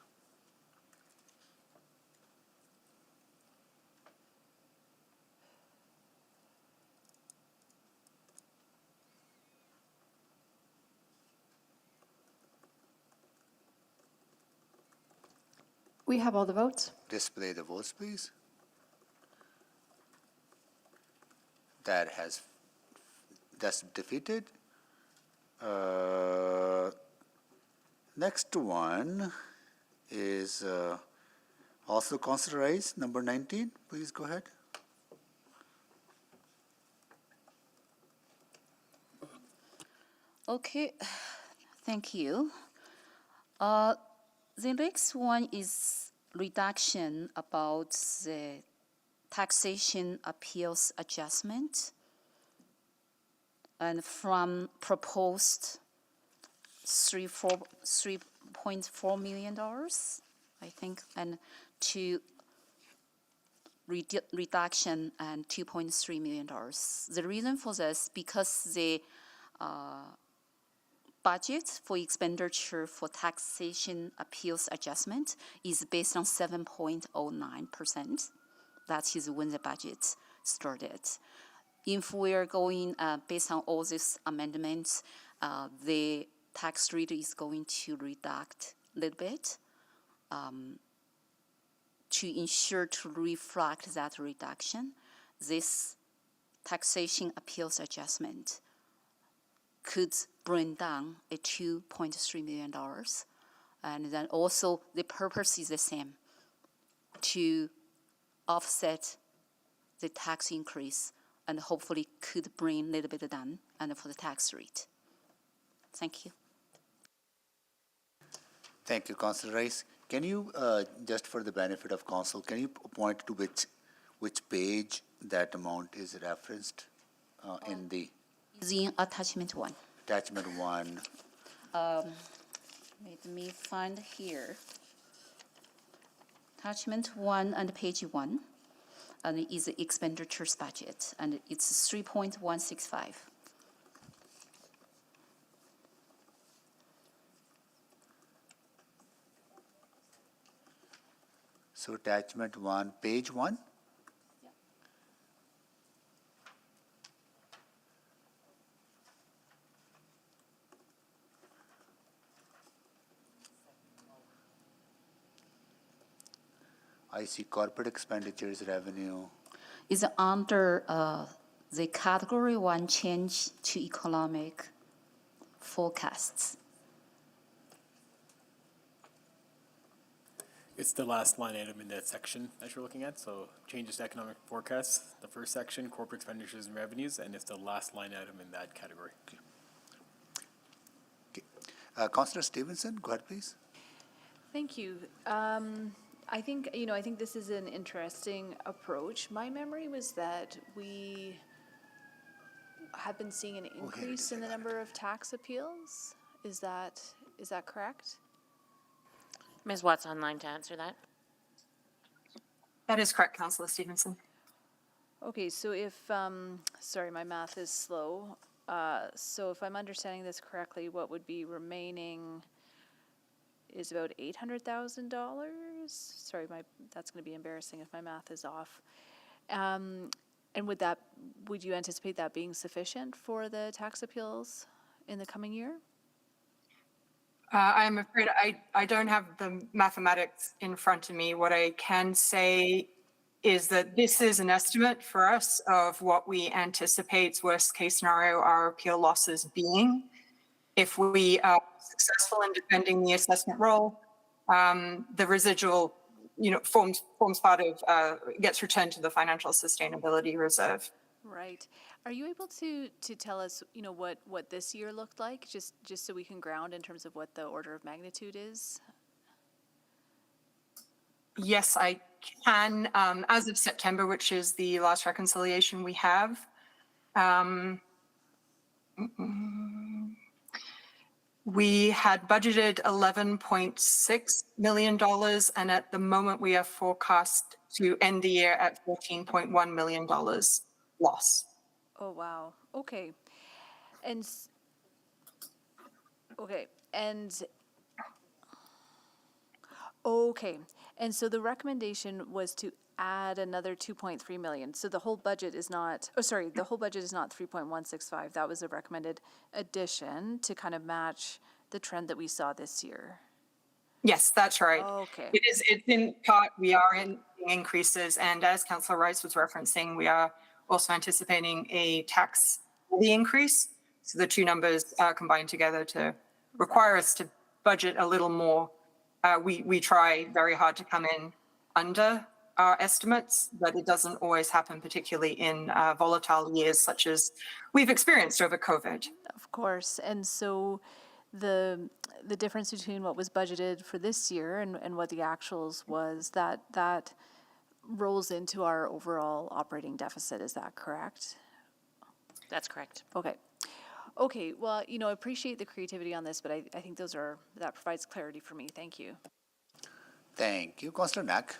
We have all the votes. Display the votes, please. That's defeated. Next one is also Councillor Rice, number 19. Please go ahead. Okay, thank you. The next one is reduction about the taxation appeals adjustment. And from proposed $3.4 million, I think, and to reduction and $2.3 million. The reason for this, because the budget for expenditure for taxation appeals adjustment is based on 7.09%. That is when the budget started. If we are going based on all these amendments, the tax rate is going to reduct a little bit to ensure to reflect that reduction. This taxation appeals adjustment could bring down a $2.3 million And then also the purpose is the same, to offset the tax increase and hopefully could bring a little bit down and for the tax rate. Thank you. Thank you, Councillor Rice. Can you, just for the benefit of council, can you point to which page that amount is referenced in the Is in attachment 1. attachment 1? Let me find here. Attachment 1 and page 1, and it is the expenditures budget, and it's 3.165. So attachment 1, page 1? I see corporate expenditures revenue. Is under the category 1 change to economic forecasts. It's the last line item in that section that you're looking at. So changes to economic forecasts, the first section, corporate expenditures and revenues, and it's the last line item in that category. Councillor Stevenson, go ahead, please. Thank you. I think, I think this is an interesting approach. My memory was that we have been seeing an increase in the number of tax appeals. Is that correct? Ms. Watts online to answer that. That is correct, Councillor Stevenson. Okay, so if, sorry, my math is slow. So if I'm understanding this correctly, what would be remaining is about $800,000. Sorry, that's going to be embarrassing if my math is off. And would you anticipate that being sufficient for the tax appeals in the coming year? I'm afraid I don't have the mathematics in front of me. What I can say is that this is an estimate for us of what we anticipate worst case scenario our appeal losses being. If we are successful in defending the assessment role, the residual, forms part of, gets returned to the financial sustainability reserve. Right. Are you able to tell us, what this year looked like, just so we can ground in terms of what the order of magnitude is? Yes, I can. As of September, which is the last reconciliation we have, we had budgeted $11.6 million, and at the moment we are forecast to end the year at $14.1 million loss. Oh, wow. Okay. And, okay. And so the recommendation was to add another 2.3 million. So the whole budget is not, the whole budget is not 3.165. That was a recommended addition to kind of match the trend that we saw this year. Yes, that's right. Okay. It's in part, we are in increases, and as Councillor Rice was referencing, we are also anticipating a tax increase. So the two numbers are combined together to require us to budget a little more. We try very hard to come in under our estimates, but it doesn't always happen, particularly in volatile years such as we've experienced over COVID. Of course. And so the difference between what was budgeted for this year and what the actuals was, that rolls into our overall operating deficit. Is that correct? That's correct. Okay. Okay, well, I appreciate the creativity on this, but I think that provides clarity for me. Thank you. Thank you. Councillor Knack.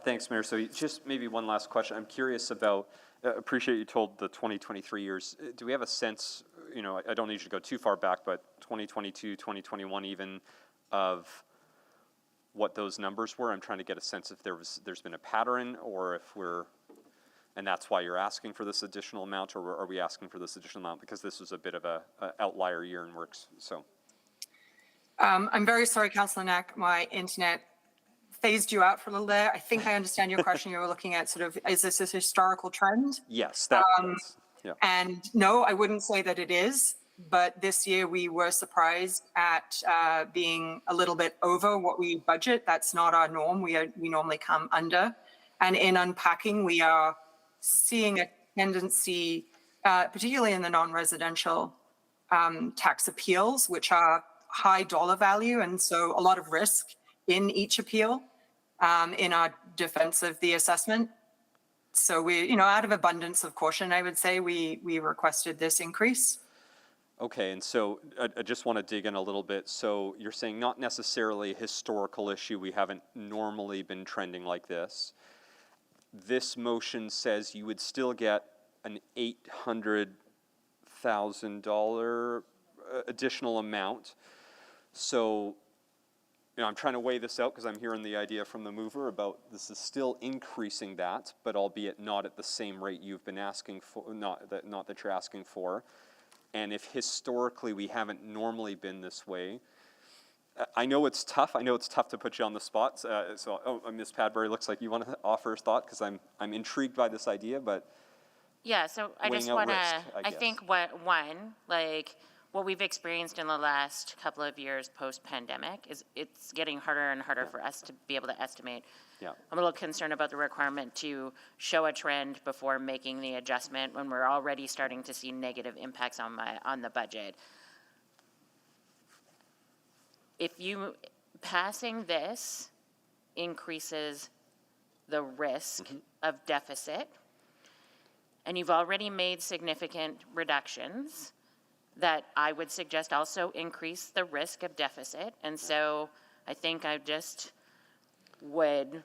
Thanks, Mayor. So just maybe one last question. I'm curious about, appreciate you told the 2023 years. Do we have a sense, I don't need you to go too far back, but 2022, 2021 even, of what those numbers were? I'm trying to get a sense if there's been a pattern, or if and that's why you're asking for this additional amount, or are we asking for this additional amount because this was a bit of a outlier year in works? So, I'm very sorry, Councillor Knack, my internet phased you out for a little there. I think I understand your question. You were looking at sort of, is this a historical trend? yes, Yeah. And no, I wouldn't say that it is. but this year we were surprised at being a little bit over what we budget. That's not our norm. We normally come under. And in unpacking, we are seeing a tendency, particularly in the non-residential tax appeals, which are high dollar value, and so a lot of risk in each appeal in our defense of the assessment. So we, out of abundance of caution, I would say we requested this increase. Okay, and so I just want to dig in a little bit. So you're saying not necessarily a historical issue, we haven't normally been trending like this. This motion says you would still get an $800,000 additional amount. So, I'm trying to weigh this out because I'm hearing the idea from the mover about this is still increasing that, but albeit not at the same rate you've been asking for, not that you're asking for. And if historically we haven't normally been this way, I know it's tough. I know it's tough to put you on the spot. Ms. Padbury, looks like you want to offer a thought because I'm intrigued by this idea, but Yeah, so I just weighing out want to, risk, I I guess. think what we've experienced in the last couple of years post-pandemic is it's getting harder and harder for us to be able to estimate. Yeah. I'm a little concerned about the requirement to show a trend before making the adjustment when we're already starting to see negative impacts on the budget. If you, passing this increases the risk of deficit, and you've already made significant reductions, that I would suggest also increase the risk of deficit. And so I think I just would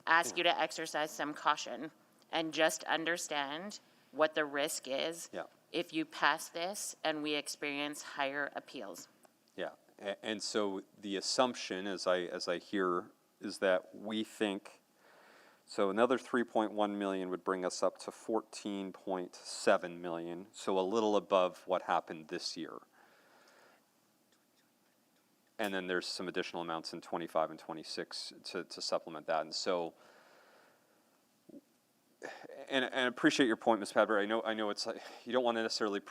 ask you to exercise some caution and just understand what the risk is if you pass this and we experience higher appeals. yeah. And so the assumption, as I hear, is that we think, so another 3.1 million would bring us up to 14.7 million, so a little above what happened this year. And then there's some additional amounts in 25 and 26 to supplement that. And so, and appreciate your point, Ms. Padbury. I know it's like, you don't want to necessarily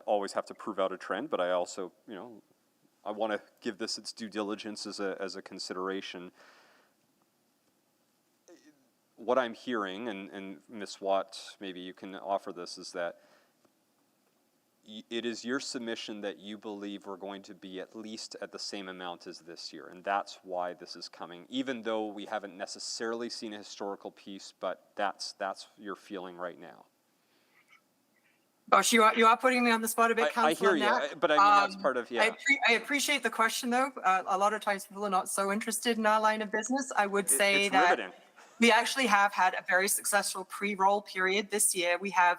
always have to prove out a trend, but I also, I want to give this its due diligence as a consideration. What I'm hearing, and Ms. Watt, maybe you can offer this, is that it is your submission that you believe we're going to be at least at the same amount as this year, and that's why this is coming, even though we haven't necessarily seen a historical piece, but that's your feeling right now. Gosh, you are putting me on the spot a bit, I Councillor hear you, Knapp. but I mean, that's part of, yeah. I appreciate the question, though. A lot of times people are not so interested in our line of business. I would say It's that riveting. we actually have had a very successful pre-roll period this year. We have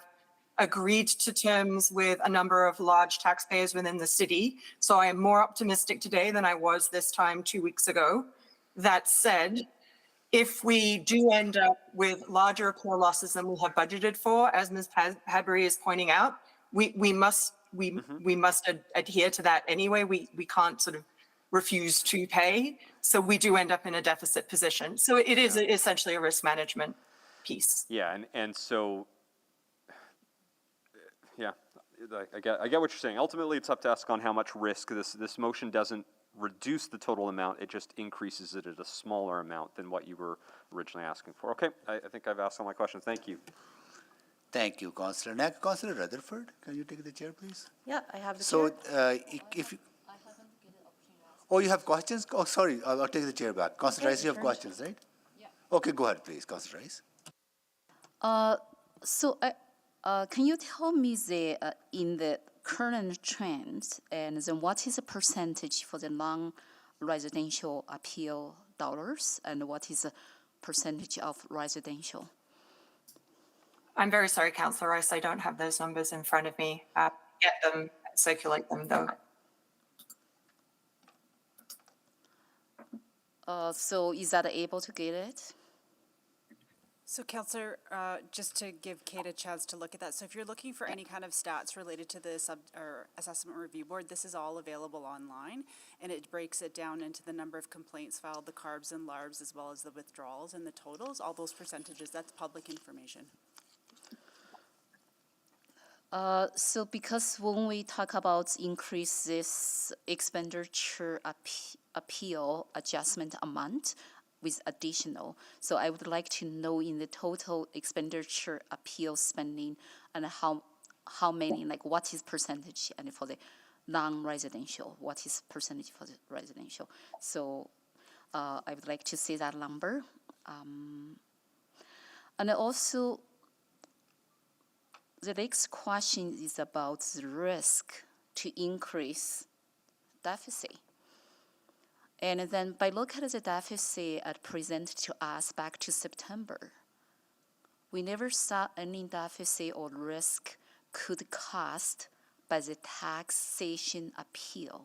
agreed to terms with a number of large taxpayers within the city. So I am more optimistic today than I was this time 2 weeks ago. That said, if we do end up with larger appeal losses than we have budgeted for, as Ms. Padbury is pointing out, we must adhere to that anyway. We can't sort of refuse to pay. So we do end up in a deficit position. So it is essentially a risk management piece. Yeah, and so, yeah, I get what you're saying. Ultimately, it's up to us on how much risk. This motion doesn't reduce the total amount, it just increases it at a smaller amount than what you were originally asking for. Okay, I think I've asked all my questions. Thank you. Thank you, Councillor Knapp. Councillor Rutherford, can you take the chair, please? Yeah, I have the So, chair. if you, oh, you have questions? Oh, sorry, I'll take the chair back. Councillor Rice, you have questions, right? Yeah. Okay, go ahead, please, Councillor Rice. Can you tell me in the current trends, and then what is the percentage for the non-residential appeal dollars, and what is the percentage of residential? I'm very sorry, Councillor Rice, I don't have those numbers in front of me. Get them, circulate them though. So is that able to get it? So Councillor, just to give Kate a chance to look at that, so if you're looking for any kind of stats related to the Assessment Review Board, this is all available online, and it breaks it down into the number of complaints filed, the CARBs and LARBs, as well as the withdrawals and the totals, all those percentages, that's public information. So because when we talk about increase this expenditure appeal adjustment amount with additional, so I would like to know in the total expenditure appeal spending and how many, like what is percentage, and for the non-residential, what is percentage for the residential? So I would like to see that number. And also, the next question is about the risk to increase deficit. And then by looking at the deficit presented to us back to September, we never saw any deficit or risk could caused by the taxation appeal.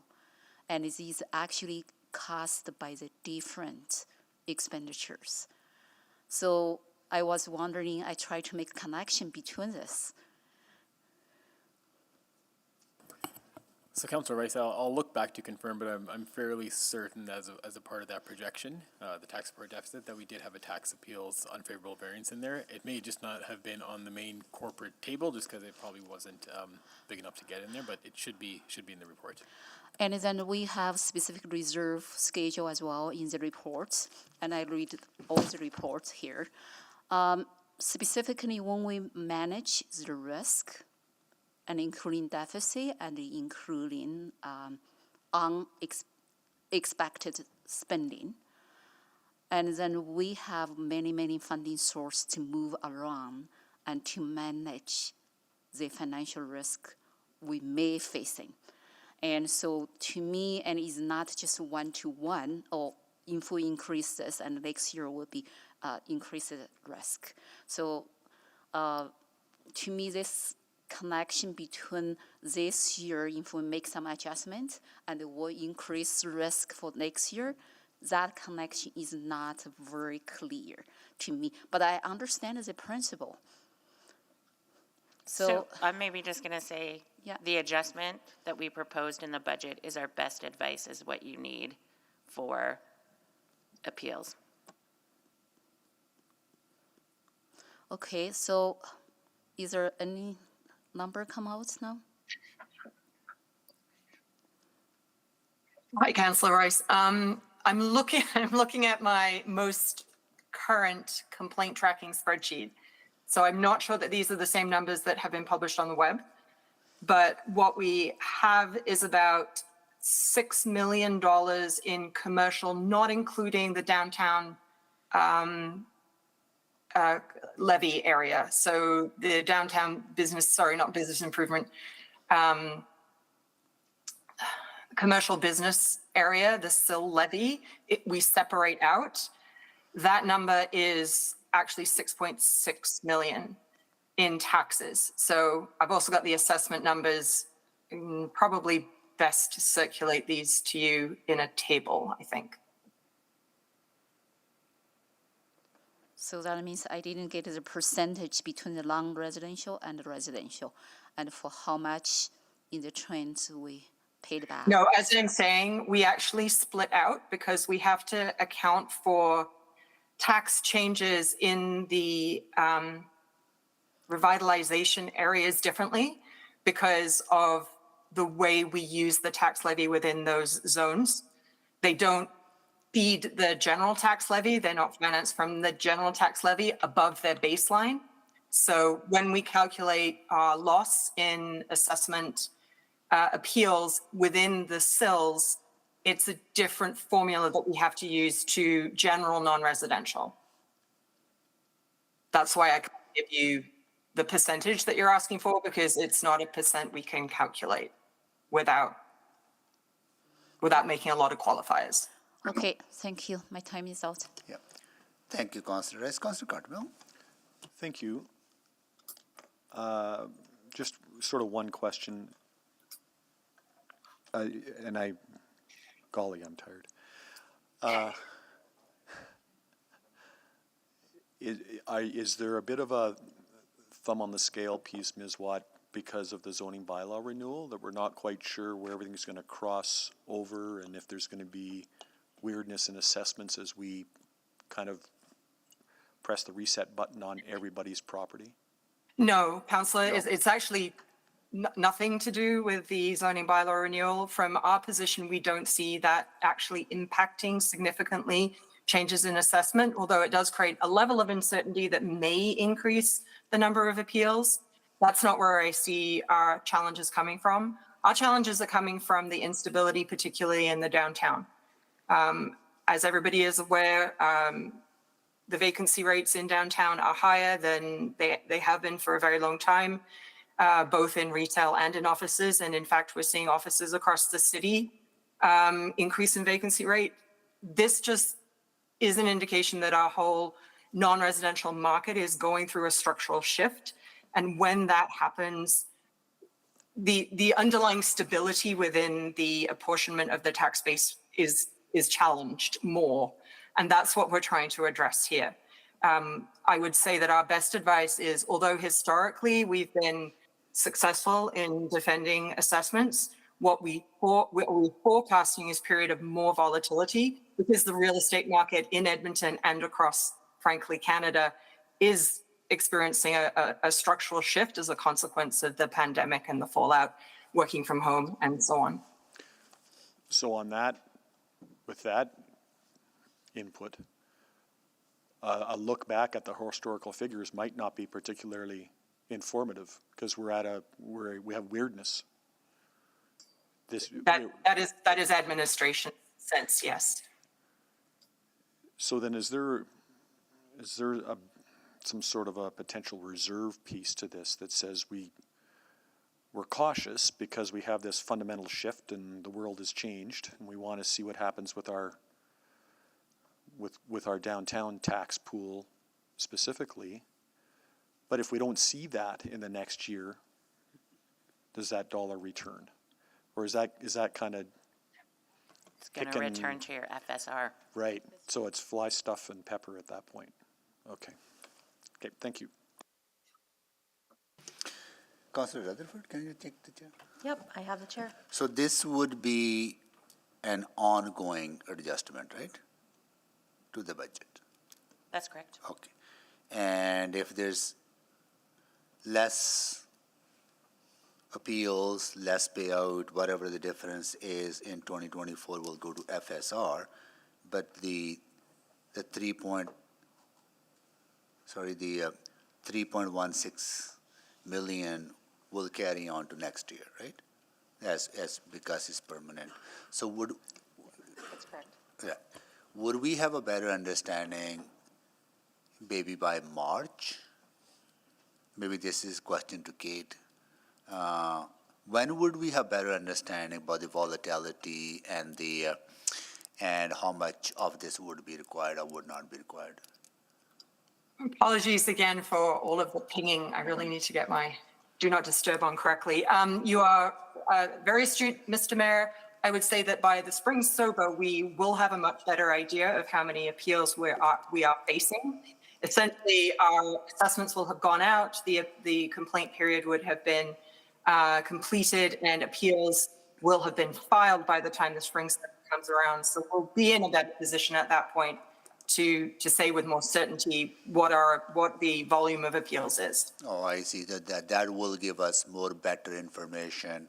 And it is actually caused by the different expenditures. So I was wondering, I tried to make a connection between this. So Councilor Rice, I'll look back to confirm, but I'm fairly certain as a part of that projection, the tax support deficit, that we did have a tax appeals unfavorable variance in there. It may just not have been on the main corporate table just because it probably wasn't big enough to get in there, but it should be in the report. And then we have specific reserve schedule as well in the report, and I read all the reports here. Specifically, when we manage the risk, and including deficit and including unexpected spending. And then we have many funding sources to move around and to manage the financial risk we may facing. And so to me, and it's not just one-to-one, or if we increase this and next year will be increased risk. So to me, this connection between this year, if we make some adjustment and will increase risk for next year, that connection is not very clear to me. But I understand the principle. So I'm maybe just going to say, yeah, the adjustment that we proposed in the budget is our best advice, is what you need for appeals. Okay, so is there any number come out now? Hi, Councillor Rice. I'm looking at my most current complaint tracking spreadsheet. So I'm not sure that these are the same numbers that have been published on the web. But what we have is about $6 million in commercial, not including the downtown levy area. So the downtown not business improvement, commercial business area, the SIL levy, we separate out. That number is actually 6.6 million in taxes. So I've also got the assessment numbers. Probably best to circulate these to you in a table, I think. So that means I didn't get the percentage between the non-residential and the residential, and for how much in the trends we paid back. No, as I'm saying, we actually split out because we have to account for tax changes in the revitalization areas differently because of the way we use the tax levy within those zones. They don't feed the general tax levy. They're not financed from the general tax levy above their baseline. So when we calculate our loss in assessment appeals within the SILs, it's a different formula that we have to use to general non-residential. That's why I can't give you the percentage that you're asking for, because it's not a percent we can calculate without making a lot of qualifiers. Okay, thank you. My time is out. Yeah. Thank you, Councillor Rice. Councillor Cartwell. Thank you. Just sort of one question. Golly, I'm tired. Is there a bit of a thumb on the scale piece, Ms. Watt, because of the zoning bylaw renewal, that we're not quite sure where everything's going to cross over and if there's going to be weirdness in assessments as we kind of press the reset button on everybody's property? No, Councillor, it's actually nothing to do with the zoning bylaw renewal. From our position, we don't see that actually impacting significantly changes in assessment, although it does create a level of uncertainty that may increase the number of appeals. That's not where I see our challenges coming from. Our challenges are coming from the instability, particularly in the downtown. As everybody is aware, the vacancy rates in downtown are higher than they have been for a very long time, both in retail and in offices. And in fact, we're seeing offices across the city increase in vacancy rate. This just is an indication that our whole non-residential market is going through a structural shift. And when that happens, the underlying stability within the apportionment of the tax base is challenged more. And that's what we're trying to address here. I would say that our best advice is, although historically we've been successful in defending assessments, what we're forecasting is a period of more volatility because the real estate market in Edmonton and across, frankly, Canada is experiencing a structural shift as a consequence of the pandemic and the fallout, working from home and so on. So on that, with that input, a look back at the historical figures might not be particularly informative because we have weirdness. That is administration sense, yes. So then is there some sort of a potential reserve piece to this that says we're cautious because we have this fundamental shift and the world has changed and we want to see what happens with our downtown tax pool specifically. But if we don't see that in the next year, does that dollar return? Or is that kind of It's going to return to your FSR. Right. So it's fly, stuff, and pepper at that point. Okay. Okay, thank you. Councillor Rutherford, can you take the chair? Yep, I have the chair. So this would be an ongoing adjustment, right? To the budget. That's correct. Okay. And if there's less appeals, less payout, whatever the difference is in 2024 will go to FSR, but the 3.16 million will carry on to next year, right? As because it's permanent. So That's correct. yeah, would we have a better understanding maybe by March? Maybe this is a question to Kate. When would we have better understanding about the volatility and and how much of this would be required or would not be required? Apologies again for all of the pinging. I really need to get my do not disturb on correctly. You are very astute, Mr. Mayor. I would say that by the spring SOBA, we will have a much better idea of how many appeals we are facing. Essentially, our assessments will have gone out, the complaint period would have been completed, and appeals will have been filed by the time the spring SOBA comes around. So we'll be in a better position at that point to say with more certainty what the volume of appeals is. Oh, I see. That will give us more better information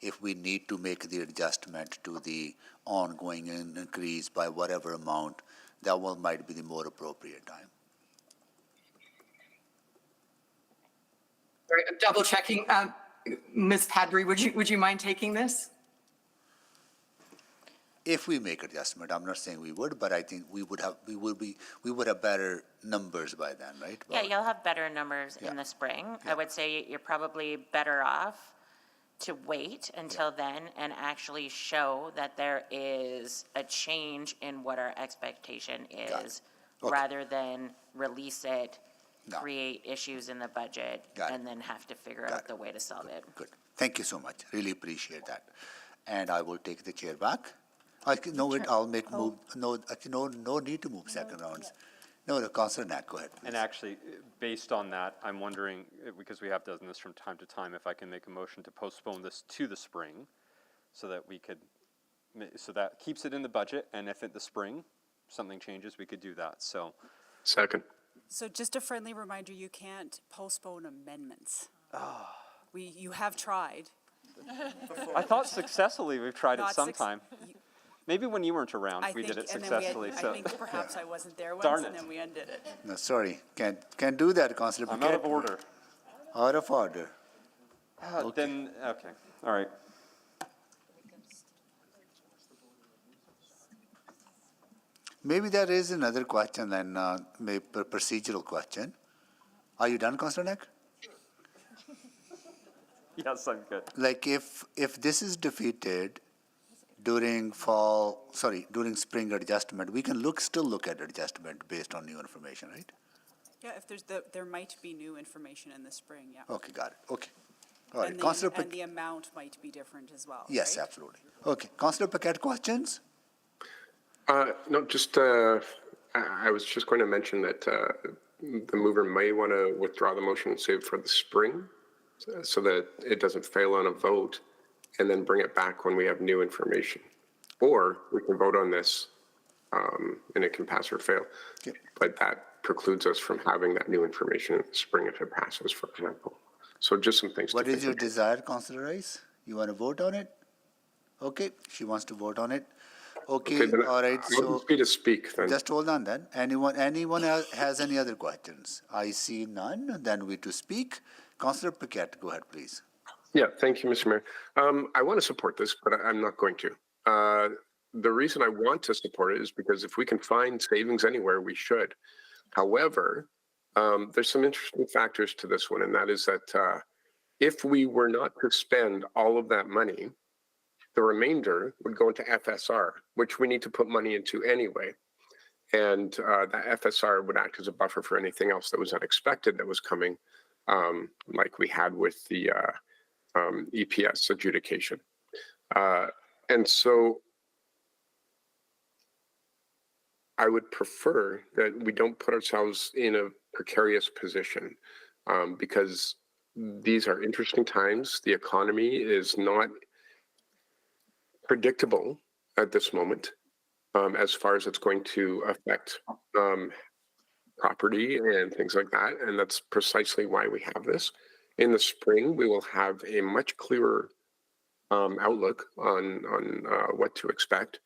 if we need to make the adjustment to the ongoing increase by whatever amount. That one might be the more appropriate time. Sorry, I'm double checking. Ms. Padbury, would you mind taking this? If we make adjustment, I'm not saying we would, but I think we would have better numbers by then, right? Yeah, you'll have better numbers in the spring. I would say you're probably better off to wait until then and actually show that there is a change in what our expectation is, rather than release it, create issues in the budget, and then have to figure out the way to solve it. Good. Thank you so much. Really appreciate that. And I will take the chair back. I'll make move. No need to move second rounds. No, Councillor Knack, go ahead. Please. And actually, based on that, I'm wondering, because we have done this from time to time, if I can make a motion to postpone this to the spring, so that keeps it in the budget, and if in the spring something changes, we could do that. So, second. So just a friendly reminder, you can't postpone amendments. You have tried. I thought successfully we've tried it Not sometime. Maybe when you weren't around, we did it And then we successfully, I so. think perhaps I wasn't there Darn once, and it. then we undid it. No, sorry, can't do that, Councillor I'm Paquette. out of order. Out of order. Then, okay, all right. Maybe there is another question then, maybe a procedural question. Are you done, Councillor Neck? Yes, I'm good. Like if this is defeated during during spring adjustment, we can still look at adjustment based on new information, right? Yeah, if there might be new information in the spring, yeah. Okay, got it, okay. All right, And Councillor and the amount might be different as well, Yes, right? absolutely. Okay, Councillor Paquette, questions? No, just, I was just going to mention that the mover may want to withdraw the motion and save for the spring so that it doesn't fail on a vote and then bring it back when we have new information. Or we can vote on this and it can pass or fail. Okay. But that precludes us from having that new information in the spring if it passes, for example. So just some things to What think is your about. desire, Councillor Rice? You want to vote on it? Okay, she wants to vote on it. Okay, then all right, I'll so just be to speak then. just hold on then. Anyone else has any other questions? I see none, then we to speak. Councillor Paquette, go ahead, please. Yeah, thank you, Mr. Mayor. I want to support this, but I'm not going to. The reason I want to support it is because if we can find savings anywhere, we should. However, there's some interesting factors to this one, and that is that if we were not to spend all of that money, the remainder would go into FSR, which we need to put money into anyway. And that FSR would act as a buffer for anything else that was unexpected that was coming, like we had with the EPS adjudication. And so I would prefer that we don't put ourselves in a precarious position because these are interesting times. The economy is not predictable at this moment as far as it's going to affect property and things like that. And that's precisely why we have this. In the spring, we will have a much clearer outlook on what to expect.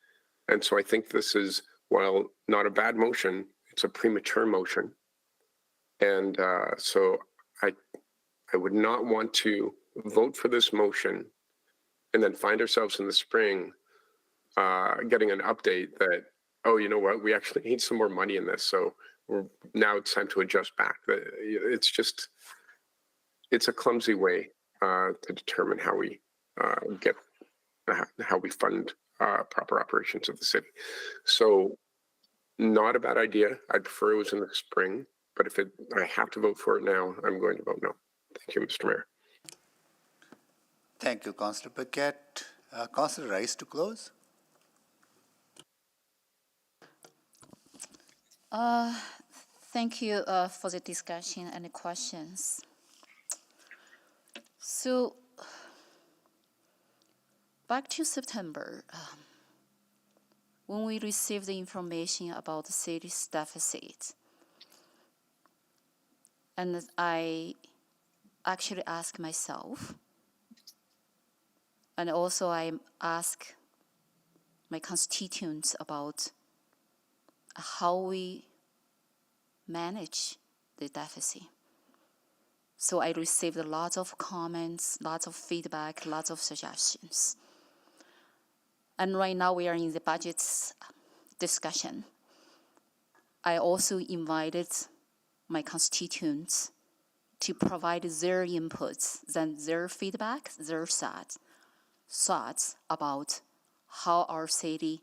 And so I think this is, while not a bad motion, it's a premature motion. And so I would not want to vote for this motion and then find ourselves in the spring getting an update that, oh, you know what, we actually need some more money in this. So now it's time to adjust back. It's a clumsy way to determine how we how we fund proper operations of the city. So not a bad idea. I'd prefer it was in the spring, but if I have to vote for it now, I'm going to vote no. Thank you, Mr. Mayor. Thank you, Councillor Paquette. Councillor Rice to close. Thank you for the discussion and the questions. So, back to September, when we received the information about the city's deficit, and I actually asked myself, and also I asked my constituents about how we manage the deficit. So I received lots of comments, lots of feedback, lots of suggestions. And right now we are in the budget discussion. I also invited my constituents to provide their inputs, then their feedback, their thoughts about how our city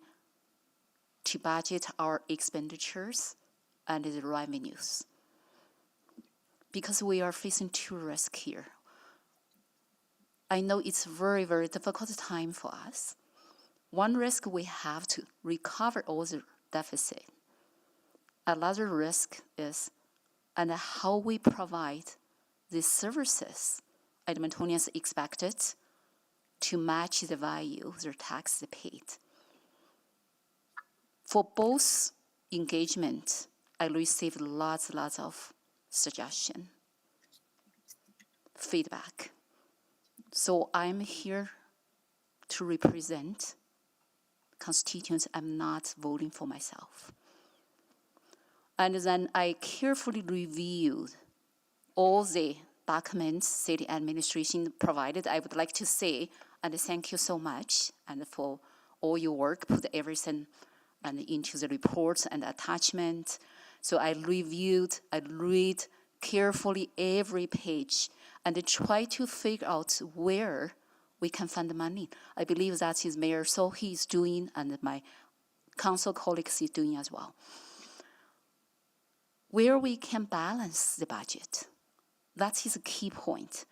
to budget our expenditures and the revenues. Because we are facing two risks here. I know it's very, very difficult time for us. One risk, we have to recover all the deficit. Another risk is and how we provide the services Edmontonians expected to match the value their tax they paid. For both engagement, I received lots of suggestion, feedback. So I'm here to represent constituents. I'm not voting for myself. And then I carefully reviewed all the documents city administration provided. I would like to say, and thank you so much, and for all your work, put everything and into the reports and attachment. So I read carefully every page and try to figure out where we can find the money. I believe that is Mayor Sohi is doing and my council colleagues is doing as well. Where we can balance the budget. That is a key point.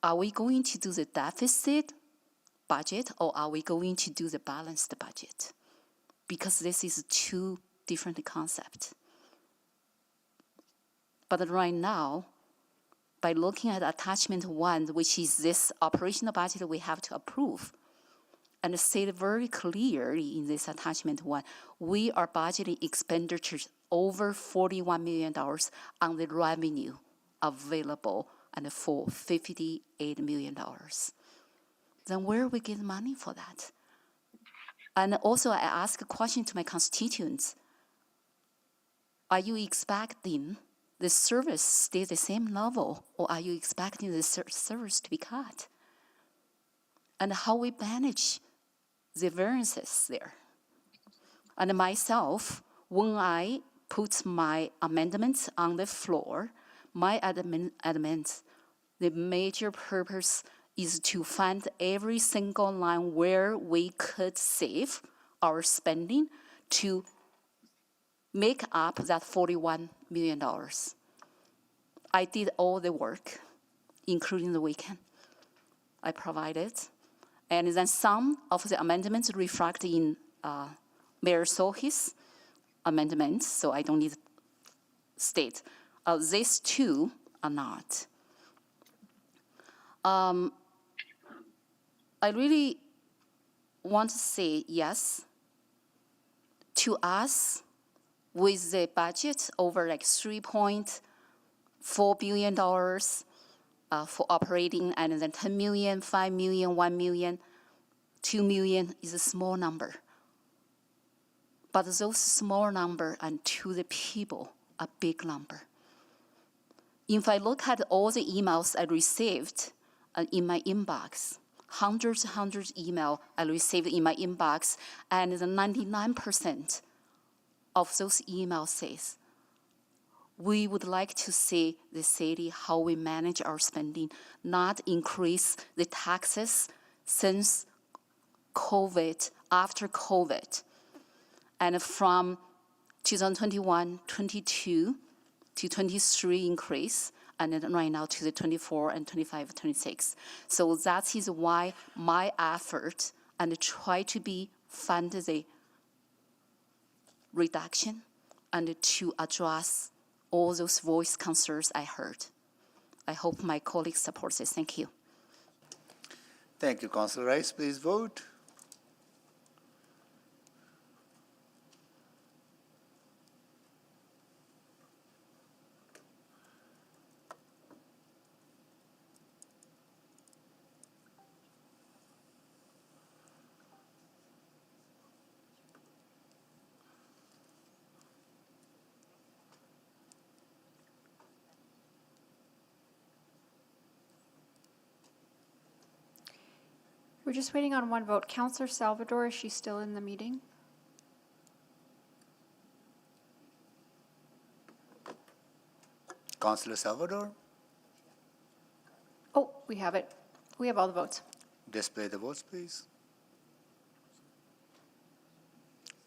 Are we going to do the deficit budget or are we going to do the balanced budget? Because this is two different concepts. But right now, by looking at attachment 1, which is this operational budget we have to approve, and say it very clearly in this attachment 1, we are budgeting expenditures over $41 million on the revenue available and for $58 million. Then where we get money for that? And also I ask a question to my constituents. Are you expecting the service stay the same level or are you expecting the service to be cut? And how we manage the variances there. And myself, when I put my amendments on the floor, my amendments, the major purpose is to find every single line where we could save our spending to make up that $41 million. I did all the work, including the weekend. I provided. And then some of the amendments reflect in Mayor Sohi's amendments, so I don't need to state. These two are not. I really want to say yes. To us, with the budget over like $3.4 billion for operating, and then 10 million, 5 million, 1 million, 2 million is a small number. But those small number and to the people a big number. If I look at all the emails I received in my inbox, hundreds email I received in my inbox, and the 99% of those emails says, we would like to see the city, how we manage our spending, not increase the taxes since COVID, after COVID. And from 2021, 22 to 23 increase, and then right now to the 24 and 25, 26. So that is why my effort and try to be fund the reduction and to address all those voice concerns I heard. I hope my colleagues support this. Thank you. Thank you, Councilor Rice. Please vote. We're just waiting on one vote. Councillor Salvador, is she still in the meeting? Councilor Salvador, Oh, we have it. We have all the votes. display the votes, please.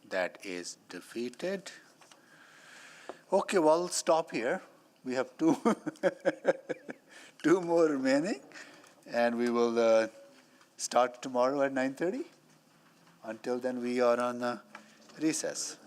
That is defeated. Okay, well, stop here. We have two, two more remaining, and we will start tomorrow at 9:30. Until then, we are on recess.